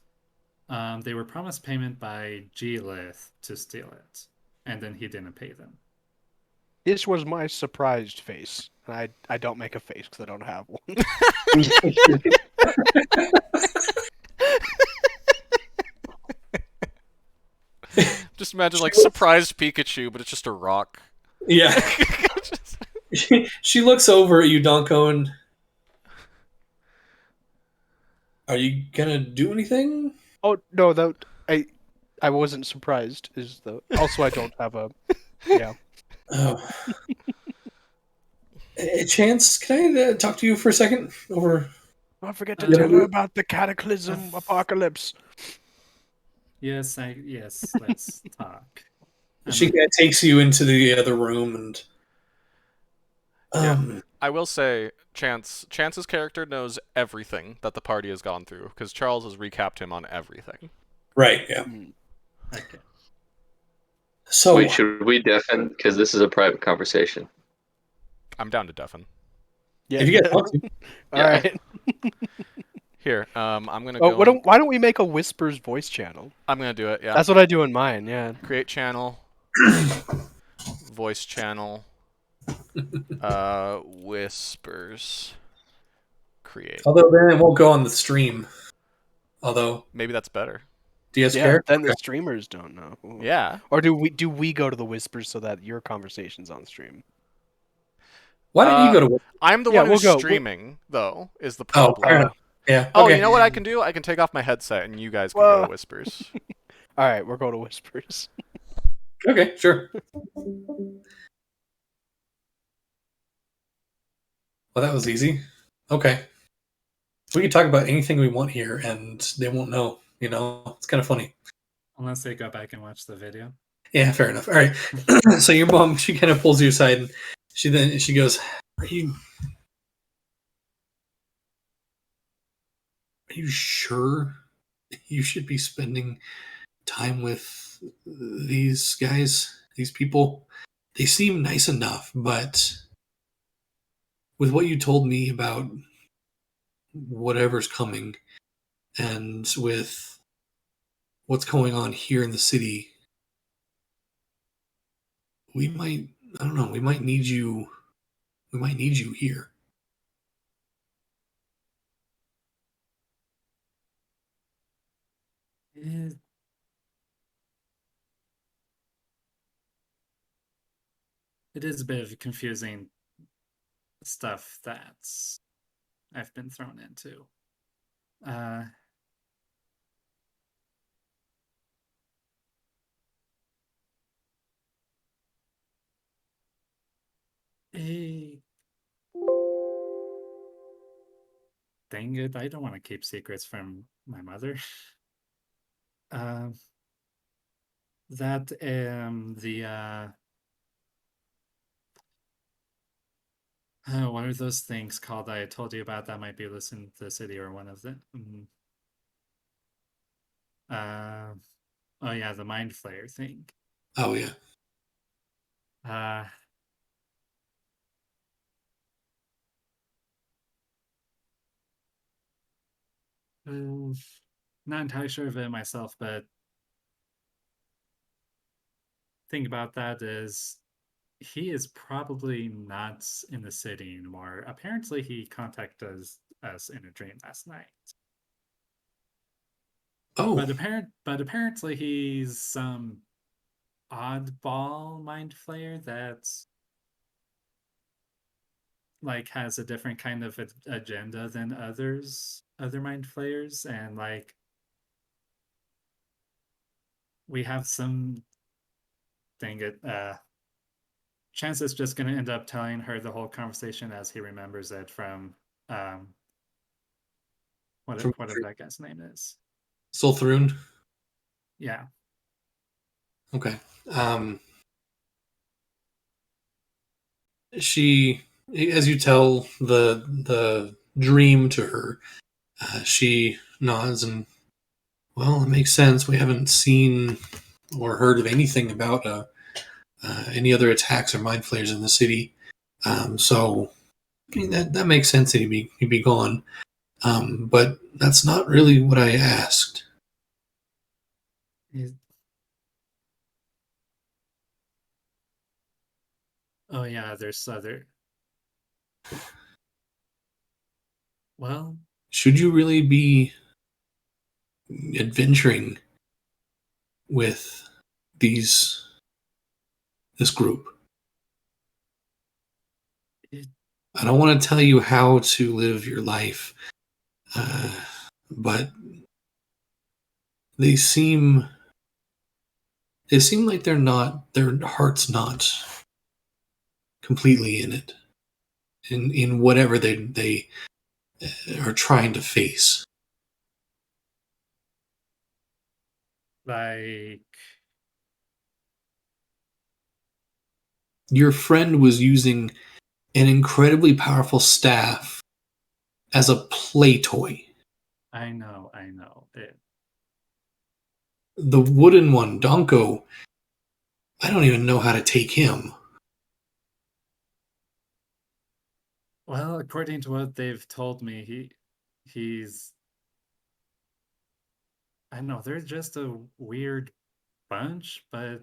they were promised payment by G-Lith to steal it, and then he didn't pay them. this was my surprised face. I don't make a face because I don't have one. Just imagine like surprised Pikachu, but it's just a rock. Yeah. She looks over at you, Donko, and are you gonna do anything? Oh no, that I wasn't surprised. Is the also I don't have a yeah. Oh. Chance, can I talk to you for a second? Over. Don't forget to Yeah, tell we- her about the cataclysm apocalypse. Yes, let's talk. She kind of takes you into the other room, and Yeah. I will say, Chance's character knows everything that the party has gone through because Charles has recapped him on everything. right, yeah. Okay. So Wait, should we deafen? Because this is a private conversation. I'm down to deafen. Yeah. if you guys want to, All Yeah. right. Here, I'm gonna Oh, go. why don't we make a Whispers voice channel? I'm gonna do it. Yeah. That's what I do in mine. Yeah. Create channel. Voice channel. Whispers. Create. although then it won't go on the stream. Although, Maybe that's better. do you guys Yeah. care? Then the Okay. streamers don't know. Ooh. Yeah. Or do we go to the Whispers so that your conversation's on stream? Why don't you go to? I'm the Yeah, one who's we'll go. streaming, though, is the Oh, problem. fair enough. Yeah. Oh, okay. you know what I can do? I can take off my headset and you guys can go Whoa. to Whispers. All right, we'll go to Whispers. Okay, sure. Well, that was easy. Okay. We can talk about anything we want here, and they won't know. You know, it's kind of funny. Unless they go back and watch the video. Yeah, fair enough. All right. So your mom, she kind of pulls you aside, and she goes, Are you sure you should be spending time with these guys, these people? They seem nice enough, but with what you told me about whatever's coming, and with what's going on here in the city, we might, I don't know, we might need you here. It, it is a bit of confusing stuff that I've been thrown into. Dang it, I don't want to keep secrets from my mother. What are those things called that I told you about that might be listening to the city or one of them? Oh yeah, the mind flayer thing. Oh yeah. Uh, not entirely sure of it myself, but thing about that is he is probably not in the city anymore. Apparently, he contacted us us in a dream last night. Oh, But apparently he's some oddball mind flayer that like has a different kind of agenda than other mind flayers, and like we have some dang it Chance is just gonna end up telling her the whole conversation as he remembers it from from whatever that guy's name is. Sulthrun. Yeah. Okay. She, as you tell the dream to her, she nods and, well, it makes sense. We haven't seen or heard of anything about any other attacks or mind flayers in the city. So I mean, that makes sense that he'd be gone. But that's not really what I asked. Oh yeah, there's other. Well, Should you really be adventuring with this group? it, I don't want to tell you how to live your life, but they seem like their heart's not completely in it, in whatever they are trying to face. like Your friend was using an incredibly powerful staff as a play toy. I know. The wooden one, Donko, I don't even know how to take him. Well, according to what they've told me, he's I don't know, they're just a weird bunch, but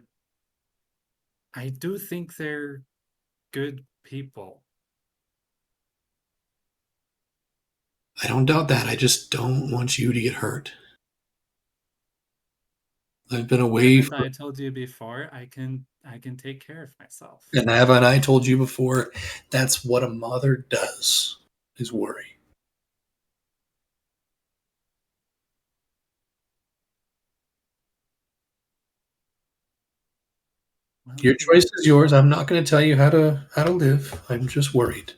I do think they're good people. I don't doubt that. I just don't want you to get hurt. I've been away Haven't for, I told you before? I can take care of myself. and haven't I told you before? That's what a mother does, is worry. Well, Your choice is yours. I'm not going to tell you how to live. I'm just worried.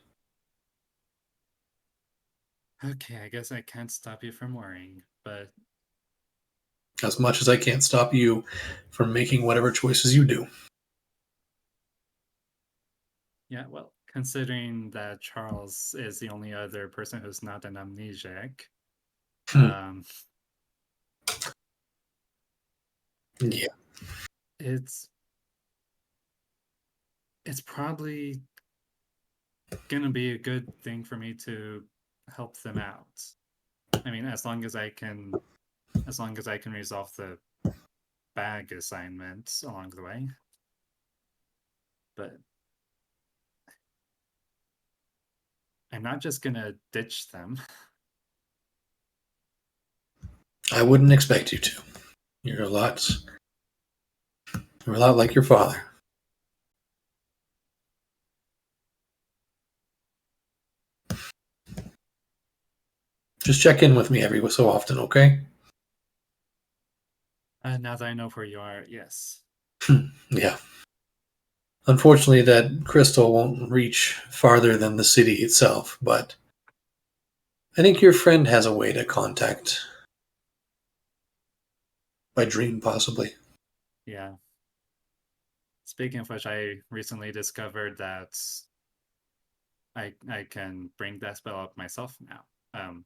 okay, I guess I can't stop you from worrying, but As much as I can't stop you from making whatever choices you do. yeah, well, considering that Charles is the only other person who's not an amnesiac, Hmm. um, Yeah. it's probably gonna be a good thing for me to help them out. I mean, as long as I can resolve the bag assignment along the way. But I'm not just gonna ditch them. I wouldn't expect you to. You're a lot like your father. Just check in with me every so often, okay? Now that I know where you are, yes. Yeah. Unfortunately, that crystal won't reach farther than the city itself, but I think your friend has a way to contact by dream, possibly. Yeah. Speaking of which, I recently discovered that I can bring that spell up myself now.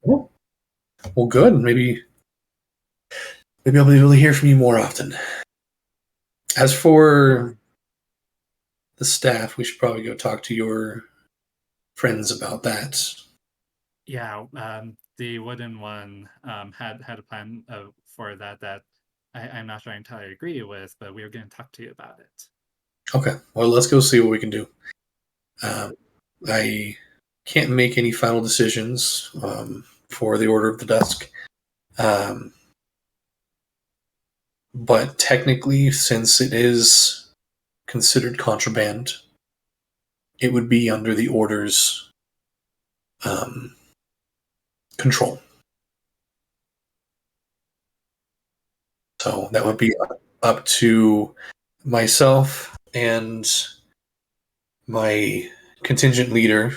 Well, good. Maybe I'll be able to hear from you more often. As for the staff, we should probably go talk to your friends about that. Yeah, the wooden one had a plan for that I'm not sure I entirely agree with, but we were going to talk to you about it. Okay. Well, let's go see what we can do. I can't make any final decisions for the Order of the Dusk. But technically, since it is considered contraband, it would be under the Order's control. So that would be up to myself and my contingent leader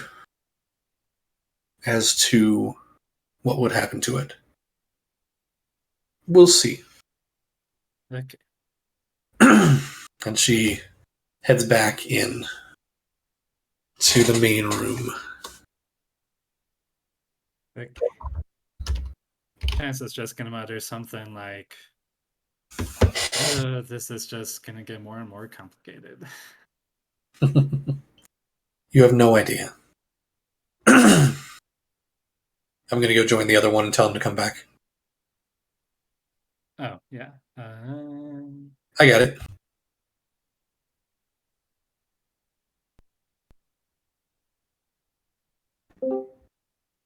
as to what would happen to it. We'll see. Okay. And she heads back in to the main room. Okay. Chance is just gonna mutter something like, "This is just gonna get more and more complicated." You have no idea. I'm going to go join the other one and tell him to come back. Oh yeah. I got it.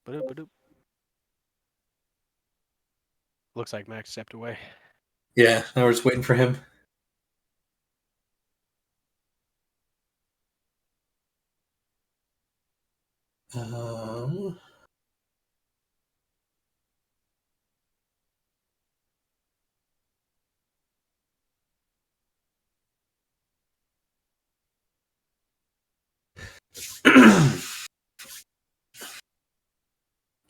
Ba-doop-ba-doop. Looks like Max stepped away. Yeah, now we're just waiting for him. Um,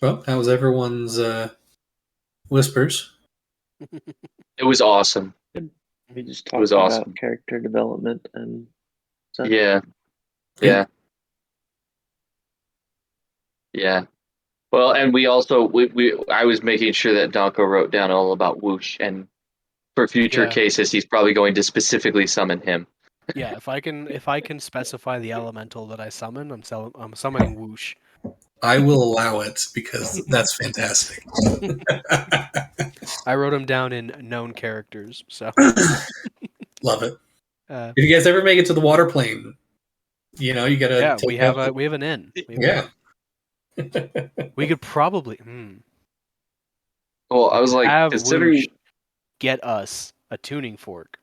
well, how was everyone's whispers? It was awesome. We just It was talked awesome. about character development and such. Yeah. Yeah. Yeah. Well, and we also I was making sure that Donko wrote down all about Whoosh, and for future Yeah. cases, he's probably going to specifically summon him. Yeah, if I can specify the elemental that I summon, I'm summoning Whoosh. I will allow it because that's fantastic. I wrote him down in known characters, so Love it. uh, If you guys ever make it to the water plane, you know, you gotta yeah, take we have out an inn. yeah. We could probably Well, I was like, have considering Whoosh get us a tuning fork.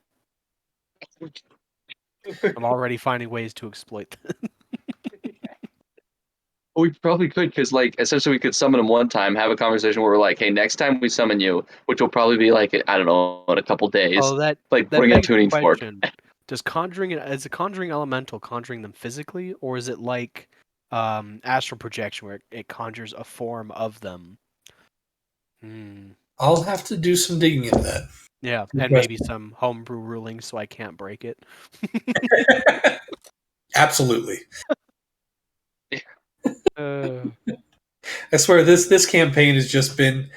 I'm already finding ways to exploit that. we probably could, because like essentially we could summon him one time, have a conversation where we're like, hey, next time we summon you, which will probably be like, I don't know, in a couple days, Oh, that like that bring a begs the tuning fork. question. Is a conjuring elemental conjuring them physically, or is it like astral projection where it conjures a form of them? I'll have to do some digging into that. Yeah, Good and maybe some homebrew rulings so I can't break it. Absolutely. Uh, I swear this campaign has just been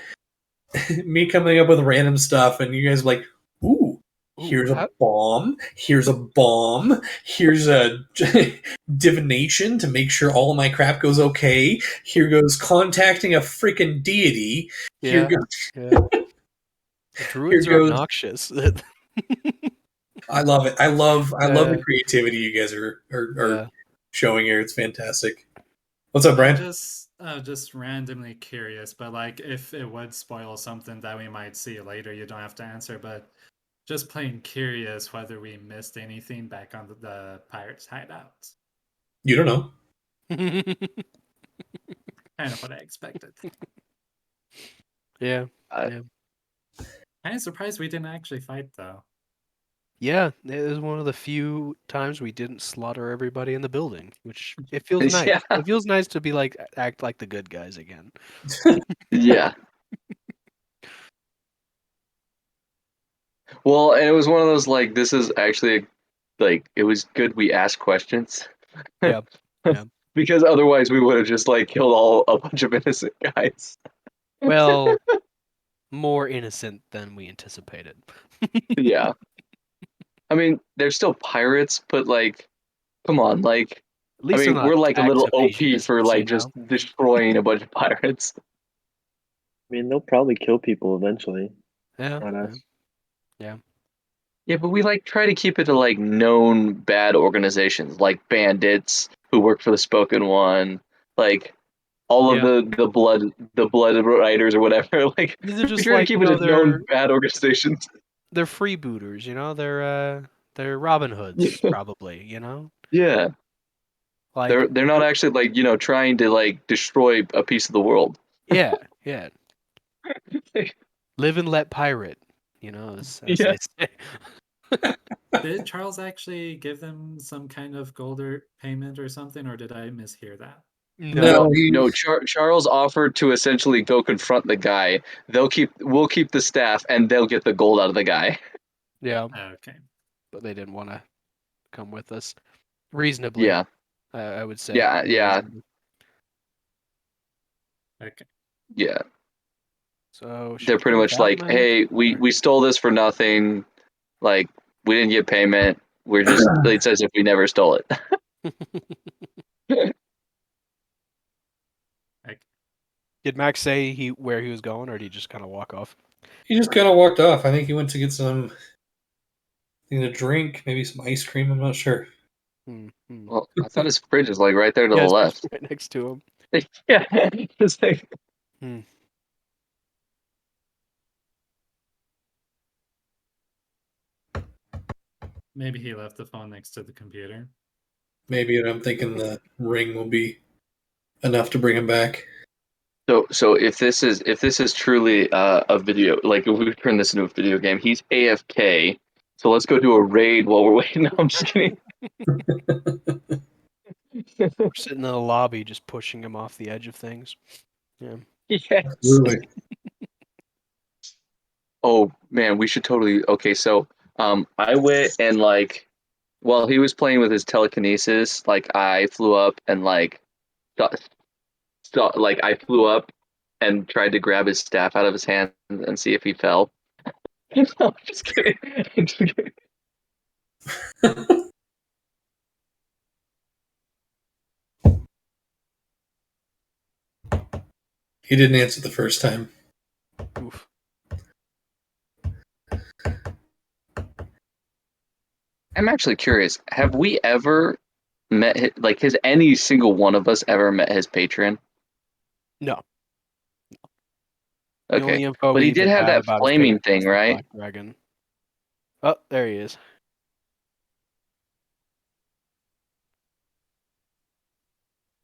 me coming up with random stuff and you guys are like, ooh, here's a bomb, here's a bomb, here's a divination to make sure all of my crap goes okay. Here goes contacting a freaking deity. Here yeah, goes yeah. Druids Here are goes- obnoxious. I love it. I love the Yeah. creativity you guys are Yeah. showing here. It's fantastic. What's up, Brian? Just randomly curious, but like if it would spoil something that we might see later, you don't have to answer. But just plain curious whether we missed anything back on the pirates' hideouts. You don't know. Kind of what I expected. Yeah. Kind of surprised we didn't actually fight though. Yeah, it was one of the few times we didn't slaughter everybody in the building, which it feels nice. Yeah. It feels nice to be like act like the good guys again. Yeah. Well, and it was one of those like, this is actually like, it was good we asked questions. Yeah. Yeah. Because otherwise we would have just like killed a bunch of innocent guys. Well, more innocent than we anticipated. Yeah. I mean, they're still pirates, but like, come on, like, At least they're not we're like a acts little of OP for agenists, like just destroying a bunch of pirates. I mean, they'll probably kill people eventually. Yeah. Not us. Yeah, but we like try to keep it to like known bad organizations, like bandits who work for the Spoken One, like all of Yeah. the blood riders or whatever. Like These are we just try to like, keep it as known they're bad organizations. freebooters, they're Robin Hoods probably, Yeah, like they're not actually like trying to like destroy a piece of the world. yeah, yeah. Live and let pirate, as Yeah. they say. Did Charles actually give them some kind of gold or payment or something, or did I mishear that? No, No. Charles offered to essentially go confront the guy. We'll keep the staff, and they'll get the gold out of the guy. Yeah, Okay. but they didn't want to come with us. Reasonably, Yeah, I would say. yeah, Very yeah, reasonably. Okay. yeah. So should They're we pretty go much that like, night? hey, we stole this for nothing. Like we didn't get payment. We're just it's as if we never stole it. Okay. Did Max say where he was going, or did he just kind of walk off? he just kind of walked off. I think he went to get something to drink, maybe some ice cream. I'm not sure. Well, I thought his fridge is like right there to Yeah, the it's left. right next to him. Yeah, it's like Maybe he left the phone next to the computer. Maybe, and I'm thinking the ring will be enough to bring him back. so if this is truly a video, like if we turn this into a video game, he's AFK. So let's go do a raid while we're waiting. No, I'm just kidding. We're sitting in the lobby, just pushing him off the edge of things. Yeah. Yes. Absolutely. Oh man, we should totally. Okay, so I went and like while he was playing with his telekinesis, like I flew up and like like I flew up and tried to grab his staff out of his hand and see if he fell. No, I'm just kidding. I'm just kidding. He didn't answer the first time. Oof. I'm actually curious. Have we ever met like has any single one of us ever met his patron? No. The Okay, only info but we he did even have have that about his flaming patron was thing, the right? Black Dragon. Oh, there he is.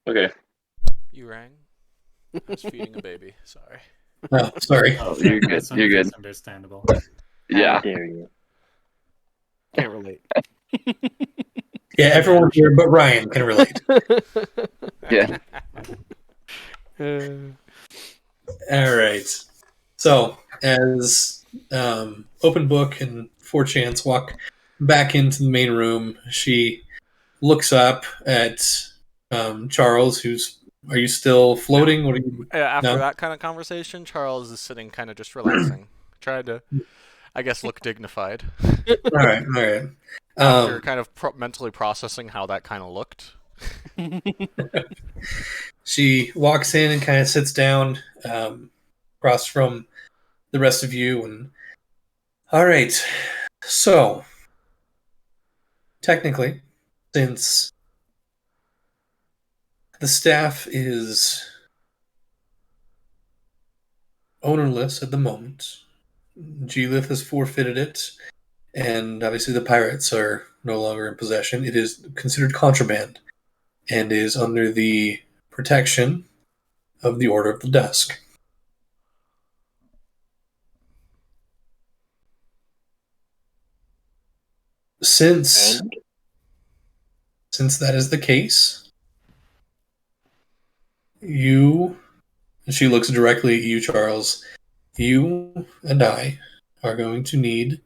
Okay. You rang? I was feeding a baby. Sorry. Oh, sorry. Oh, you're good. You're good. That's understandable. How Yeah. dare you? Can't relate. Yeah, everyone here but Ryan can relate. Yeah. All right. So, as Open Book and 4Chance walk back into the main room, she looks up at Charles, who's. Are you still floating? What are you. After No? that kind of conversation, Charles is sitting kind of just relaxing. Tried to, I guess, look dignified. All right. All right. After kind of mentally processing how that kind of looked. She walks in and kind of sits down across from the rest of you. And all right, so technically, since the staff is ownerless at the moment, G-Lith has forfeited it, and obviously the pirates are no longer in possession. It is considered contraband and is under the protection of the Order of the Dusk. Since And since that is the case, you, and she looks directly at you, Charles, you and I are going to need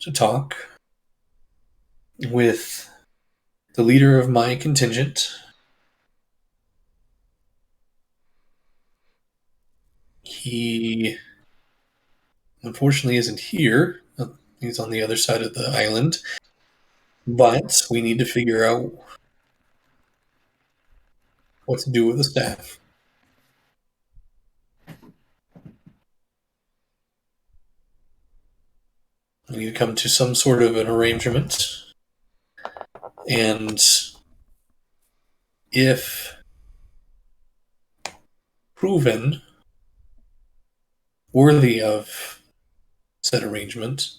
to talk with the leader of my contingent. He unfortunately isn't here. He's on the other side of the island. But we need to figure out what to do with the staff. We need to come to some sort of an arrangement. And if proven worthy of said arrangement,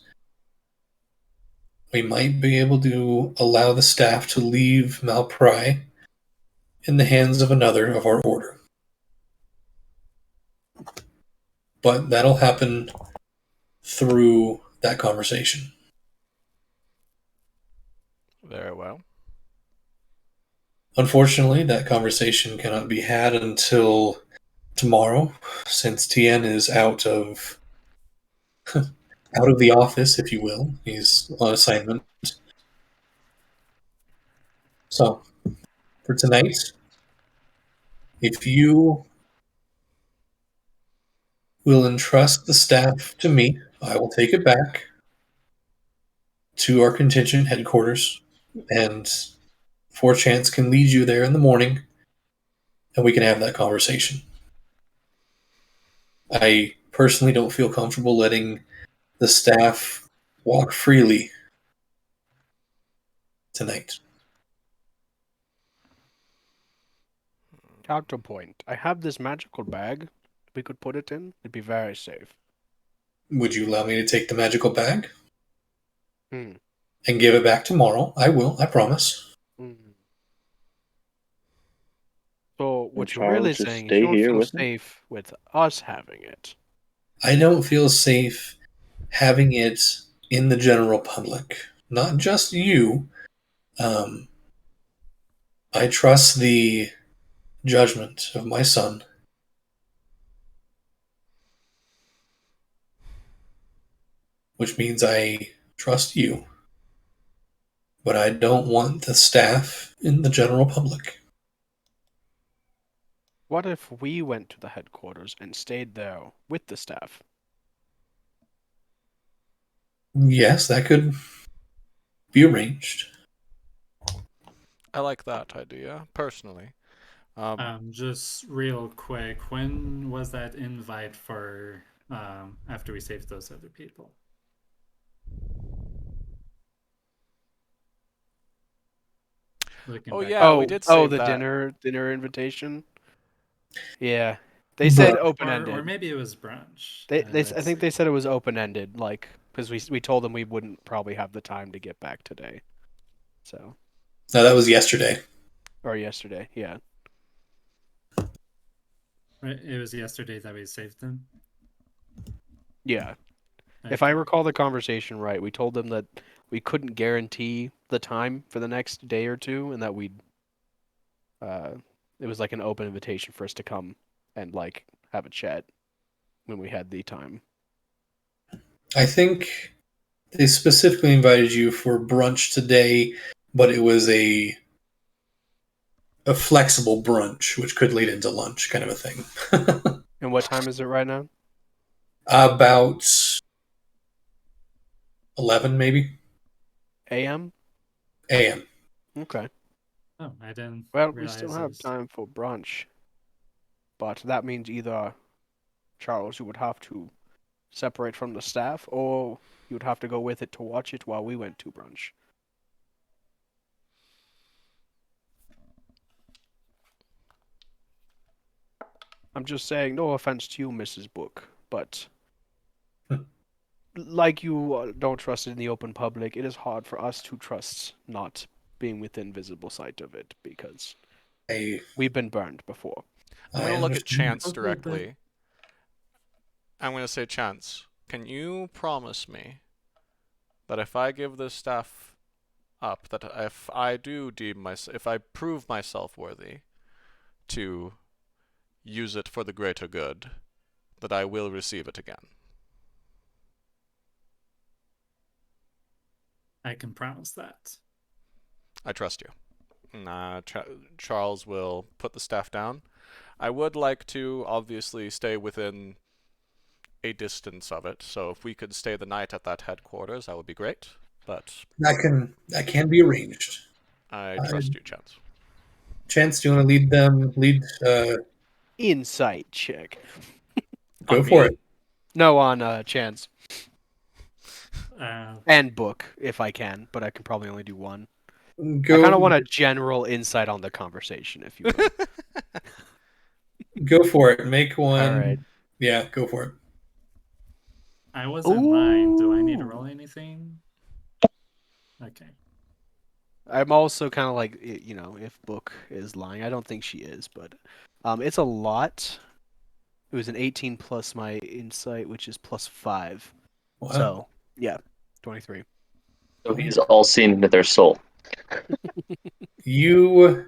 we might be able to allow the staff to leave Malpry in the hands of another of our order. But that'll happen through that conversation. Very well. Unfortunately, that conversation cannot be had until tomorrow, since Tien is out of the office, if you will. He's on assignment. So, for tonight, if you will entrust the staff to me, I will take it back to our contingent headquarters, and Four Chance can lead you there in the morning, and we can have that conversation. I personally don't feel comfortable letting the staff walk freely tonight. Counterpoint. I have this magical bag. We could put it in. It'd be very safe. Would you allow me to take the magical bag Hmm. and give it back tomorrow? I will, I promise. So what And you're really Charles, just saying is stay you don't here feel with me? safe with us having it. I don't feel safe having it in the general public. Not just you. I trust the judgment of my son. Which means I trust you. But I don't want the staff in the general public. What if we went to the headquarters and stayed there with the staff? Yes, that could be arranged. I like that idea, personally. Just real quick, when was that invite for after we saved those other people? Looking Oh back. yeah, we did save the that. dinner invitation. Yeah, they But- said or open-ended. maybe it was brunch. I Let's think see. they said it was open-ended, like because we told them we wouldn't probably have the time to get back today. So, No, that was yesterday. or yesterday, yeah. Right, it was yesterday that we saved them. Yeah. If I recall the conversation right, we told them that we couldn't guarantee the time for the next day or two, and that we'd it was like an open invitation for us to come and like have a chat when we had the time. I think they specifically invited you for brunch today, but it was a flexible brunch, which could lead into lunch, kind of a thing. And what time is it right now? About 11, maybe AM? a.m. Okay. Oh, I didn't. Well, we realize still it have was- time for brunch. But that means either, Charles, you would have to separate from the staff, or you would have to go with it to watch it while we went to brunch. I'm just saying, no offense to you, Mrs. Book, but like you don't trust it in the open public, it is hard for us to trust not being within visible sight of it, because I we've been burned before. I'm I gonna look at understand. Chance Okay, directly. I'm gonna say, Chance, can you promise me that if I give this staff up, that if I do if I prove myself worthy to use it for the greater good, that I will receive it again? I can promise that. I trust you. Charles will put the staff down. I would like to obviously stay within a distance of it, so if we could stay the night at that headquarters, that would be great. But that can be arranged. I trust you, Chance. Chance, do you want to lead? Insight check. Go On for me? it. No, on Chance. Uh, And Book, if I can, but I can probably only do one. Go. I kind of want a general insight on the conversation, if you will. Go for it. Make one. All right. Yeah, go for it. I wasn't lying. Do I need to Ooh. roll anything? Okay. I'm also kind of like, if Book is lying. I don't think she is, but it's a lot. It was an 18 plus my insight, which is plus 5. Wow. So, yeah, 23. So he's all seen into their soul. You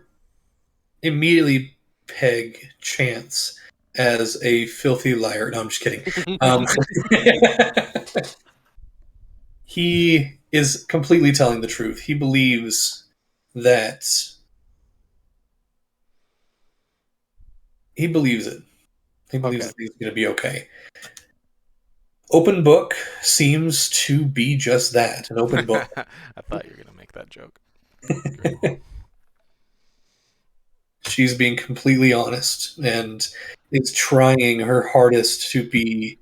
immediately peg Chance as a filthy liar. No, I'm just kidding. He is completely telling the truth. He believes that. He believes it. He believes Okay. that he's going to be okay. Open book seems to be just that, an open book. I thought you were gonna make that joke. She's being completely honest and is trying her hardest to be.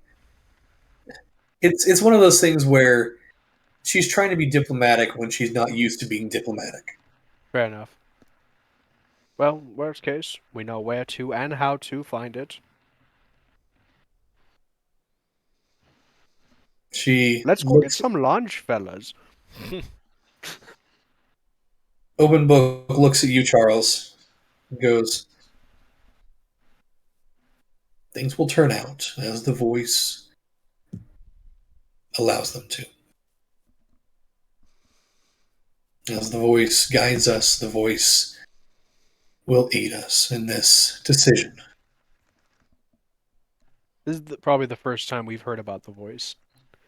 It's one of those things where she's trying to be diplomatic when she's not used to being diplomatic. Fair enough. Well, worst case, we know where to and how to find it. She Let's go get looks. some lunch, fellas. Open book looks at you, Charles, and goes, "Things will turn out as the voice allows them to. As the voice guides us, the voice will aid us in this decision." This is probably the first time we've heard about the voice.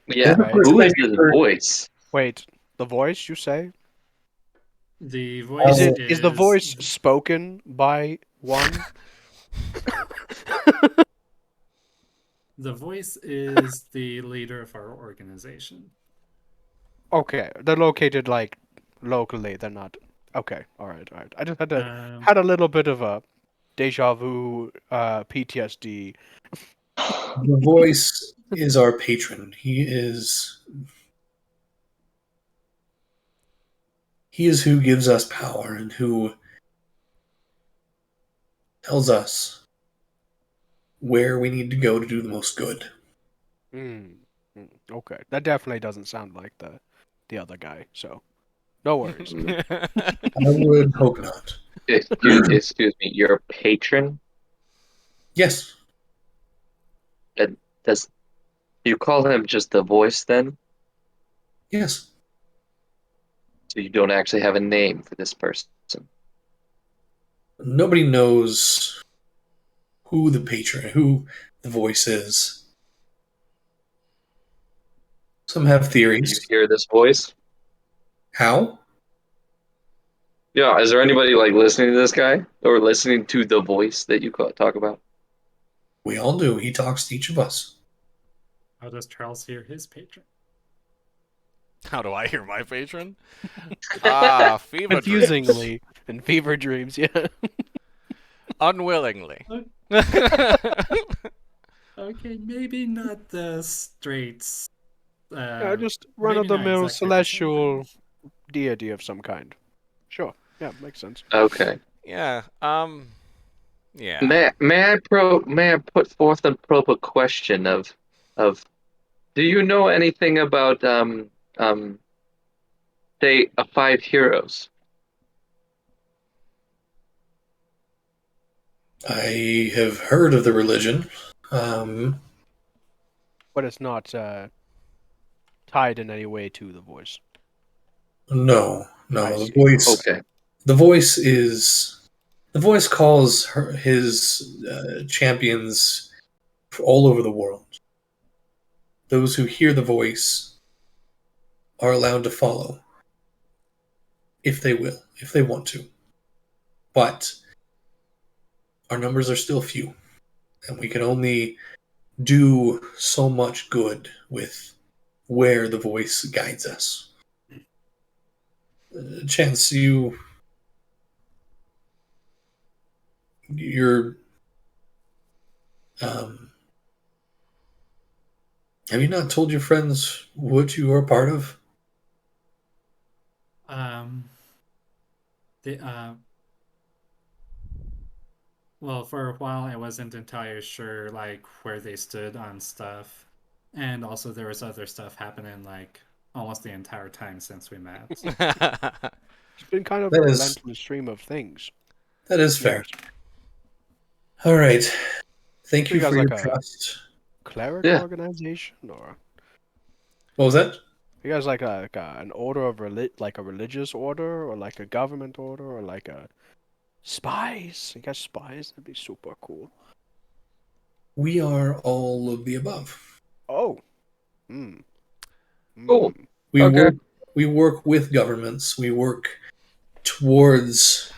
Yeah, This is the Right. first who time is you've this heard- voice? Wait, the voice, you say? The Is voice Is the voice spoken by one? The voice is the leader of our organization. Okay, they're located like locally. They're not. Okay, all right. I just Um, had a little bit of a deja vu, PTSD. The voice is our patron. He is who gives us power and who tells us where we need to go to do the most good. Okay, that definitely doesn't sound like the other guy. So, no worries. I would hope not. Excuse me, you're a patron? Yes, And does you call him just the voice then? yes. So you don't actually have a name for this person. Nobody knows who the voice is. Some have Do you theories. hear this voice? How? Yeah, is there anybody like listening to this guy or listening to the voice that you talk about? We all do. He talks to each of us. how does Charles hear his patron? How do I hear my patron? Ah, fever dreams. Confusingly, in fever dreams, yeah. Unwillingly. Okay, maybe not the straight. Just run of maybe the not mill exactly the celestial same. deity of some kind. Sure, yeah, makes sense. Okay. Yeah. Yeah. May I put forth a proper question of do you know anything about say five heroes? I have heard of the religion. Um, But it's not tied in any way to the voice. no, I no. The see. voice. Okay. The voice is. The voice calls his champions all over the world. Those who hear the voice are allowed to follow, if they will, if they want to. But our numbers are still few, and we can only do so much good with where the voice guides us. Chance, you're. Um, have you not told your friends what you are part of? The Well, for a while, I wasn't entirely sure like where they stood on stuff, and also there was other stuff happening like almost the entire time since we met. It's been kind of a That is relentless stream of things. fair. Yes. All right. Thank So you you guys for your like a trust. cleric Yeah. organization, or What was that? you guys like an order of like a religious order, or like a government order, or like a spies? You guys spies? That'd be super cool. We are all of the above. Oh. Hmm. Cool. Hmm. We Okay. work with governments. We work towards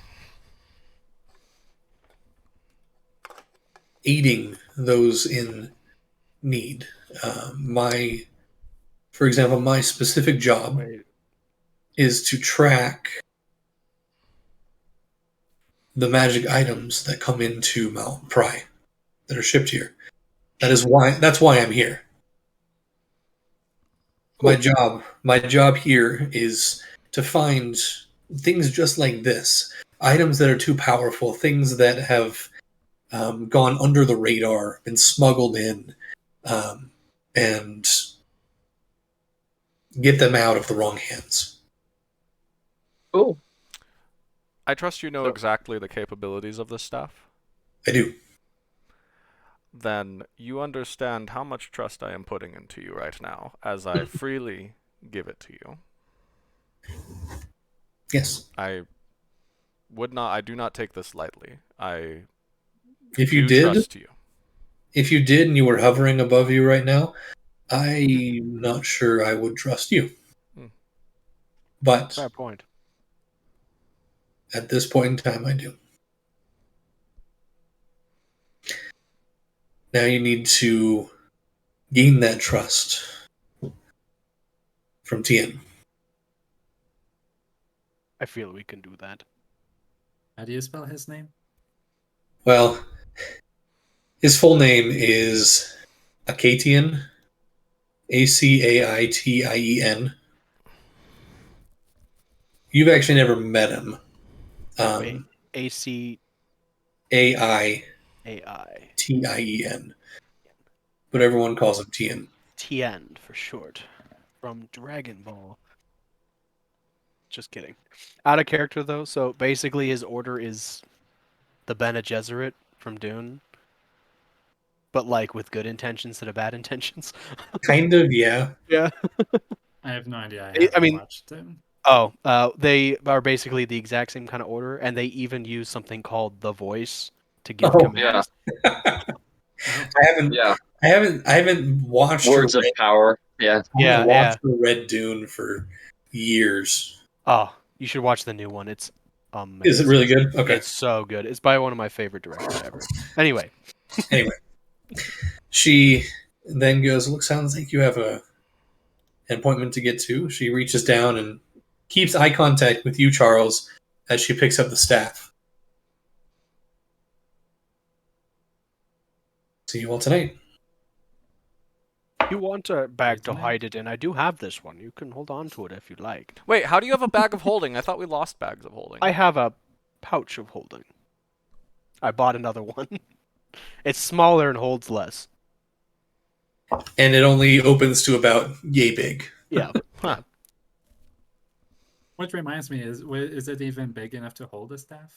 aiding those in need. For example, my specific job Wait. is to track the magic items that come into Mount Pry that are shipped here. That's why I'm here. Cool. My job here is to find things just like this, items that are too powerful, things that have gone under the radar, been smuggled in, and get them out of the wrong hands. Cool. I trust you know So, exactly the capabilities of this stuff. I do. Then you understand how much trust I am putting into you right now, as I freely give it to you. Yes. I do not take this lightly. I If you do did, trust you. and you were hovering above you right now, I'm not sure I would trust you. Hmm. But Fair point. at this point in time, I do. Now you need to gain that trust from Tien. I feel we can do that. How do you spell his name? Well, his full name is Acatien, Acaitien. You've actually never met him. Wait. ACAI. Aitien. But everyone calls him Tien. Tien for short. From Dragon Ball. Just kidding. Out of character though, so basically his order is the Bene Gesserit from Dune. But like with good intentions instead of bad intentions. Kind of, yeah. Yeah. I have no idea. I I haven't mean, watched it. they are basically the exact same kind of order, and they even use something called the voice to give Oh, yeah. commands. Yeah. I haven't watched Words of power. Yeah. Red Dune for years. Oh, you should watch the new one. It's amazing. Is it really good? Okay. It's so good. It's by one of my favorite directors ever. Anyway, She then goes, "Look, sounds like you have an appointment to get to." She reaches down and keeps eye contact with you, Charles, as she picks up the staff. See you all tonight. if you want a bag to Isn't it? hide it in, I do have this one. You can hold on to it if you'd like. Wait, how do you have a bag of holding? I thought we lost bags of holding. I have a pouch of holding. I bought another one. It's smaller and holds less. And it only opens to about yay big. Yeah. Huh. Which reminds me, is it even big enough to hold a staff?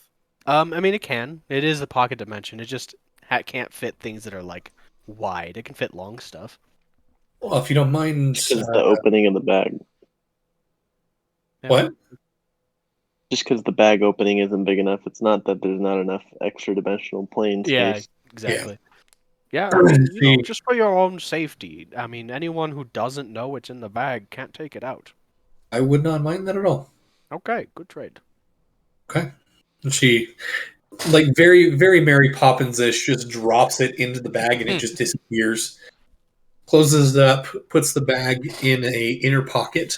I mean, it can. It is a pocket dimension. It just can't fit things that are like wide. It can fit long stuff. Well, if you don't mind, Just because the opening of the bag. what? Just because the bag opening isn't big enough, it's not that there's not enough extra dimensional plane Yeah, space. exactly. Yeah, I mean, you know, See- just for your own safety. I mean, anyone who doesn't know it's in the bag can't take it out. I would not mind that at all. Okay, good trade. Okay. And she, like very, very Mary Poppins-ish, just drops it into the bag and it just disappears. Closes it up, puts the bag in a inner pocket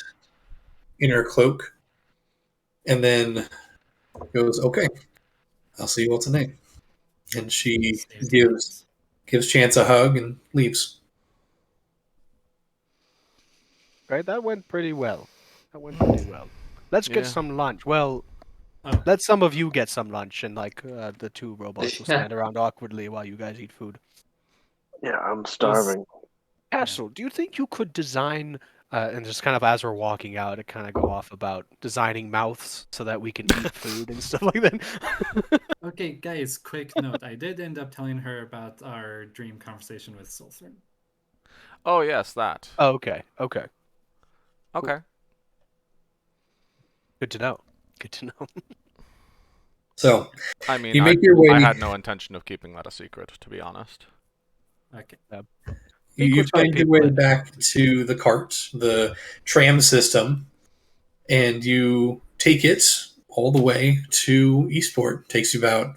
in her cloak, and then goes, "Okay, I'll see you all tonight." And she Saves gives Chance a hug and leaves. Right, that went pretty well. Let's get Yeah. some lunch. Well, Oh, Let some of you get some lunch, and like the two robots will Yeah. stand around awkwardly while you guys eat food. Yeah, I'm starving. Castle, do you think you could design, and just kind of as we're walking out, it kind of go off about designing mouths so that we can eat food and stuff like that? okay, guys. Quick note: I did end up telling her about our dream conversation with Sulfur. Oh yes, that. Oh, okay, okay, Okay. good to know. Good to know. So I mean, you make your way. I had no intention of keeping that a secret, to be honest. Okay. You Secrets get find your people way in. back to the cart, the tram system, and you take it all the way to Eastport. Takes you about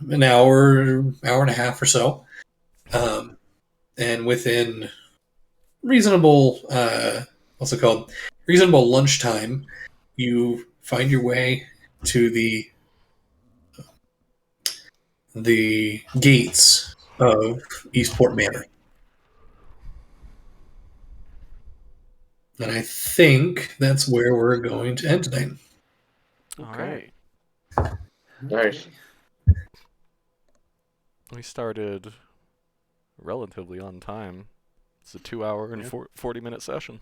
an hour, hour and a half or so. And within reasonable, what's it called? Reasonable lunchtime, you find your way to the gates of Eastport Manor. And I think that's where we're going to end tonight. All Okay. right. Nice. We started relatively on time. It's a 2-hour and Yeah. 40-minute session.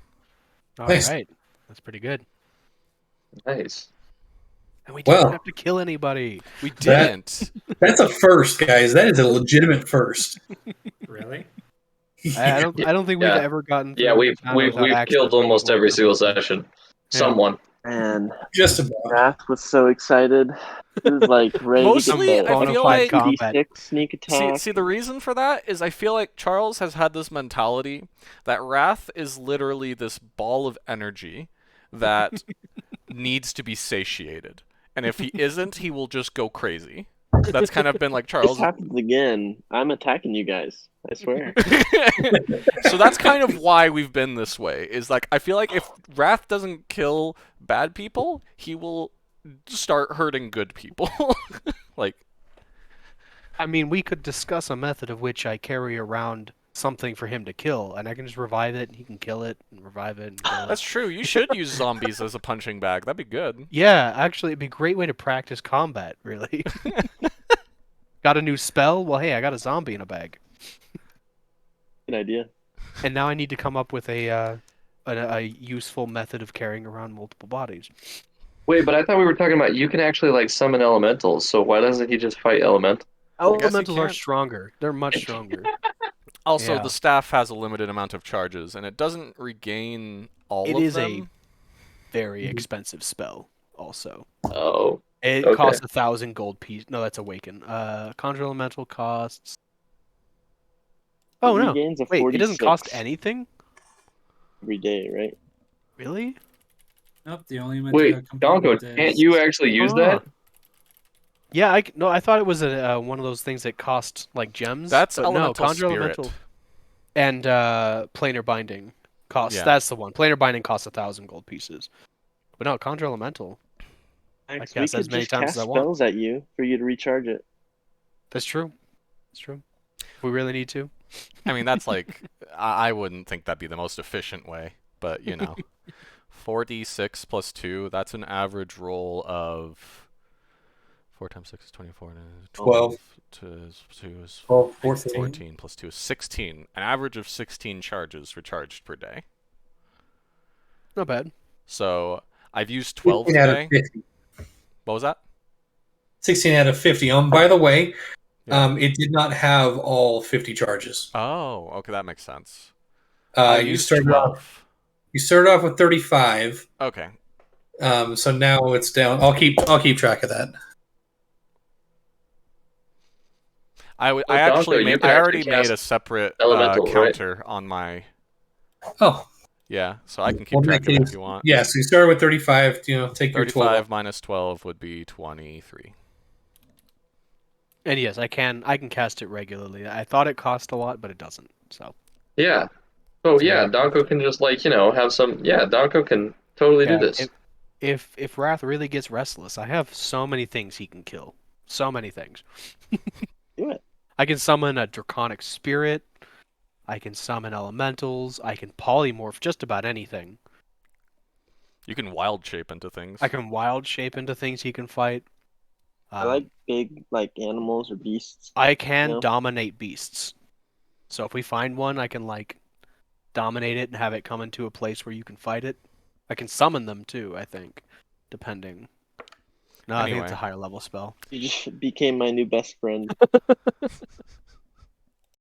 All Nice. right, that's pretty good. Nice. And we didn't Well, have to kill anybody. We That- didn't. that's a first, guys. That is a legitimate first. Really? I don't think we've Yeah. ever gotten through Yeah, the town without we've killed accidentally almost every ordering single something. session. Yeah. Someone. And Just about. Wrath was so excited. He was like ready Mostly, to get I the feel like- 2d6 sneak attack. See, the reason for that is I feel like Charles has had this mentality that Wrath is literally this ball of energy that needs to be satiated. And if he isn't, he will just go crazy. That's kind of been like This Charles. happens again. I'm attacking you guys. I swear. So that's kind of why we've been this way. Is like I feel like if Wrath doesn't kill bad people, he will start hurting good people. Like I mean, we could discuss a method of which I carry around something for him to kill, and I can just revive it, and he can kill it, and revive it, and kill that's it. true. You should use zombies as a punching bag. That'd be good. Yeah, actually, it'd be a great way to practice combat, really. Got a new spell? Well, hey, I got a zombie in a bag. Good idea. And now I need to come up with a useful method of carrying around multiple bodies. Wait, but I thought we were talking about you can actually like summon elementals, so why doesn't he just fight elemental? guess you Elementals are can't. stronger. They're much stronger. Also, Yeah. the staff has a limited amount of charges, and it doesn't regain all It of is them. Very expensive spell, also. Oh. It Okay. costs 1,000 gold piece. No, that's Awaken. Conjure Elemental costs... Oh, no. Regains a Wait, it doesn't cost 46 anything? every day, right? Really? Nope. The only Wait, material Donko, component can't is- you actually use that? Yeah, no, I thought it was one of those things that cost like gems. That's but elemental no, Conjure spirit. Elemental and Planar Binding costs. Yeah. That's the one. Planar Binding costs 1,000 gold pieces. But no, Conjure Elemental. Max, cast we as could many just times cast as I want. spells at you for you to recharge it. That's true. That's true. If we really need to. I mean, that's like I wouldn't think that'd be the most efficient way, but you know, 4d6 plus 2. That's an average roll of 4 times 6 is 24. 12. 2 is 12, 14. 14 plus 2 is 16. An average of 16 charges recharged per day. Not bad. So I've used 12 16 out of today. 50. What was that? 16 out of 50. By the way, Yeah. it did not have all 50 charges. Oh, okay, that makes sense. I You used started 12. off. You started off with 35. Okay. So now it's down. I'll keep track of that. I Donko, actually you made. can I actually already made cast a separate elemental, right? counter on my. Oh, Yeah, so I can keep well, track of it that if you want. yeah. So you started with 35. Take your 12. 35 minus 12 would be 23. And yes, I can cast it regularly. I thought it cost a lot, but it doesn't. So Yeah. Oh So yeah, there we go. Donko can just like, have some Donko can totally do yeah, this. if Wrath really gets restless, I have so many things he can kill. So many things. Do it. I can summon a draconic spirit. I can summon elementals. I can polymorph just about anything. You can wild shape into things. I can wild shape into things he can fight. I like big like animals or beasts. I can you know? dominate beasts. So if we find one, I can like dominate it and have it come into a place where you can fight it. I can summon them too, I think, depending. No, I think it's Anyway. a higher level spell. You just became my new best friend.